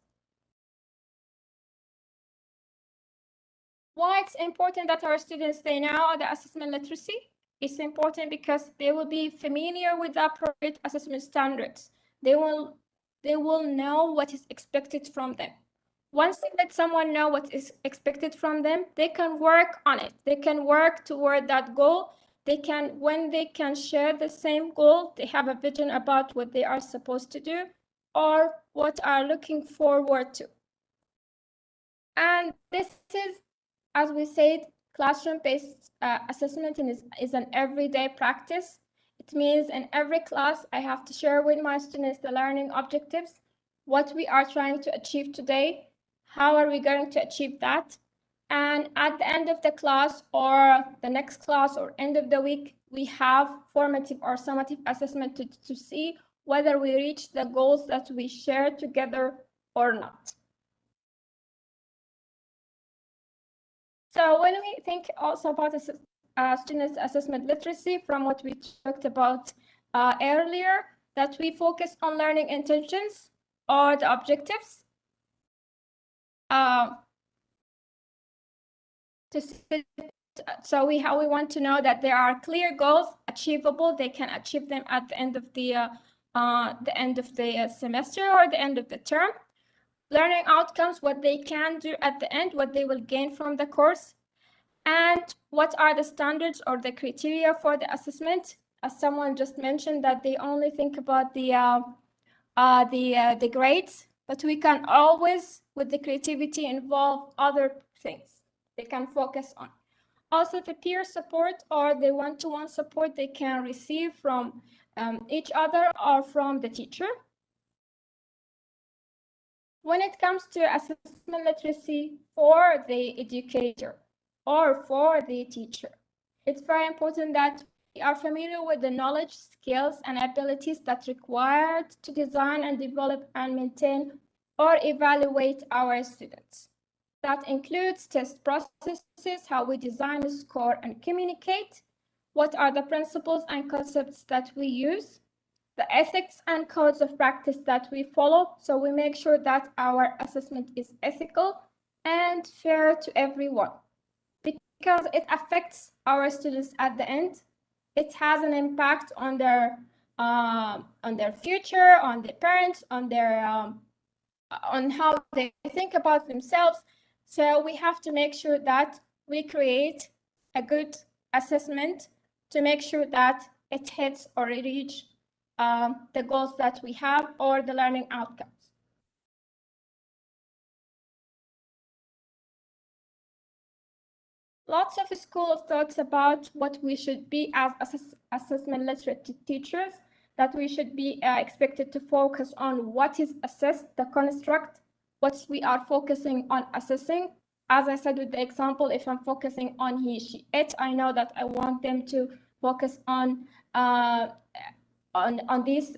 Why it's important that our students, they know the assessment literacy? It's important because they will be familiar with the appropriate assessment standards. They will know what is expected from them. Once they let someone know what is expected from them, they can work on it. They can work toward that goal. When they can share the same goal, they have a vision about what they are supposed to do or what are looking forward to. And this is, as we said, classroom-based assessment is an everyday practice. It means in every class, I have to share with my students the learning objectives, what we are trying to achieve today, how are we going to achieve that? And at the end of the class or the next class or end of the week, we have formative or summative assessment to see whether we reach the goals that we share together or not. So when we think also about students' assessment literacy, from what we talked about earlier, that we focus on learning intentions or the objectives. So we want to know that there are clear goals, achievable. They can achieve them at the end of the semester or the end of the term. Learning outcomes, what they can do at the end, what they will gain from the course, and what are the standards or the criteria for the assessment. As someone just mentioned, that they only think about the grades, but we can always, with the creativity, involve other things they can focus on. Also, the peer support or the one-to-one support they can receive from each other or from the teacher. When it comes to assessment literacy for the educator or for the teacher, it's very important that we are familiar with the knowledge, skills, and abilities that are required to design and develop and maintain or evaluate our students. That includes test processes, how we design, score, and communicate, what are the principles and concepts that we use, the ethics and codes of practice that we follow, so we make sure that our assessment is ethical and fair to everyone, because it affects our students at the end. It has an impact on their future, on their parents, on their on how they think about themselves. So we have to make sure that we create a good assessment to make sure that it hits or reach the goals that we have or the learning outcomes. Lots of school of thoughts about what we should be as assessment literate teachers, that we should be expected to focus on what is assessed, the construct, what we are focusing on assessing. As I said with the example, if I'm focusing on he, she, it, I know that I want them to focus on these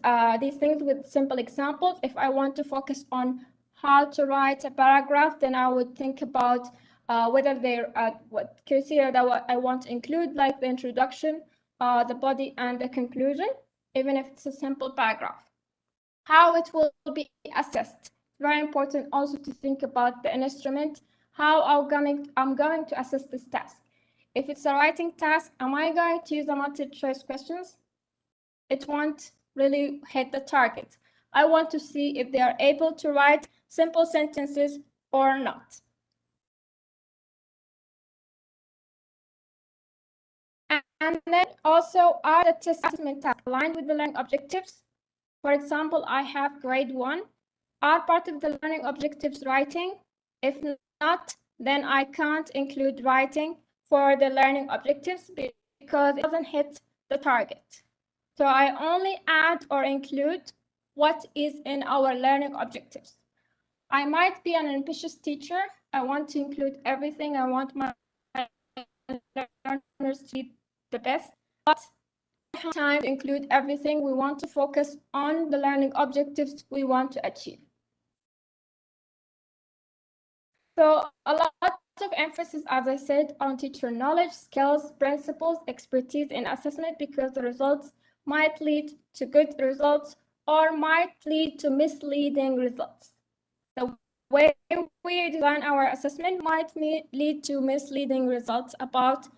things with simple examples. If I want to focus on how to write a paragraph, then I would think about whether they're what criteria that I want to include, like the introduction, the body, and the conclusion, even if it's a simple paragraph. How it will be assessed. Very important also to think about the instrument, how I'm going to assess this task. If it's a writing task, am I going to use the multiple choice questions? It won't really hit the target. I want to see if they are able to write simple sentences or not. And then also, are the test assessment tasks aligned with the learning objectives? For example, I have grade 1. Are part of the learning objectives writing? If not, then I can't include writing for the learning objectives because it doesn't hit the target. So I only add or include what is in our learning objectives. I might be an ambitious teacher. I want to include everything. I want my learners to be the best, but we have time to include everything. We want to focus on the learning objectives we want to achieve. So a lot of emphasis, as I said, on teacher knowledge, skills, principles, expertise in assessment, because the results might lead to good results or might lead to misleading results. So way we design our assessment might lead to misleading results about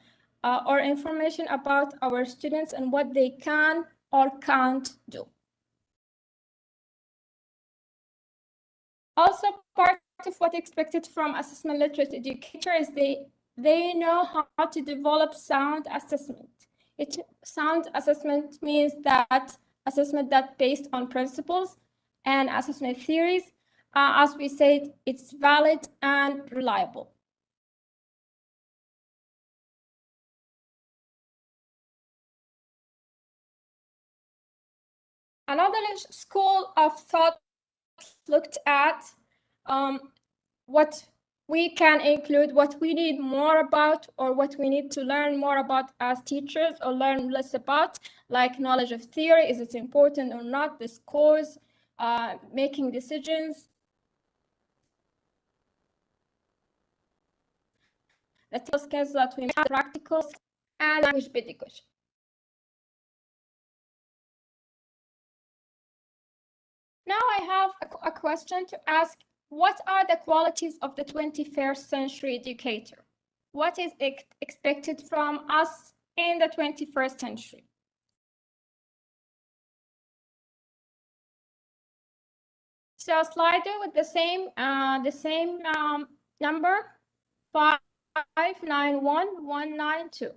or information about our students and what they can or can't do. Also, part of what expected from assessment literate educator is they know how to develop sound assessment. Sound assessment means that assessment that based on principles and assessment theories, as we said, it's valid and reliable. Another school of thought looked at what we can include, what we need more about, or what we need to learn more about as teachers or learn less about, like knowledge of theory, is it important or not, the scores, making decisions, the skills that we have, practical, and language pedagogy. Now I have a question to ask. What are the qualities of the 21st century educator? What is expected from us in the 21st century? So Slido with the same number 591192.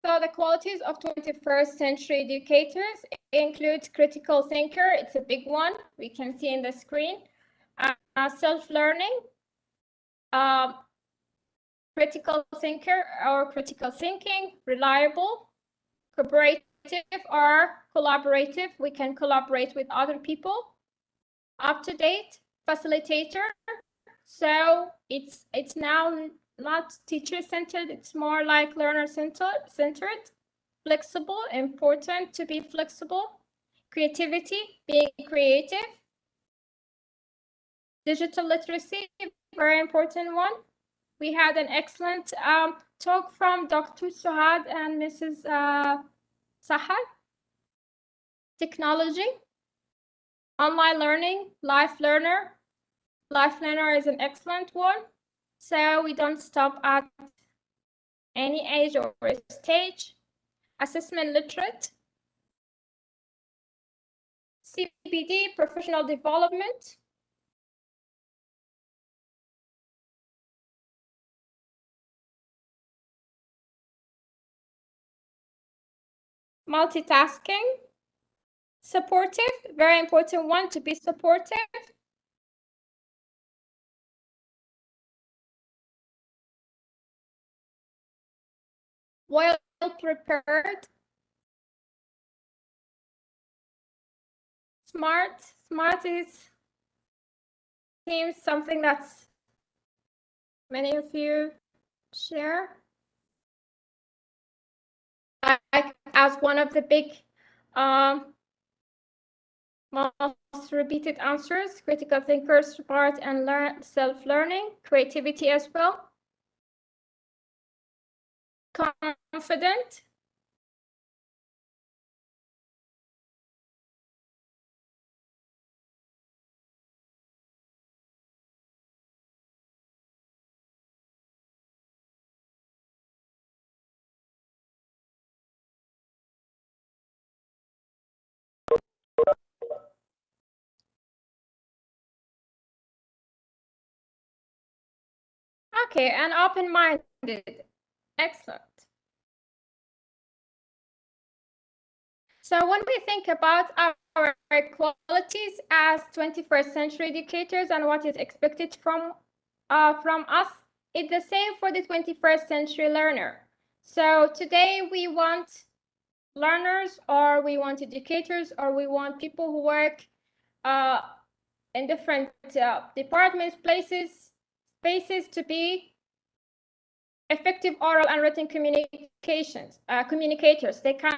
So the qualities of 21st century educators include critical thinker. It's a big one. We can see in the screen. Self-learning, critical thinker or critical thinking, reliable, cooperative or collaborative. We can collaborate with other people. Up-to-date, facilitator. So it's now not teacher-centered, it's more like learner-centered, flexible, important to be flexible, creativity, being creative, digital literacy, very important one. We had an excellent talk from Dr. Suhad and Mrs. Sahar. Technology, online learning, life learner. Life learner is an excellent one. So we don't stop at any age or stage. Assessment literate. CPD, professional development. Multitasking. Supportive, very important one to be supportive. Well prepared. Smart seems something that's many of you share. As one of the big most repeated answers, critical thinker, smart, and self-learning, creativity as well. Confident. Okay, and open-minded. Excellent. So when we think about our qualities as 21st century educators and what is expected from us, it's the same for the 21st century learner. So today we want learners, or we want educators, or we want people who work in different departments, places, spaces to be effective oral and written communicators. They can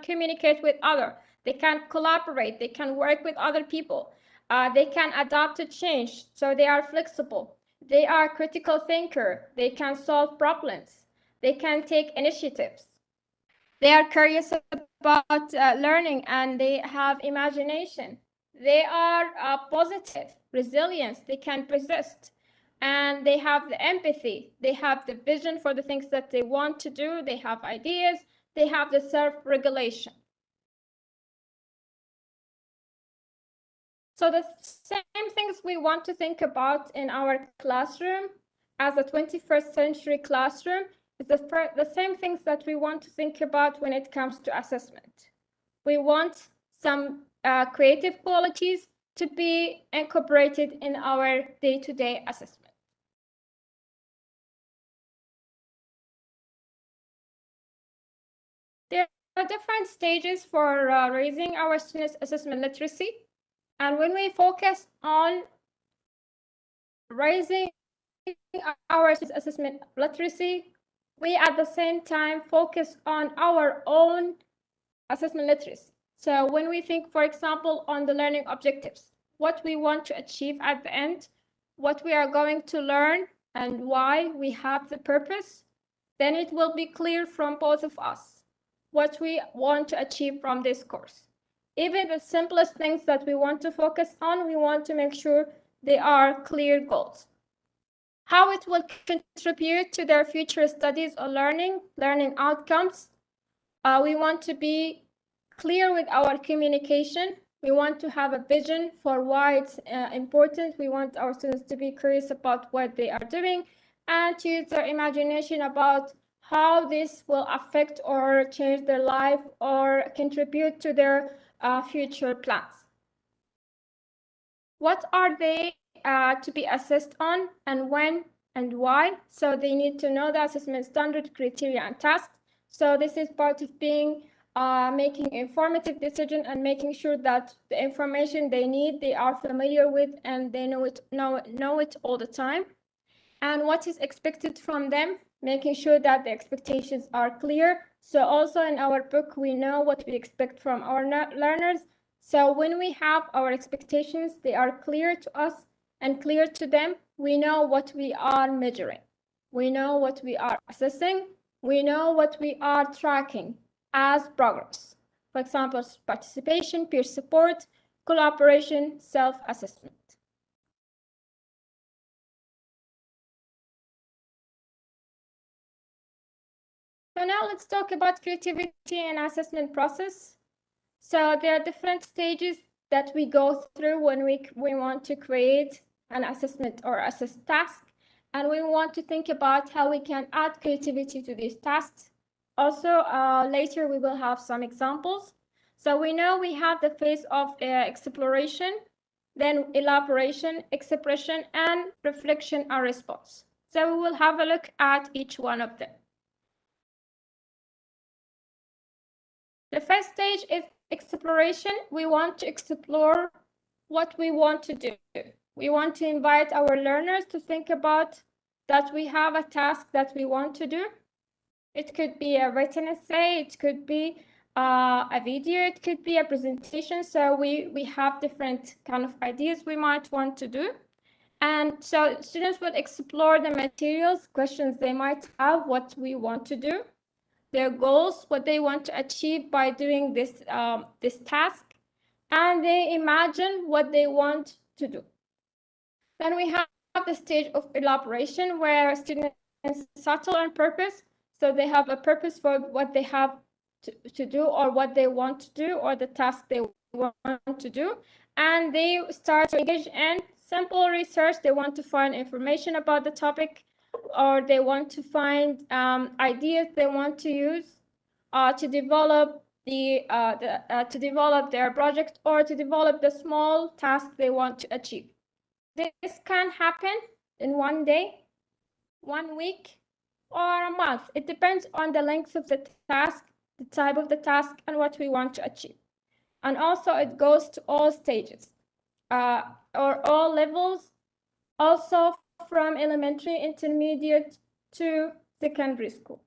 communicate with others. They can collaborate. They can work with other people. They can adapt to change. So they are flexible. They are critical thinker. They can solve problems. They can take initiatives. They are curious about learning, and they have imagination. They are positive, resilience. They can persist. And they have the empathy. They have the vision for the things that they want to do. They have ideas. They have the self-regulation. So the same things we want to think about in our classroom as a 21st century classroom is the same things that we want to think about when it comes to assessment. We want some creative qualities to be incorporated in our day-to-day assessment. There are different stages for raising our students' assessment literacy. And when we focus on raising our students' assessment literacy, we at the same time focus on our own assessment literacy. So when we think, for example, on the learning objectives, what we want to achieve at the end, what we are going to learn, and why we have the purpose, then it will be clear from both of us what we want to achieve from this course. Even the simplest things that we want to focus on, we want to make sure they are clear goals. How it will contribute to their future studies or learning outcomes. We want to be clear with our communication. We want to have a vision for why it's important. We want our students to be curious about what they are doing and to use their imagination about how this will affect or change their life or contribute to their future plans. What are they to be assessed on, and when and why? So they need to know the assessment standard, criteria, and tasks. So this is part of being making informative decision and making sure that the information they need, they are familiar with, and they know it all the time. And what is expected from them, making sure that the expectations are clear. So also in our book, we know what we expect from our learners. So when we have our expectations, they are clear to us and clear to them. We know what we are measuring. We know what we are assessing. We know what we are tracking as progress. For example, participation, peer support, collaboration, self-assessment. So now let's talk about creativity and assessment process. So there are different stages that we go through when we want to create an assessment or assess task. And we want to think about how we can add creativity to these tasks. Also, later we will have some examples. So we know we have the phase of exploration, then elaboration, expression, and reflection and response. So we will have a look at each one of them. The first stage is exploration. We want to explore what we want to do. We want to invite our learners to think about that we have a task that we want to do. It could be a written essay, it could be a video, it could be a presentation. So we have different kind of ideas we might want to do. And so students will explore the materials, questions they might have, what we want to do, their goals, what they want to achieve by doing this, this task, and they imagine what they want to do. Then we have the stage of elaboration, where students settle on purpose. So they have a purpose for what they have to do, or what they want to do, or the task they want to do. And they start to engage in simple research. They want to find information about the topic, or they want to find ideas they want to use to develop to develop their project or to develop the small task they want to achieve. This can happen in 1 day, 1 week, or a month. It depends on the length of the task, the type of the task, and what we want to achieve. And also it goes to all stages or all levels, also from elementary, intermediate to secondary school.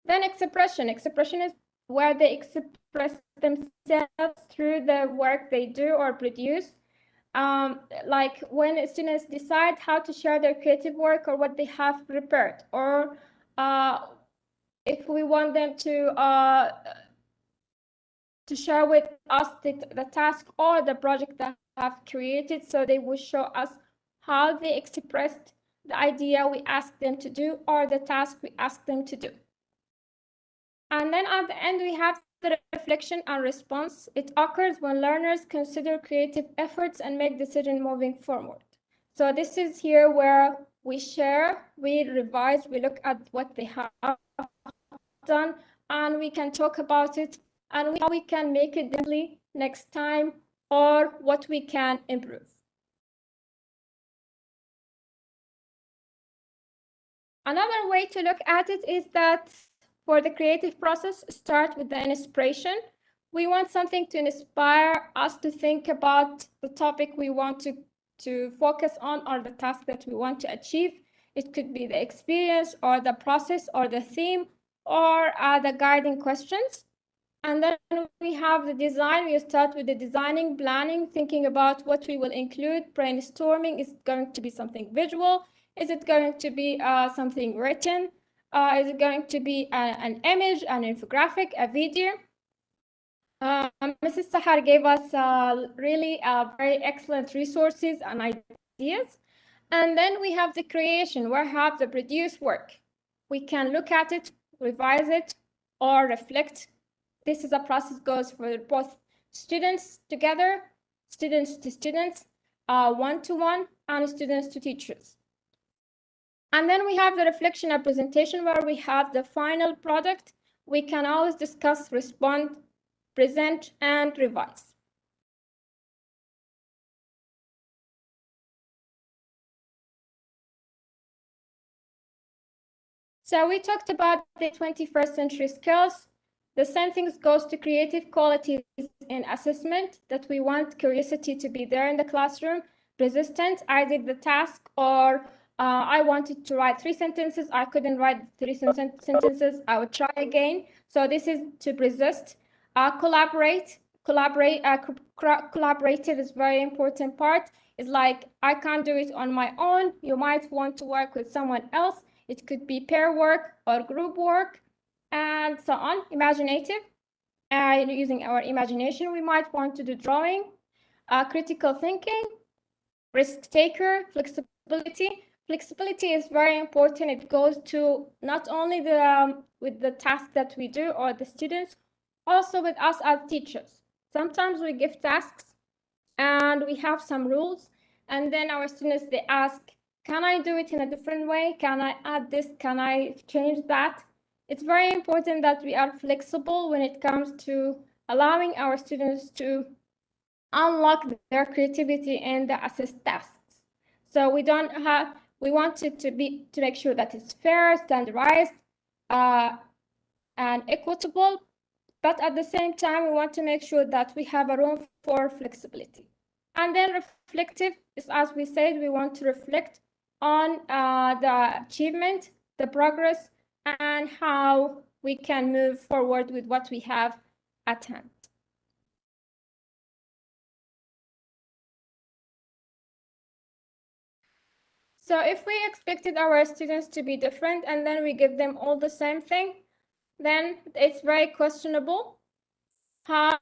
Then expression. Expression is where they express themselves through the work they do or produce. Like when students decide how to share their creative work or what they have prepared, or if we want them to share with us the task or the project that have created, so they will show us how they expressed the idea we asked them to do or the task we asked them to do. And then at the end, we have the reflection and response. It occurs when learners consider creative efforts and make decisions moving forward. So this is here where we share, we revise, we look at what they have done, and we can talk about it and how we can make it differently next time or what we can improve. Another way to look at it is that for the creative process, start with the inspiration. We want something to inspire us to think about the topic we want to focus on or the task that we want to achieve. It could be the experience or the process or the theme or the guiding questions. And then we have the design. We start with the designing, planning, thinking about what we will include, brainstorming. Is it going to be something visual? Is it going to be something written? Is it going to be an image, an infographic, a video? Mrs. Sahar gave us really very excellent resources and ideas. And then we have the creation, where we have the produced work. We can look at it, revise it, or reflect. This is a process goes for both students together, students to students, one-to-one, and students to teachers. And then we have the reflection and presentation, where we have the final product. We can always discuss, respond, present, and revise. So we talked about the 21st century skills. The same thing goes to creative qualities in assessment, that we want curiosity to be there in the classroom, persistent, I did the task, or I wanted to write 3 sentences, I couldn't write 3 sentences, I would try again. So this is to persist. Collaborative is very important part. It's like, I can't do it on my own. You might want to work with someone else. It could be pair work or group work, and so on. Imaginative, using our imagination, we might want to do drawing. Critical thinking, risk taker, flexibility. Flexibility is very important. It goes to not only with the task that we do or the students, also with us as teachers. Sometimes we give tasks and we have some rules, and then our students, they ask, can I do it in a different way? Can I add this? Can I change that? It's very important that we are flexible when it comes to allowing our students to unlock their creativity in the assessed tasks. So we want it to make sure that it's fair, standardized, and equitable, but at the same time, we want to make sure that we have a room for flexibility. And then reflective is, as we said, we want to reflect on the achievement, the progress, and how we can move forward with what we have at hand. So if we expected our students to be different and then we give them all the same thing, then it's very questionable how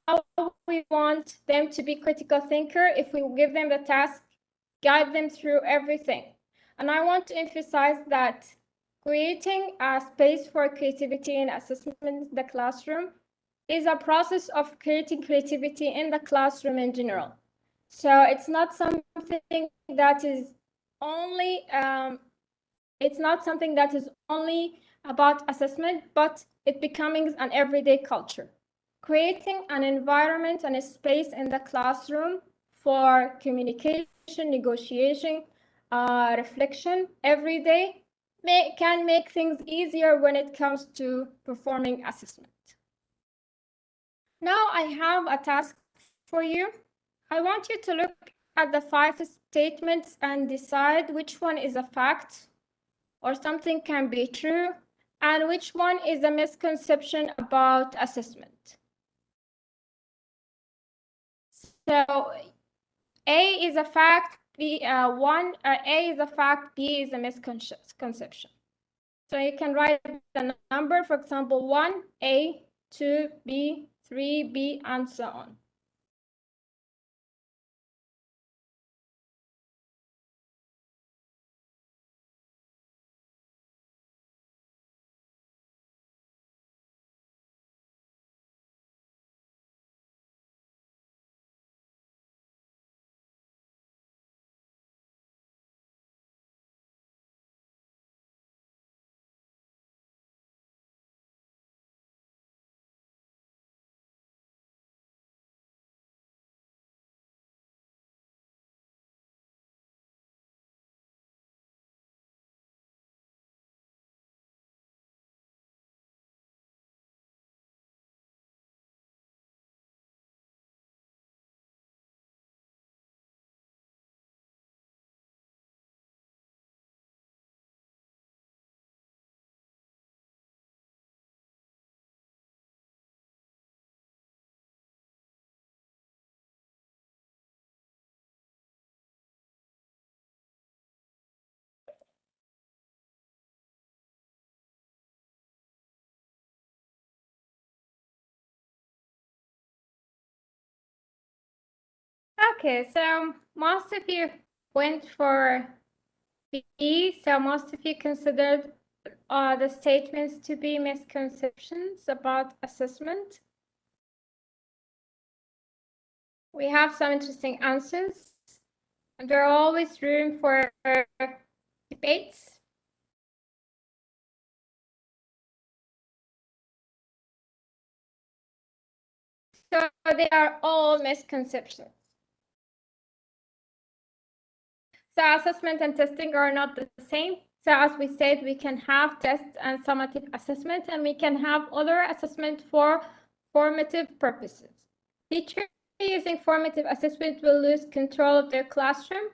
we want them to be critical thinker if we give them the task, guide them through everything. And I want to emphasize that creating a space for creativity and assessment in the classroom is a process of creating creativity in the classroom in general. So it's not something that is only about assessment, but it becoming an everyday culture. Creating an environment and a space in the classroom for communication, negotiation, reflection every day can make things easier when it comes to performing assessment. Now I have a task for you. I want you to look at the 5 statements and decide which one is a fact or something can be true and which one is a misconception about assessment. So A is a fact, A is a fact, B is a misconception. So you can write the number, for example, 1, A, 2, B, 3, B, and so on. Okay, so most of you went for B, so most of you considered the statements to be misconceptions about assessment. We have some interesting answers, and there are always room for debates. So they are all misconceptions. So assessment and testing are not the same. So as we said, we can have tests and summative assessment, and we can have other assessment for formative purposes. Teachers using formative assessment will lose control of their classroom.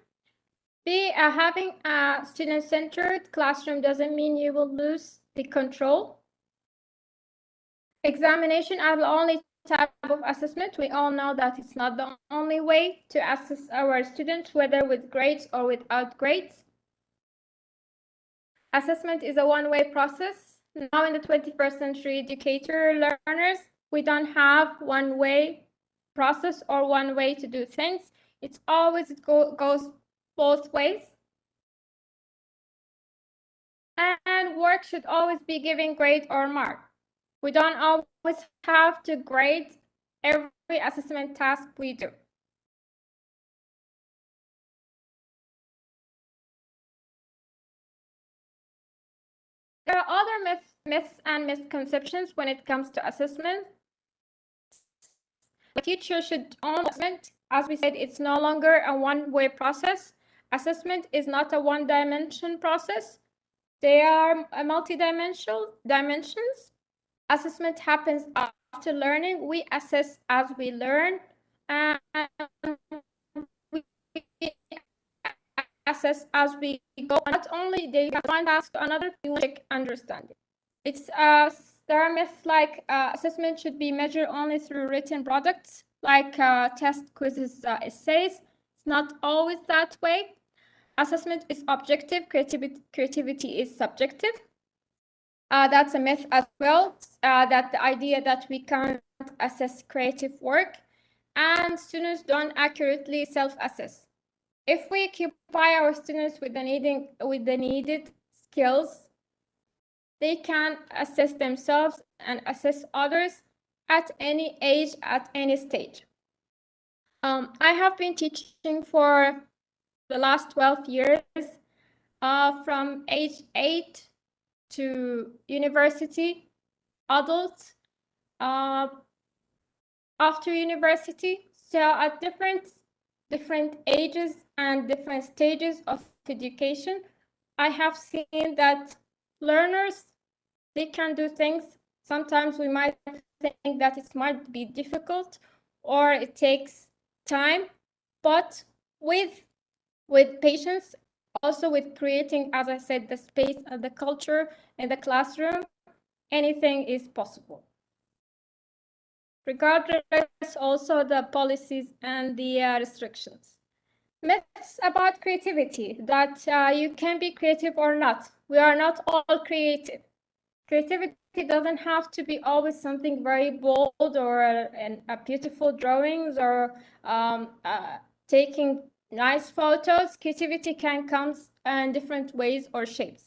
Having a student-centered classroom doesn't mean you will lose the control. Examination are the only type of assessment. We all know that it's not the only way to assess our students, whether with grades or without grades. Assessment is a one-way process. Now in the 21st century educator learners, we don't have one-way process or one way to do things. It's always goes both ways. And work should always be giving grade or mark. We don't always have to grade every assessment task we do. There are other myths and misconceptions when it comes to assessment. The teacher should own assessment. As we said, it's no longer a one-way process. Assessment is not a one-dimension process. They are multi-dimensional dimensions. Assessment happens after learning. We assess as we learn, and we assess as we go. Not only they one task to another, we check understanding. It's there are myths like assessment should be measured only through written products, like test, quizzes, essays. It's not always that way. Assessment is objective. Creativity is subjective. That's a myth as well, that the idea that we can't assess creative work and students don't accurately self-assess. If we occupy our students with the needed skills, they can assess themselves and assess others at any age, at any stage. I have been teaching for the last 12 years, from age 8 to university. adults, after university. So at different ages and different stages of education, I have seen that learners, they can do things. Sometimes we might think that it might be difficult or it takes time, but with patience, also with creating, as I said, the space and the culture in the classroom, anything is possible. Regardless also the policies and the restrictions. Myths about creativity, that you can be creative or not. We are not all creative. Creativity doesn't have to be always something very bold or a beautiful drawings or taking nice photos. Creativity can come in different ways or shapes.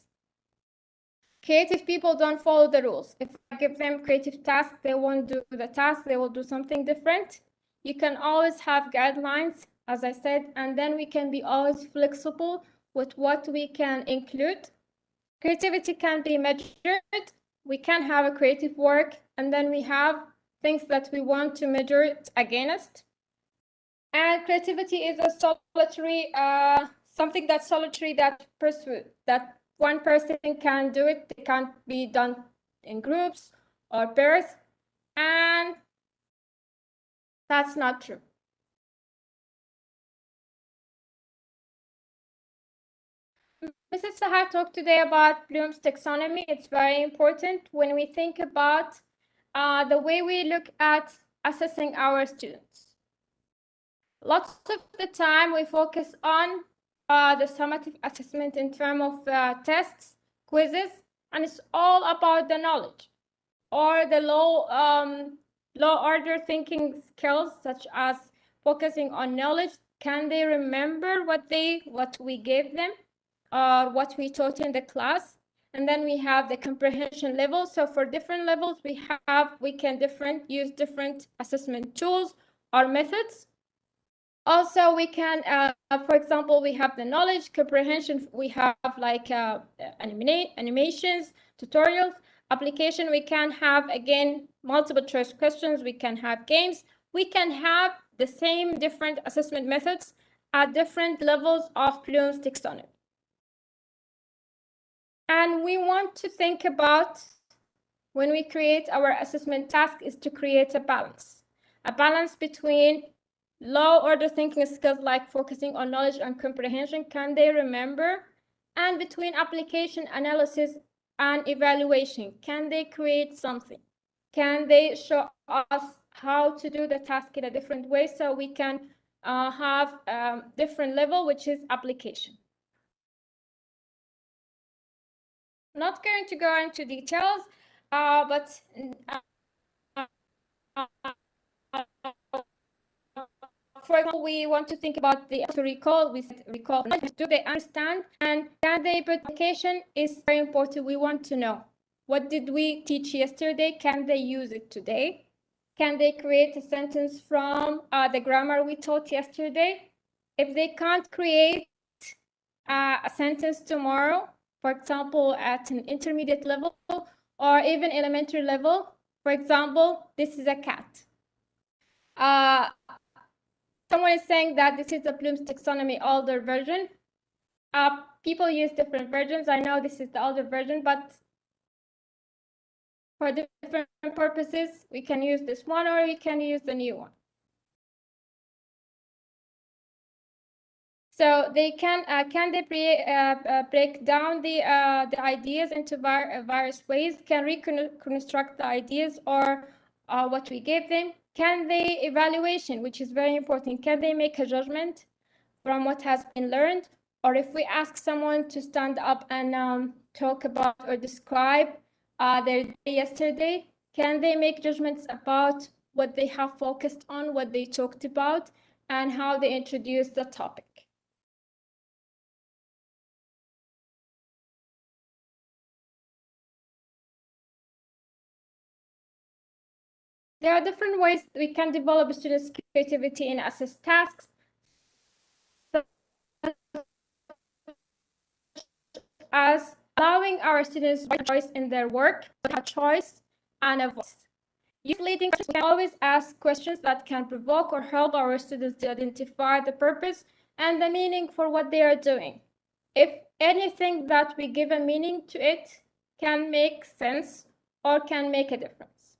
Creative people don't follow the rules. If I give them creative tasks, they won't do the task, they will do something different. You can always have guidelines, as I said, and then we can be always flexible with what we can include. Creativity can be measured. We can have a creative work, and then we have things that we want to measure it against. And creativity is a solitary, something that's solitary, that one person can do it. It can't be done in groups or pairs, and that's not true. Mrs. Sahar talked today about Bloom's taxonomy. It's very important when we think about the way we look at assessing our students. Lots of the time we focus on the summative assessment in terms of tests, quizzes, and it's all about the knowledge or the low order thinking skills, such as focusing on knowledge. Can they remember what we gave them or what we taught in the class? And then we have the comprehension level. So for different levels, we can use different assessment tools or methods. Also, we can, for example, we have the knowledge comprehension. We have like animations, tutorials. Application, we can have, again, multiple choice questions. We can have games. We can have the same different assessment methods at different levels of Bloom's taxonomy. And we want to think about, when we create our assessment task, is to create a balance between low order thinking skills like focusing on knowledge and comprehension, can they remember, and between application, analysis, and evaluation, can they create something, can they show us how to do the task in a different way, so we can have different level, which is application. Not going to go into details, but for example, we want to think about the recall. We recall, do they understand, and can they put application is very important. We want to know, what did we teach yesterday? Can they use it today? Can they create a sentence from the grammar we taught yesterday? If they can't create a sentence tomorrow, for example, at an intermediate level or even elementary level, for example, this is a cat. Someone is saying that this is the Bloom's taxonomy older version. People use different versions. I know this is the older version, but for different purposes, we can use this one or we can use the new one. So they can they break down the ideas into various ways? Can reconstruct the ideas or what we gave them? Can they evaluation, which is very important? Can they make a judgment from what has been learned? Or if we ask someone to stand up and talk about or describe their day yesterday, can they make judgments about what they have focused on, what they talked about, and how they introduced the topic? There are different ways we can develop students' creativity and assess tasks, as allowing our students choice in their work, choice and a voice. Use leading questions. We can always ask questions that can provoke or help our students to identify the purpose and the meaning for what they are doing. If anything that we give a meaning to it can make sense or can make a difference.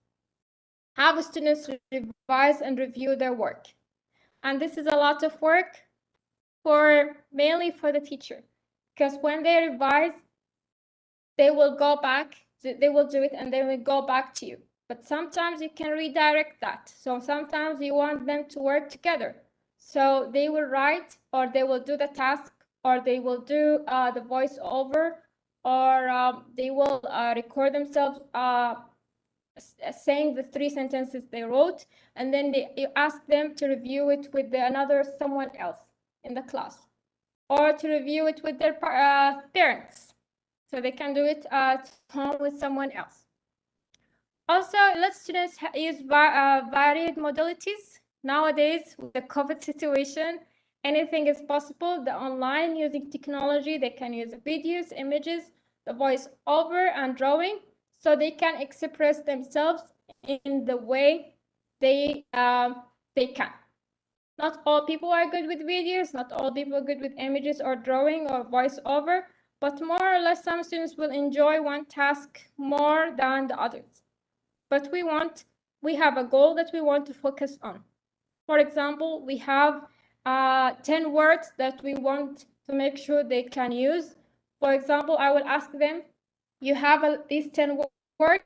Have students revise and review their work. And this is a lot of work mainly for the teacher, because when they revise, they will go back, they will do it and they will go back to you. But sometimes you can redirect that. So sometimes you want them to work together. So they will write, or they will do the task, or they will do the voiceover, or they will record themselves saying the 3 sentences they wrote, and then you ask them to review it with someone else in the class, or to review it with their parents. So they can do it at home with someone else. Also, let students use varied modalities. Nowadays, with the COVID situation, anything is possible. The online, using technology, they can use videos, images, the voice over, and drawing, so they can express themselves in the way they can. Not all people are good with videos, not all people are good with images or drawing or voice over, but more or less some students will enjoy one task more than the others. But we have a goal that we want to focus on. For example, we have 10 words that we want to make sure they can use. For example, I will ask them, you have these 10 words.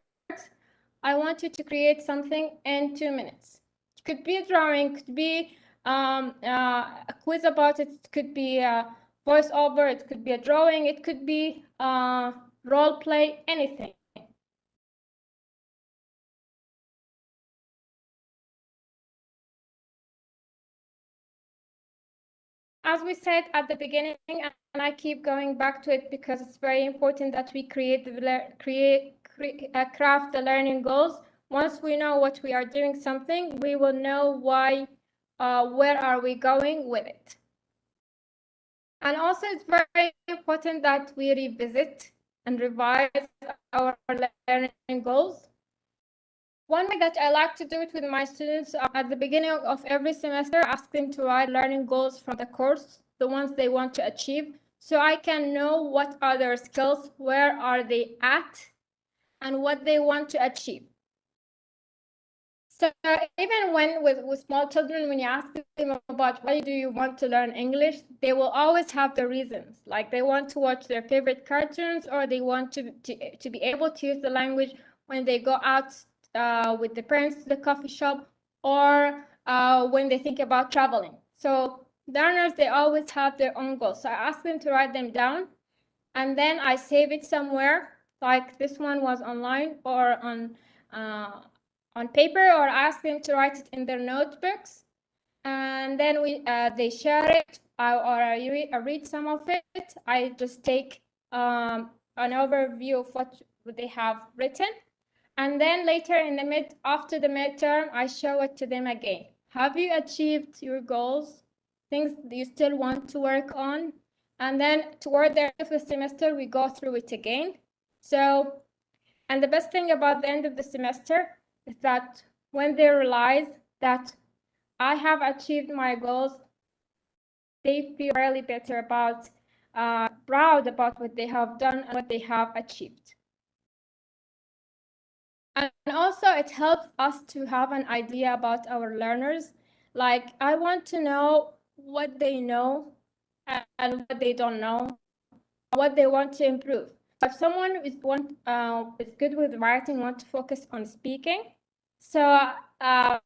I want you to create something in 2 minutes. It could be a drawing, it could be a quiz about it, it could be a voiceover, it could be a drawing, it could be role play, anything. As we said at the beginning, and I keep going back to it because it's very important that we craft the learning goals. Once we know what we are doing something, we will know why, where are we going with it. And also it's very important that we revisit and revise our learning goals. One way that I like to do it with my students at the beginning of every semester, ask them to write learning goals from the course, the ones they want to achieve, so I can know what are their skills, where are they at, and what they want to achieve. So even when with small children, when you ask them about why do you want to learn English, they will always have the reasons. Like they want to watch their favorite cartoons, or they want to be able to use the language when they go out with the parents to the coffee shop, or when they think about traveling. So learners, they always have their own goals. So I ask them to write them down, and then I save it somewhere, like this one was online or on paper, or ask them to write it in their notebooks, and then they share it, or I read some of it. I just take an overview of what they have written, and then later after the midterm, I show it to them again. Have you achieved your goals? Things you still want to work on? And then toward the end of the semester, we go through it again. So, and the best thing about the end of the semester is that when they realize that I have achieved my goals, they feel really better about, proud about what they have done and what they have achieved. And also it helps us to have an idea about our learners. Like I want to know what they know and what they don't know, what they want to improve. If someone is good with writing, want to focus on speaking, so I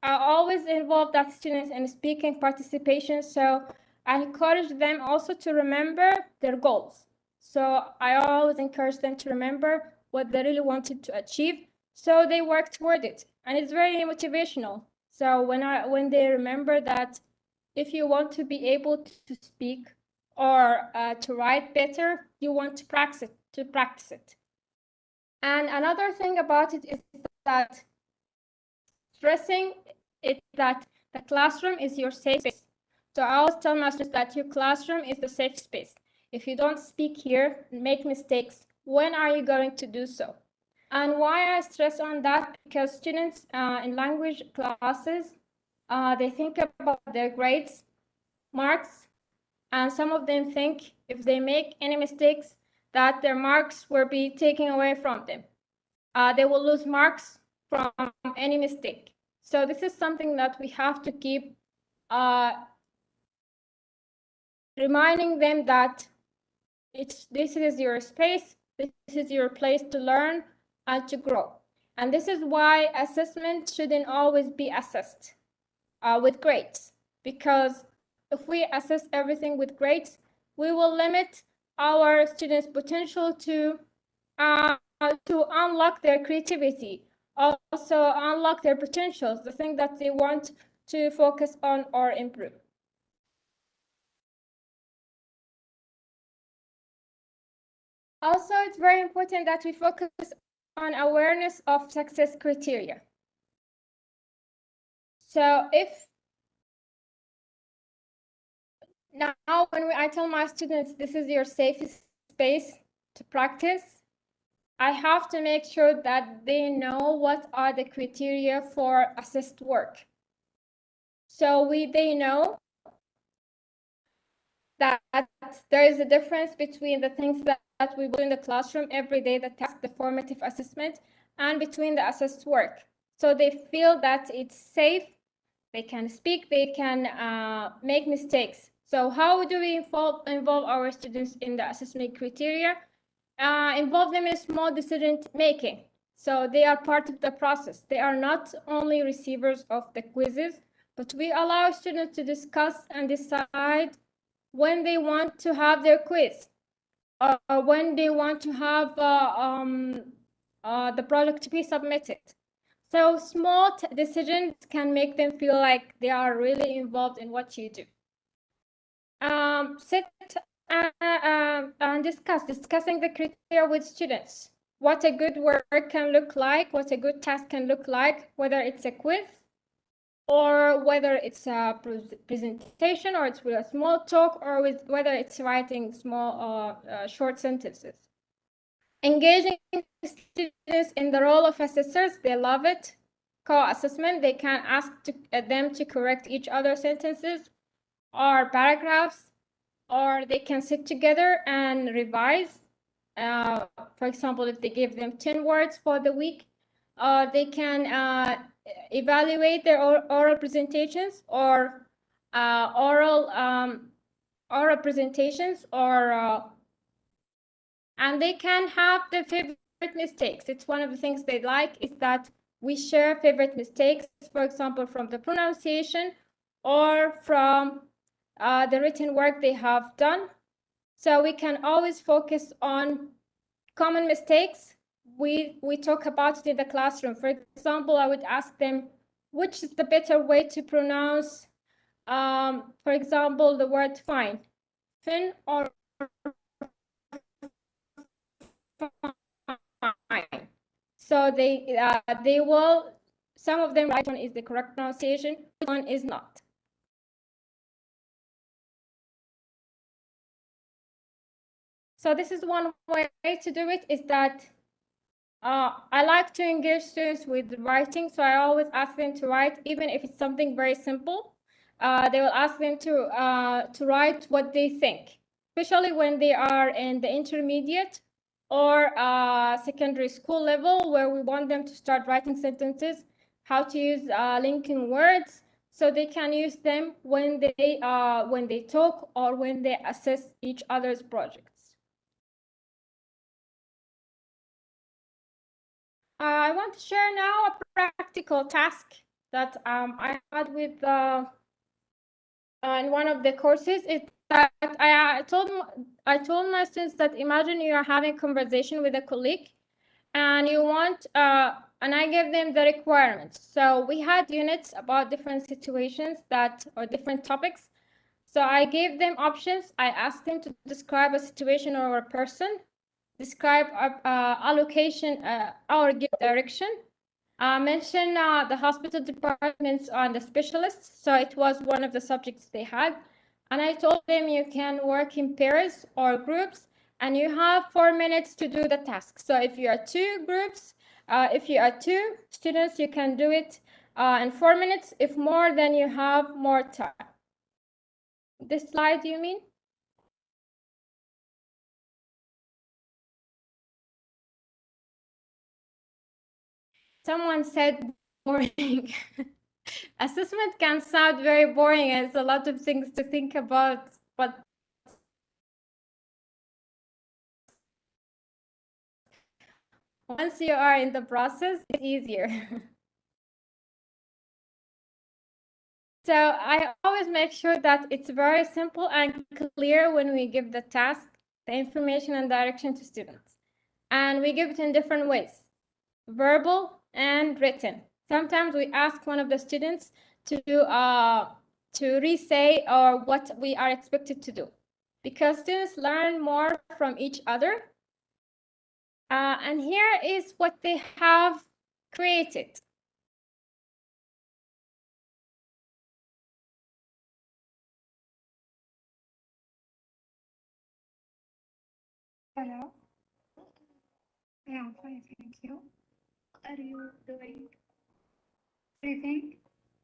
always involve that student in speaking participation. So I encourage them also to remember their goals. So I always encourage them to remember what they really wanted to achieve, so they work toward it, and it's very motivational. So when they remember that if you want to be able to speak or to write better, you want to practice it. And another thing about it is that stressing it that the classroom is your safe space. So I always tell my students that your classroom is the safe space. If you don't speak here, make mistakes, when are you going to do so? And why I stress on that? Because students in language classes, they think about their grades, marks, and some of them think if they make any mistakes, that their marks will be taken away from them. They will lose marks from any mistake. So this is something that we have to keep reminding them that this is your space, this is your place to learn and to grow. And this is why assessment shouldn't always be assessed with grades, because if we assess everything with grades, we will limit our students' potential to unlock their creativity, also unlock their potentials, the thing that they want to focus on or improve. Also, it's very important that we focus on awareness of success criteria. So if now when I tell my students, this is your safest space to practice, I have to make sure that they know what are the criteria for assessed work. So they know that there is a difference between the things that we do in the classroom every day, the task, the formative assessment, and between the assessed work. So they feel that it's safe, they can speak, they can make mistakes. So how do we involve our students in the assessment criteria? Involve them in small decision making. So they are part of the process. They are not only receivers of the quizzes, but we allow students to discuss and decide when they want to have their quiz, or when they want to have the project to be submitted. So small decisions can make them feel like they are really involved in what you do. Sit and discussing the criteria with students. What a good work can look like, what a good task can look like, whether it's a quiz, or whether it's a presentation, or it's with a small talk, or whether it's writing small short sentences. Engaging students in the role of assessors, they love it. Co-assessment, they can ask them to correct each other's sentences or paragraphs, or they can sit together and revise. For example, if they give them 10 words for the week, they can evaluate their oral presentations or oral presentations, or and they can have their favorite mistakes. It's one of the things they like is that we share favorite mistakes, for example, from the pronunciation or from the written work they have done. So we can always focus on common mistakes. We talk about it in the classroom. For example, I would ask them, which is the better way to pronounce, for example, the word fine, fin or fine. So they will, some of them write one is the correct pronunciation, one is not. So this is one way to do it, is that I like to engage students with writing. So I always ask them to write, even if it's something very simple. They will ask them to write what they think, especially when they are in the intermediate or secondary school level, where we want them to start writing sentences, how to use linking words, so they can use them when they talk or when they assess each other's projects. I want to share now a practical task that I had with in one of the courses. Is that I told my students that imagine you are having a conversation with a colleague, and you want and I gave them the requirements. So we had units about different situations or different topics. So I gave them options. I asked them to describe a situation or a person, describe a location or give direction, mention the hospital departments and the specialists. So it was one of the subjects they had. And I told them you can work in pairs or groups, and you have 4 minutes to do the task. So if you are 2 groups, If you are 2 students, you can do it in 4 minutes. If more, then you have more time. This slide, you mean? Someone said boring. Assessment can sound very boring. It's a lot of things to think about, but once you are in the process, it's easier. So I always make sure that it's very simple and clear when we give the task, the information and direction to students. And we give it in different ways, verbal and written. Sometimes we ask one of the students to re-say or what we are expected to do, because students learn more from each other. And here is what they have created. Hello. Yeah, I'm fine, thank you. What are you doing? Everything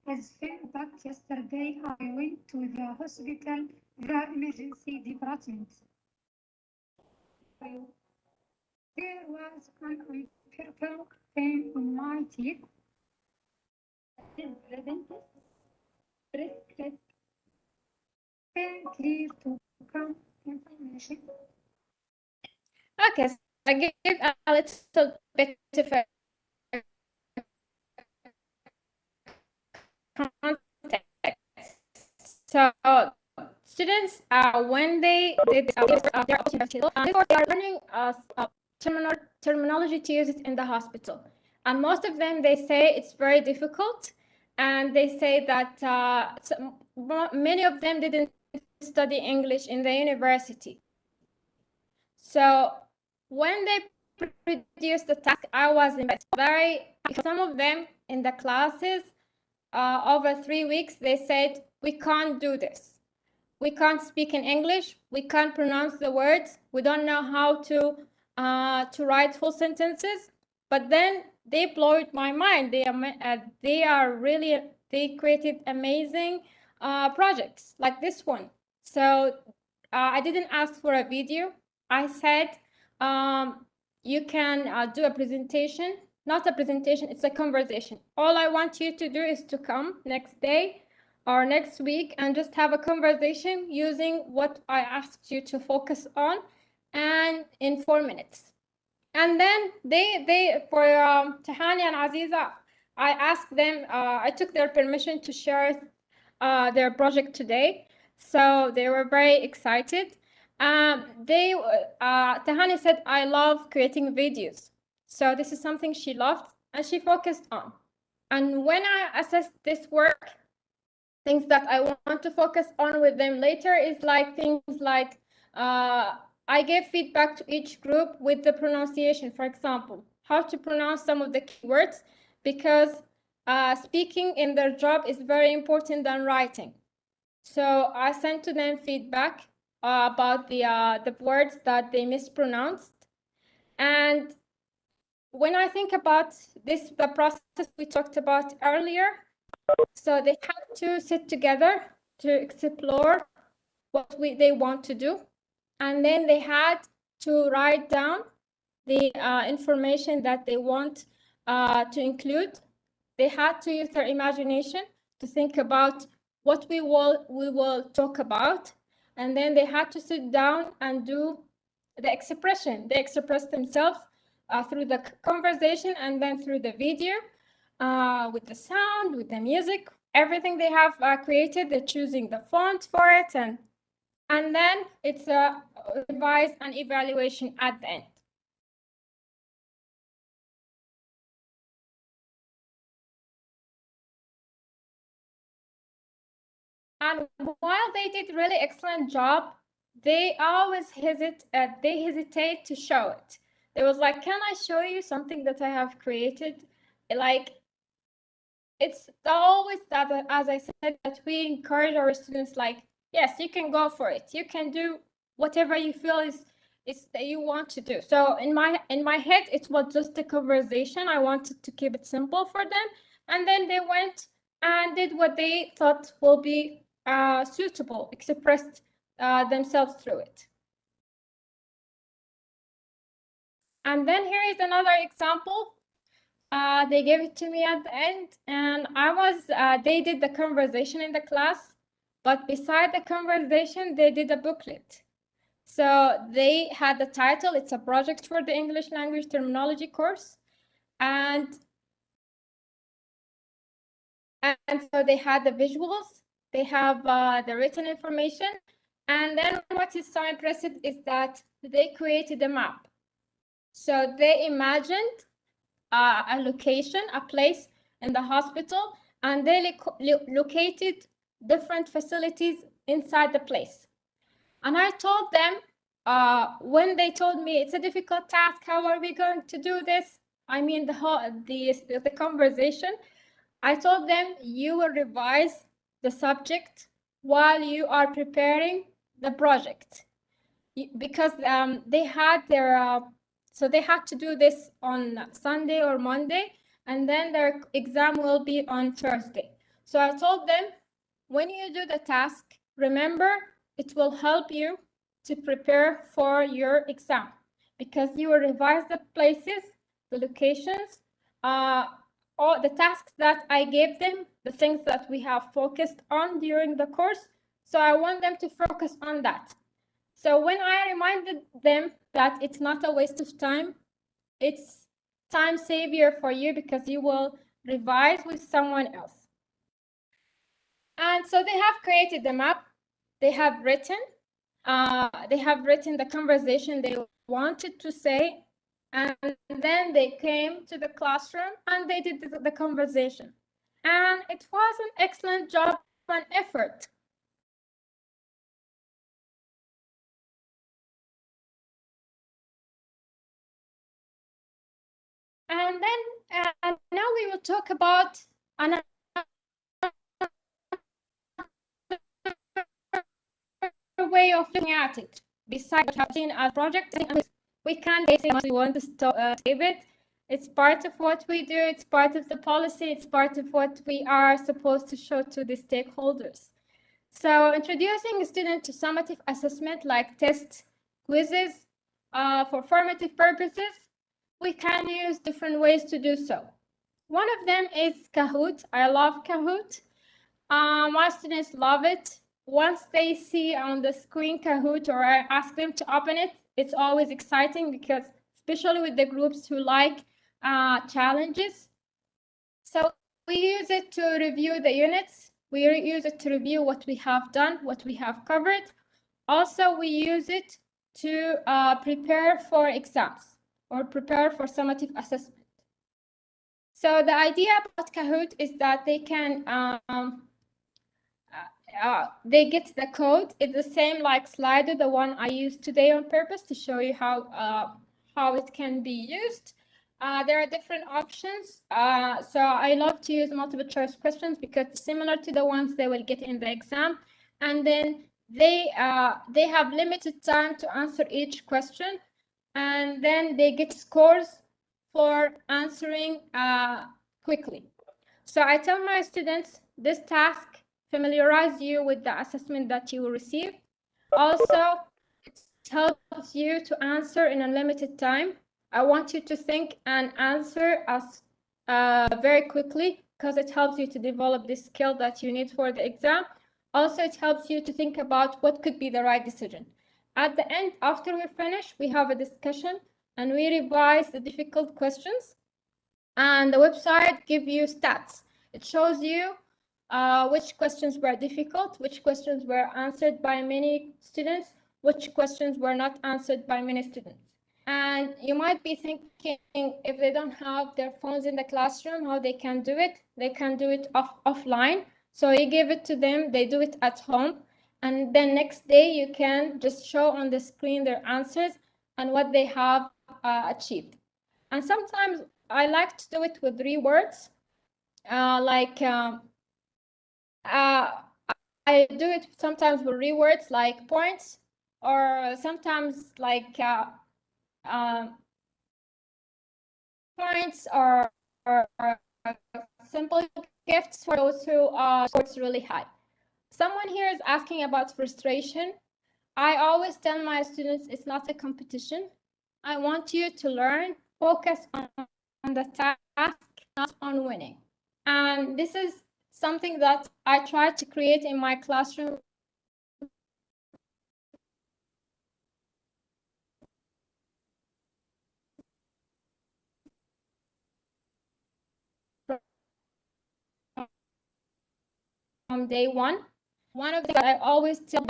is fine, but yesterday I went to the hospital, the emergency department. There was an unbearable pain in my teeth. The dentist prescribed pain clear to come information. Okay, so I give a little bit of a context. So students, when they did they are learning terminology to use it in the hospital, and most of them, they say it's very difficult, and they say that many of them didn't study English in the university. So when they produced the task, I was very happy. Some of them in the classes, over 3 weeks, they said, we can't do this. We can't speak in English. We can't pronounce the words. We don't know how to write full sentences. But then they blew my mind. They created amazing projects like this one. So I didn't ask for a video. I said, you can do a presentation. Not a presentation, it's a conversation. All I want you to do is to come next day or next week and just have a conversation using what I asked you to focus on, and in 4 minutes. And then they for Tahani and Aziza, I asked them, I took their permission to share their project today. So they were very excited. Tahani said, I love creating videos. So this is something she loved and she focused on. And when I assessed this work, things that I want to focus on with them later is like things like I gave feedback to each group with the pronunciation, for example, how to pronounce some of the keywords, because speaking in their job is very important than writing. So I sent to them feedback about the words that they mispronounced. And when I think about this, the process we talked about earlier, so they had to sit together to explore what they want to do. And then they had to write down the information that they want to include. They had to use their imagination to think about what we will talk about. And then they had to sit down and do the expression. They expressed themselves through the conversation and then through the video, with the sound, with the music, everything they have created. They're choosing the font for it, and then it's a revise and evaluation at the end. And while they did really excellent job, they always hesitate to show it. They was like, can I show you something that I have created? Like, it's always that, as I said, that we encourage our students, like, yes, you can go for it. You can do whatever you feel you want to do. So in my head, it was just a conversation. I wanted to keep it simple for them. And then they went and did what they thought will be suitable, expressed themselves through it. And then here is another example. They gave it to me at the end, and they did the conversation in the class, but beside the conversation, they did a booklet. So they had the title, it's a project for the English language terminology course. And so they had the visuals, they have the written information. And then what is so impressive is that they created a map. So they imagined a location, a place in the hospital, and they located different facilities inside the place. And I told them, when they told me it's a difficult task, how are we going to do this? I mean, the conversation, I told them you will revise the subject while you are preparing the project, because they had their so they had to do this on Sunday or Monday, and then their exam will be on Thursday. So I told them, when you do the task, remember, it will help you to prepare for your exam, because you will revise the places, the locations, all the tasks that I gave them, the things that we have focused on during the course. So I want them to focus on that. So when I reminded them that it's not a waste of time, it's time savior for you, because you will revise with someone else. And so they have created the map, they have written the conversation they wanted to say, and then they came to the classroom and they did the conversation. And it was an excellent job and effort. And then now we will talk about another way of looking at it. Besides having a project, we can't basically want to save it. It's part of what we do. It's part of the policy. It's part of what we are supposed to show to the stakeholders. So introducing a student to summative assessment like tests, quizzes, for formative purposes, we can use different ways to do so. One of them is Kahoot. I love Kahoot. My students love it. Once they see on the screen Kahoot, or I ask them to open it, it's always exciting, because especially with the groups who like challenges. So we use it to review the units. We use it to review what we have done, what we have covered. Also, we use it to prepare for exams or prepare for summative assessment. So the idea about Kahoot is that they can they get the code. It's the same like Slido, the one I used today on purpose to show you how it can be used. There are different options. So I love to use multiple choice questions, because it's similar to the ones they will get in the exam. And then they have limited time to answer each question, and then they get scores for answering quickly. So I tell my students, this task familiarize you with the assessment that you will receive. Also, it helps you to answer in a limited time. I want you to think and answer as very quickly, because it helps you to develop this skill that you need for the exam. Also, it helps you to think about what could be the right decision. At the end, after we finish, we have a discussion and we revise the difficult questions. And the website gives you stats. It shows you which questions were difficult, which questions were answered by many students, which questions were not answered by many students. And you might be thinking, if they don't have their phones in the classroom, how they can do it? They can do it offline. So you give it to them, they do it at home. And then next day, you can just show on the screen their answers and what they have achieved. And sometimes I like to do it with rewords, I do it sometimes with rewords like points, or sometimes like points or simple gifts for those who scores really high. Someone here is asking about frustration. I always tell my students it's not a competition. I want you to learn, focus on the task, not on winning. And this is something that I try to create in my classroom. From day one. One of the things I always tell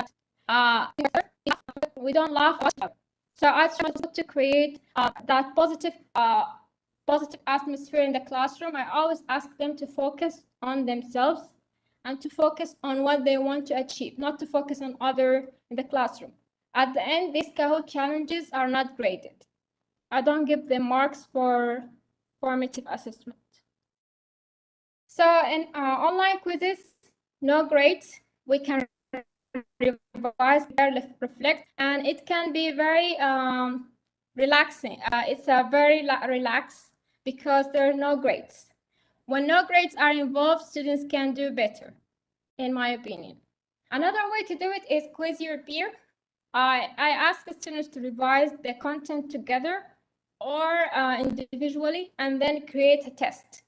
we don't laugh at each other. So I try to create that positive atmosphere in the classroom. I always ask them to focus on themselves and to focus on what they want to achieve, not to focus on other in the classroom. At the end, these Kahoot challenges are not graded. I don't give them marks for formative assessment. So in online quizzes, no grades. We can revise, reflect, and it can be very relaxing. It's a very relaxed because there are no grades. When no grades are involved, students can do better, in my opinion. Another way to do it is quiz your peer. I ask the students to revise the content together or individually and then create a test.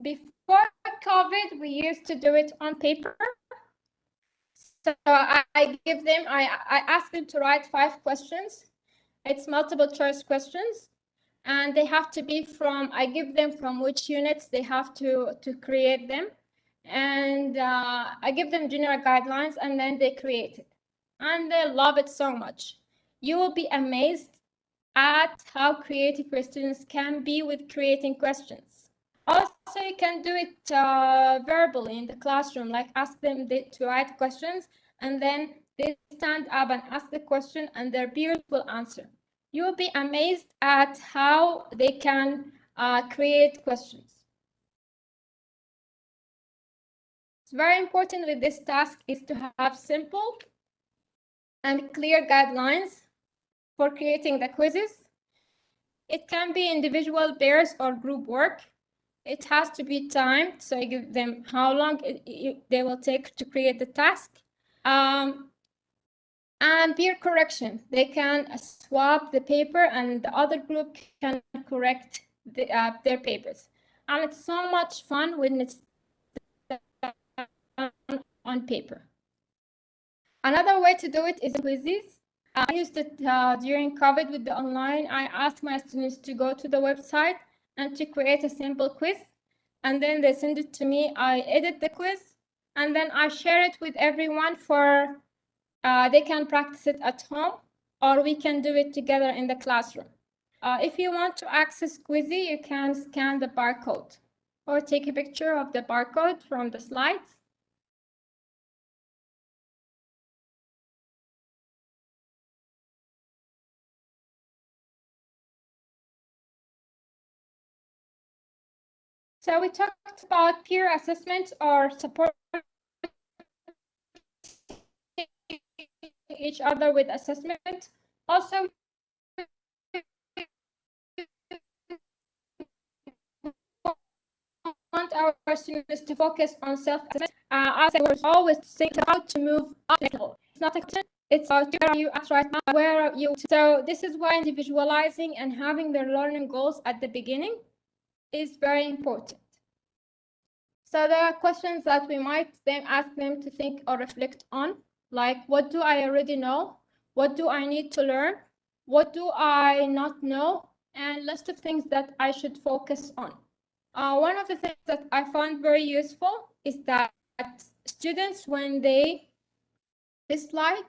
Before COVID, we used to do it on paper. So I ask them to write 5 questions. It's multiple choice questions. And they have to be I give them from which units they have to create them. And I give them general guidelines and then they create it. And they love it so much. You will be amazed at how creative your students can be with creating questions. Also, you can do it verbally in the classroom, like ask them to write questions and then they stand up and ask the question and their peers will answer. You will be amazed at how they can create questions. It's very important with this task is to have simple and clear guidelines for creating the quizzes. It can be individual, pairs, or group work. It has to be timed, so I give them how long they will take to create the task. And peer correction. They can swap the paper and the other group can correct their papers. And it's so much fun when it's on paper. Another way to do it is quizzes. I used it during COVID with the online. I asked my students to go to the website and to create a simple quiz. And then they send it to me. I edit the quiz and then I share it with everyone for they can practice it at home or we can do it together in the classroom. If you want to access Quizy, you can scan the barcode or take a picture of the barcode from the slides. So we talked about peer assessment or support each other with assessment. Also, want our students to focus on self-assessment. As I was always think how to move up the level. It's not a question, it's about where are you at right now, where are you? So this is why individualizing and having their learning goals at the beginning is very important. So there are questions that we might then ask them to think or reflect on, like what do I already know? What do I need to learn? What do I not know? And list of things that I should focus on. One of the things that I found very useful is that students, when this slide,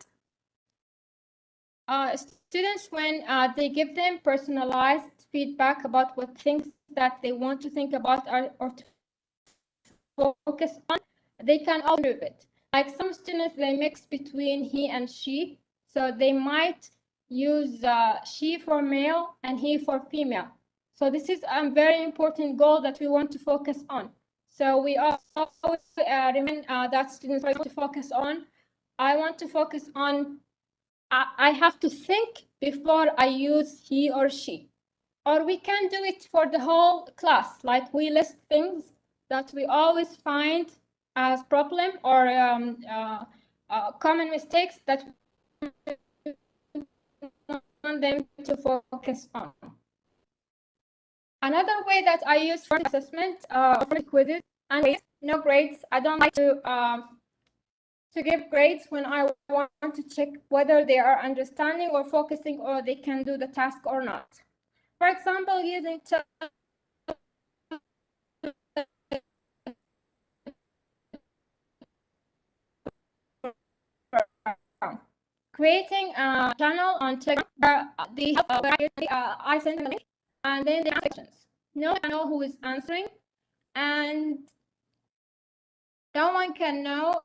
students, when they give them personalized feedback about what things that they want to think about or to focus on, they can all improve it. Like some students, they mix between he and she, so they might use she for male and he for female. So this is a very important goal that we want to focus on. So we always remind that students are to focus on I want to focus on, I have to think before I use he or she. Or we can do it for the whole class, like we list things that we always find as problem or common mistakes that we want them to focus on. Another way that I use for assessment for quizzes and grades, no grades. I don't like to give grades when I want to check whether they are understanding or focusing or they can do the task or not. For example, using creating a channel on Telegram where I send them a link and then they ask questions. No one can know who is answering and no one can know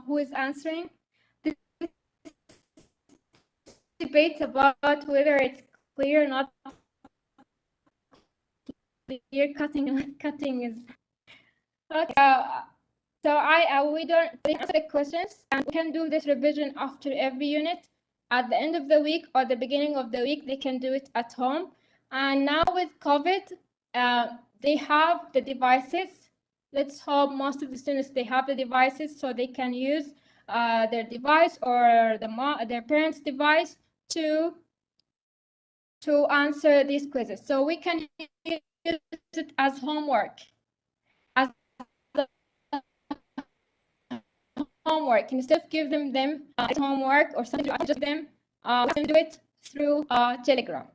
who is answering. This debate about whether it's clear or not clear, cutting is okay. So we don't answer the questions, and we can do this revision after every unit. At the end of the week or the beginning of the week, they can do it at home. And now with COVID, they have the devices. Let's hope most of the students, they have the devices so they can use their device or their parents' device to answer these quizzes. So we can use it as homework. Homework instead of give them homework or something, just them do it through Telegram.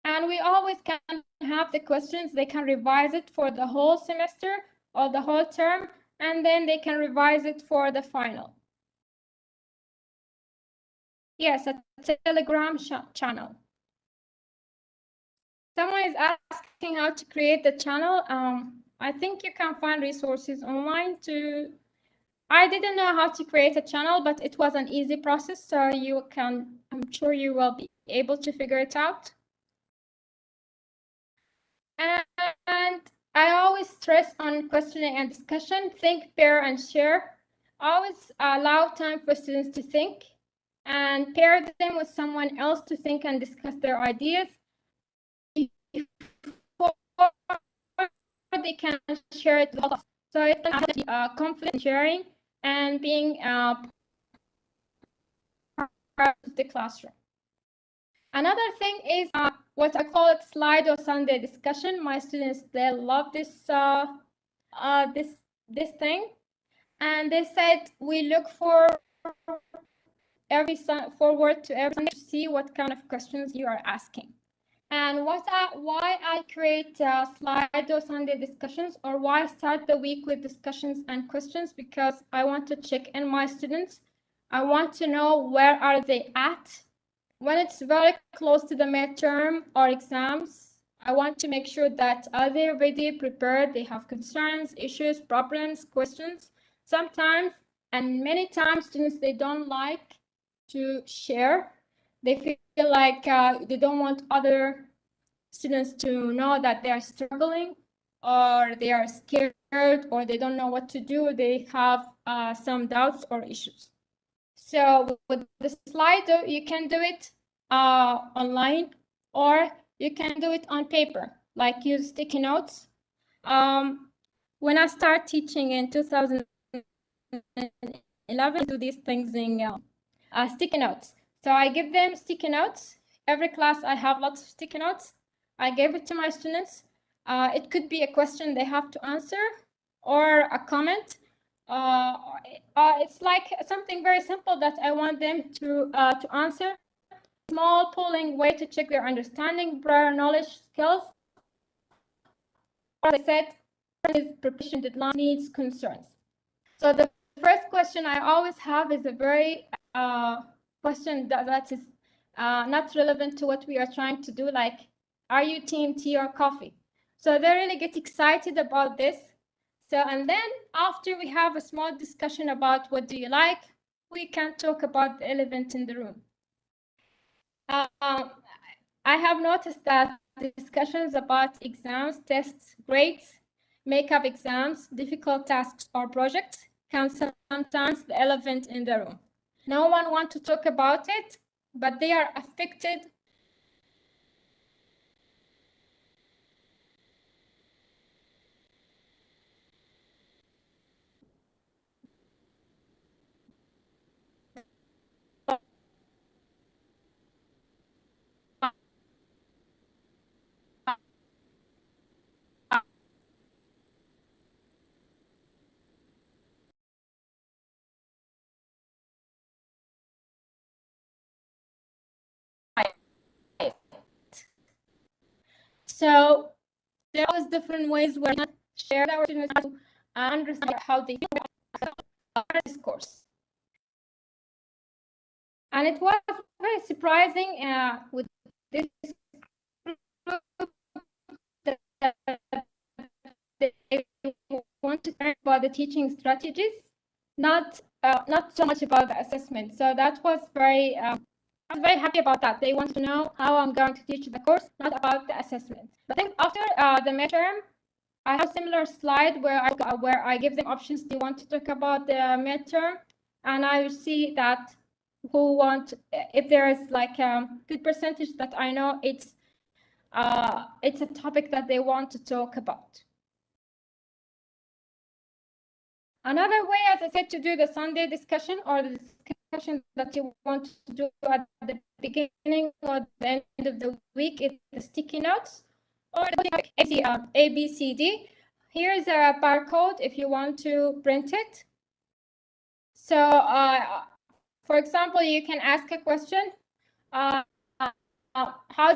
And we always can have the questions. They can revise it for the whole semester or the whole term, and then they can revise it for the final. Yes, a Telegram channel. Someone is asking how to create the channel. I think you can find resources online to. I didn't know how to create a channel, but it was an easy process, so you can, I'm sure you will be able to figure it out. And I always stress on questioning and discussion, think, pair, and share. Always allow time for students to think and pair them with someone else to think and discuss their ideas. They can share it with others. So it's confident in sharing and being part of the classroom. Another thing is what I call it slide or Sunday discussion. My students, they love this this thing, and they said we look for forward to every Sunday to see what kind of questions you are asking. And why I create Slido Sunday discussions, or why I start the week with discussions and questions, because I want to check in my students. I want to know where are they at. When it's very close to the midterm or exams, I want to make sure that are they ready, prepared, they have concerns, issues, problems, questions. Sometimes, and many times, students, they don't like to share. They feel like they don't want other students to know that they are struggling, or they are scared, or they don't know what to do. They have some doubts or issues. So with the Slido, you can do it online, or you can do it on paper, like use sticky notes. When I started teaching in 2011, do these things in sticky notes. So I give them sticky notes. Every class I have lots of sticky notes. I gave it to my students. It could be a question they have to answer or a comment. It's like something very simple that I want them to answer. Small polling way to check their understanding, prior knowledge, skills. As I said, preparation, deadline, needs, concerns. So the first question I always have is a very question that is not relevant to what we are trying to do, like, are you team tea or coffee? So they really get excited about this. So, and then after we have a small discussion about what do you like, we can talk about the elephant in the room. I have noticed that discussions about exams, tests, grades makeup exams, difficult tasks or projects can sometimes be the elephant in the room. No one wants to talk about it, but they are affected So there was different ways where we shared our students to understand how they feel about this course. And it was very surprising with this group that they want to learn about the teaching strategies, not so much about the assessment. So that was very I was very happy about that. They want to know how I'm going to teach the course, not about the assessment. But I think after the midterm, I have a similar slide where I give them options. They want to talk about the midterm, and I will see that who want, if there is like a good percentage that I know it's a topic that they want to talk about. Another way, as I said, to do the Sunday discussion or the discussion that you want to do at the beginning or the end of the week is the sticky notes or the A, B, C, D. Here's a barcode if you want to print it. So, for example, you can ask a question. How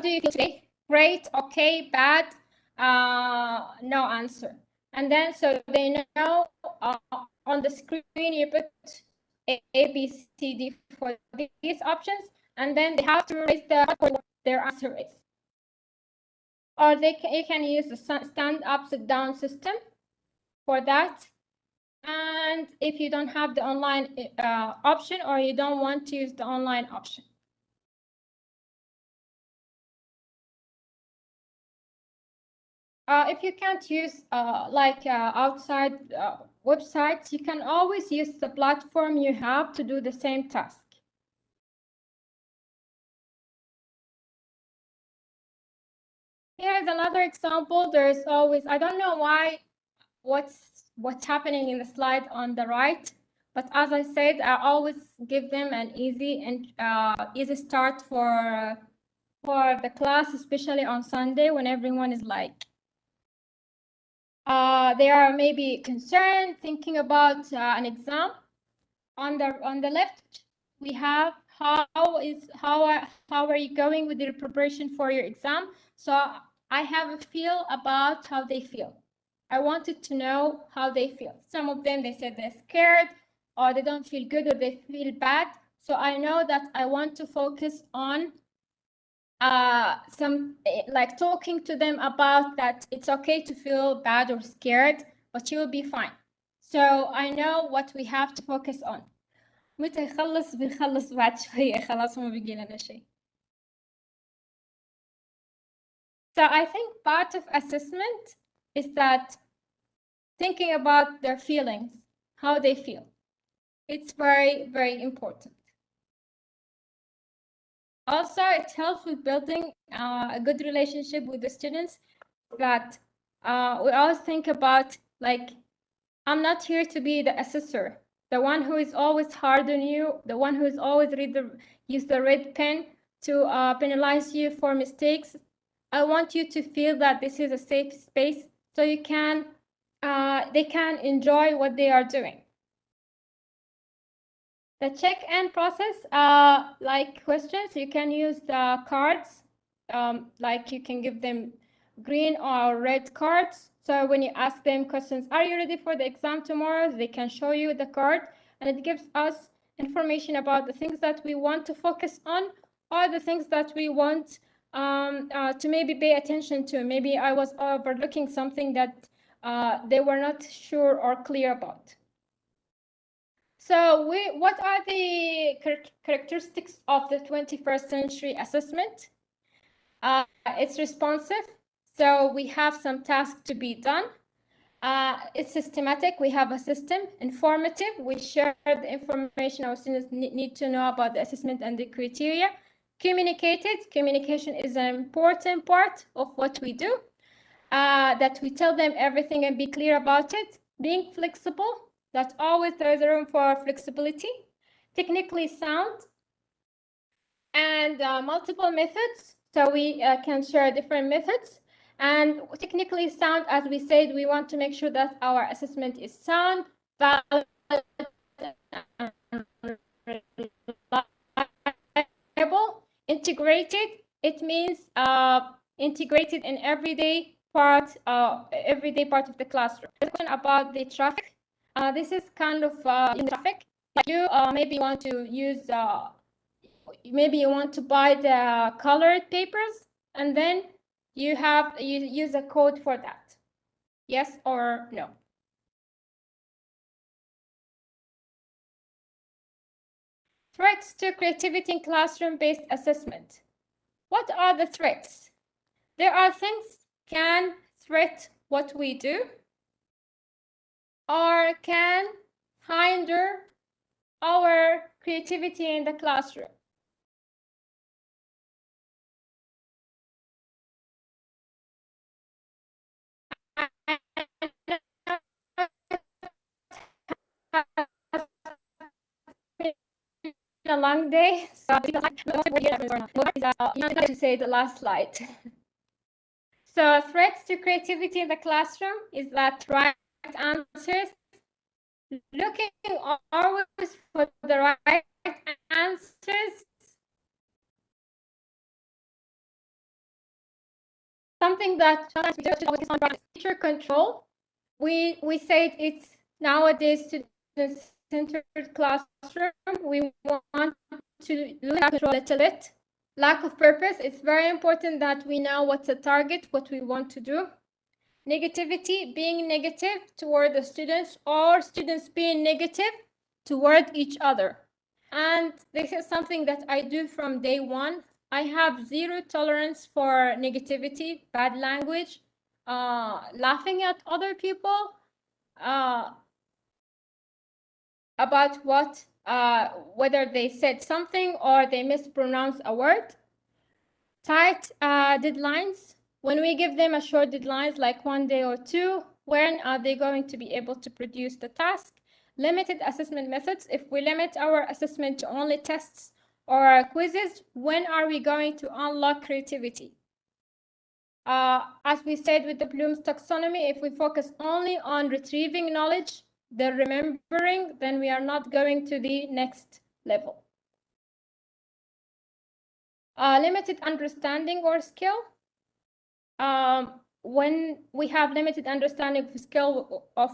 do you feel today? Great, okay, bad, no answer. And then so they know on the screen you put A, B, C, D for these options, and then they have to raise their answer is. Or you can use the stand up, sit down system for that. And if you don't have the online option or you don't want to use the online option. If you can't use outside websites, you can always use the platform you have to do the same task. Here's another example. There's always, I don't know why, what's happening in the slide on the right, but as I said, I always give them an easy start for the class, especially on Sunday when everyone is like, they are maybe concerned, thinking about an exam. On the left, we have how are you going with your preparation for your exam. So I have a feel about how they feel. I wanted to know how they feel. Some of them, they said they're scared, or they don't feel good, or they feel bad. So I know that I want to focus on like talking to them about that it's okay to feel bad or scared, but you will be fine. So I know what we have to focus on. متى يخلص بنخلص بعد شوية خلاص ما بقي لنا شيء. So I think part of assessment is that thinking about their feelings, how they feel. It's very, very important. Also, it helps with building a good relationship with the students, that we always think about, like, I'm not here to be the assessor, the one who is always hard on you, the one who is always use the red pen to penalize you for mistakes. I want you to feel that this is a safe space, so they can enjoy what they are doing. The check-in process, like questions, you can use the cards, like you can give them green or red cards. So when you ask them questions, are you ready for the exam tomorrow? They can show you the card, and it gives us information about the things that we want to focus on, or the things that we want to maybe pay attention to. Maybe I was overlooking something that they were not sure or clear about. So what are the characteristics of the 21st century assessment? It's responsive. So we have some tasks to be done. It's systematic. We have a system, informative. We share the information our students need to know about the assessment and the criteria. Communicated. Communication is an important part of what we do. That we tell them everything and be clear about it. Being flexible. That always there is room for flexibility. Technically sound. And multiple methods. So we can share different methods. And technically sound, as we said, we want to make sure that our assessment is sound, valid, and reliable. Integrated, it means integrated in everyday part of the classroom. The question about the traffic. This is kind of traffic. Like you maybe want to use maybe you want to buy the colored papers, and then you use a code for that. Yes or no? Threats to creativity in classroom-based assessment. What are the threats? There are things can threat what we do or can hinder our creativity in the classroom. A long day, so you need to say the last slide. So threats to creativity in the classroom is that right answers, looking always for the right answers, something that teacher control. We said it's nowadays student-centered classroom. We want to lose control a little bit. Lack of purpose. It's very important that we know what's the target, what we want to do. Negativity, being negative toward the students, or students being negative toward each other. And this is something that I do from day one. I have zero tolerance for negativity, bad language, laughing at other people, about what, whether they said something or they mispronounced a word. Tight deadlines. When we give them a short deadlines, like 1 day or 2, when are they going to be able to produce the task? Limited assessment methods. If we limit our assessment to only tests or quizzes, when are we going to unlock creativity? As we said with the Bloom's taxonomy, if we focus only on retrieving knowledge, the remembering, then we are not going to the next level. Limited understanding or skill. When we have limited understanding of skill of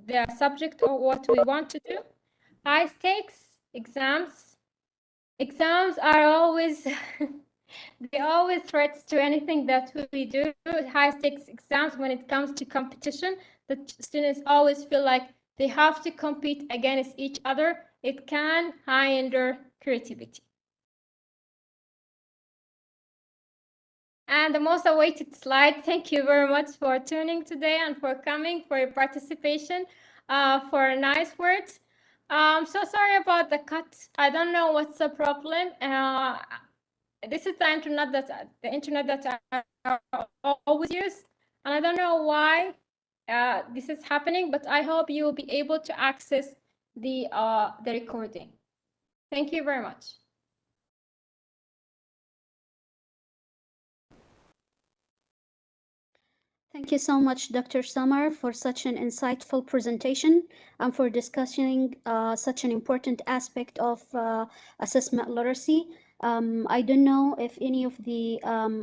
the subject or what we want to do. High stakes exams. Exams are always they always threats to anything that we do. High stakes exams, when it comes to competition, the students always feel like they have to compete against each other. It can hinder creativity. And the most awaited slide, thank you very much for tuning today and for coming, for your participation, for nice words. I'm so sorry about the cut. I don't know what's the problem. This is the internet that I always use, and I don't know why this is happening, but I hope you will be able to access the recording. Thank you very much. Thank you so much, Dr. Summer, for such an insightful presentation and for discussing such an important aspect of assessment literacy. I don't know if any of the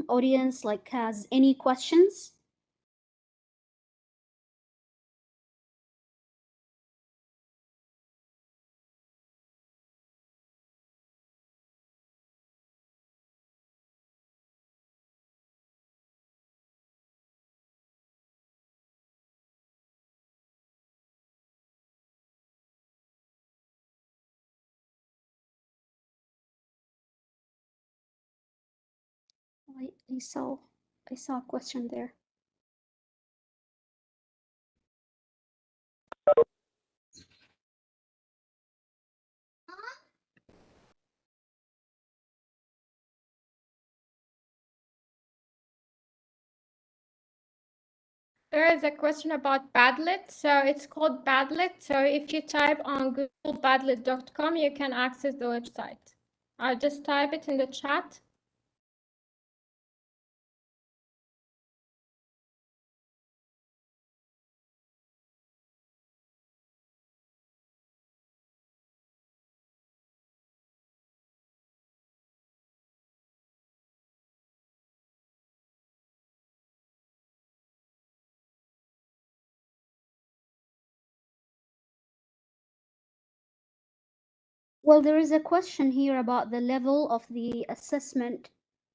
audience has any questions. I saw a question there. There is a question about Padlet. So it's called Padlet. So if you type on Google Padlet.com, you can access the website. I'll just type it in the chat. Well, there is a question here about the level of the assessment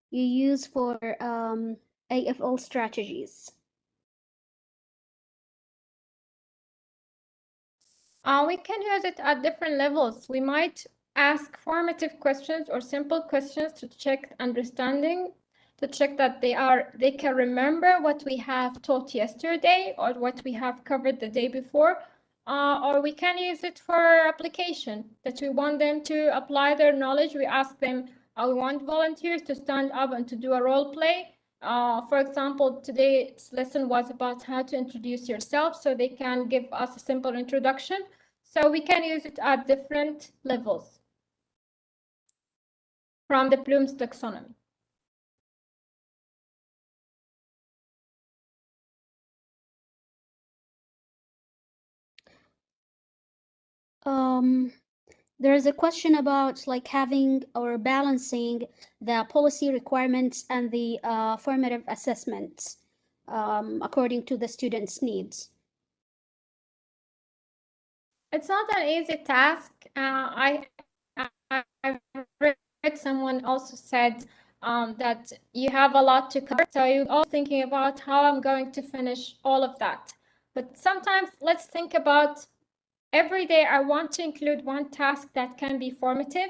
you use for AFL strategies. We can use it at different levels. We might ask formative questions or simple questions to check understanding, to check that they can remember what we have taught yesterday or what we have covered the day before. Or we can use it for application, that we want them to apply their knowledge. We ask them, we want volunteers to stand up and to do a role play. For example, today's lesson was about how to introduce yourself, so they can give us a simple introduction. So we can use it at different levels from the Bloom's taxonomy. There is a question about like having or balancing the policy requirements and the formative assessments according to the students' needs. It's not an easy task. I've read someone also said that you have a lot to cover, so you're all thinking about how I'm going to finish all of that. But sometimes let's think about every day I want to include one task that can be formative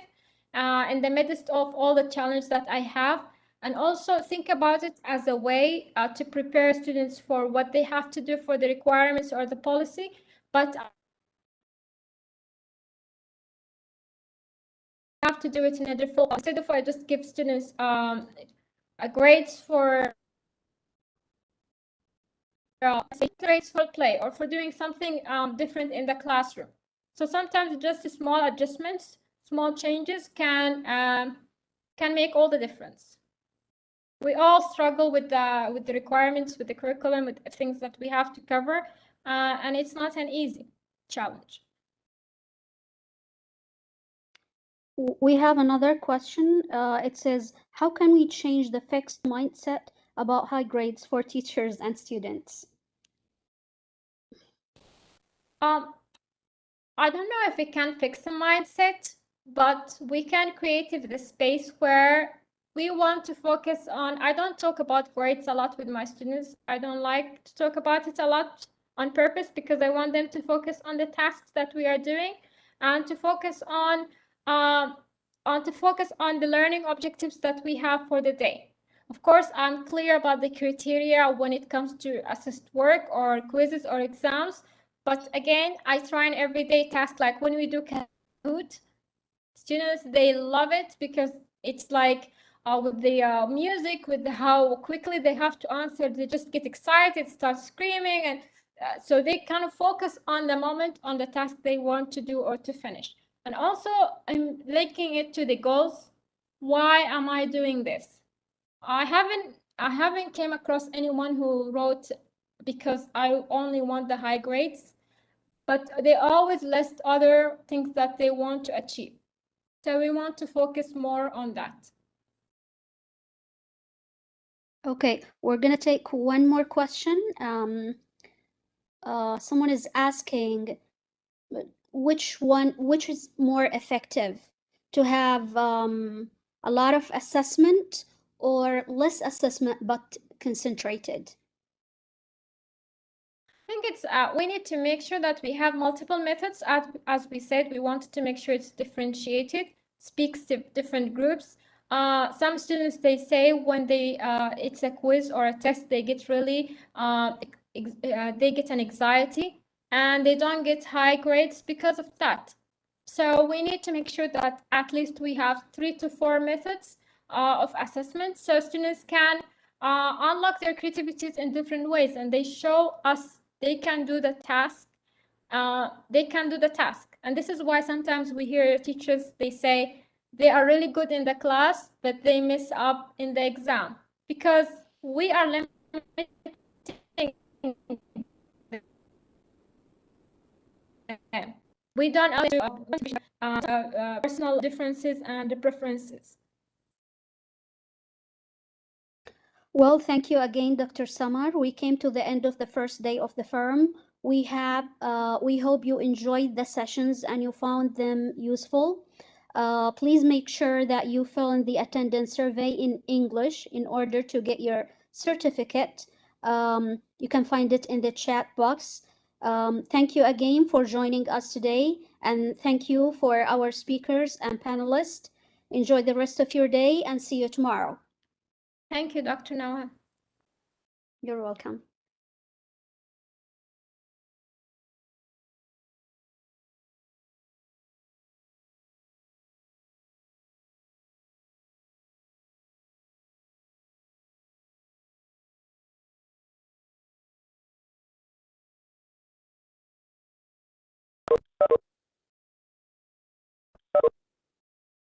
in the midst of all the challenges that I have, and also think about it as a way to prepare students for what they have to do for the requirements or the policy, but have to do it in a different way. Instead of I just give students grades for grades for play or for doing something different in the classroom. So sometimes just small adjustments, small changes can make all the difference. We all struggle with the requirements, with the curriculum, with things that we have to cover, and it's not an easy challenge. We have another question. It says, how can we change the fixed mindset about high grades for teachers and students? I don't know if we can fix the mindset, but we can create the space where we want to focus on. I don't talk about grades a lot with my students. I don't like to talk about it a lot on purpose because I want them to focus on the tasks that we are doing and to focus on the learning objectives that we have for the day. Of course, I'm clear about the criteria when it comes to assessed work or quizzes or exams. But again, I try an everyday task, like when we do Kahoot, students, they love it because it's like with the music, with how quickly they have to answer, they just get excited, start screaming. And so they kind of focus on the moment, on the task they want to do or to finish. And also I'm linking it to the goals. Why am I doing this? I haven't came across anyone who wrote because I only want the high grades, but they always list other things that they want to achieve. So we want to focus more on that. Okay, we're gonna take one more question. Someone is asking which is more effective, to have a lot of assessment or less assessment but concentrated? I think it's we need to make sure that we have multiple methods. As we said, we wanted to make sure it's differentiated, speaks to different groups. Some students, they say when they it's a quiz or a test, they get really they get an anxiety and they don't get high grades because of that. So we need to make sure that at least we have 3 to 4 methods of assessment, so students can unlock their creativities in different ways, and they show us they can do the task. They can do the task. And this is why sometimes we hear teachers, they say they are really good in the class, but they mess up in the exam, because we are limiting them. We don't personal differences and preferences. Well, thank you again, Dr. Samar. We came to the end of the first day of the firm. We hope you enjoyed the sessions and you found them useful. Please make sure that you fill in the attendance survey in English in order to get your certificate. You can find it in the chat box. Thank you again for joining us today, and thank you for our speakers and panelists. Enjoy the rest of your day and see you tomorrow. Thank you, Dr. Noah. You're welcome.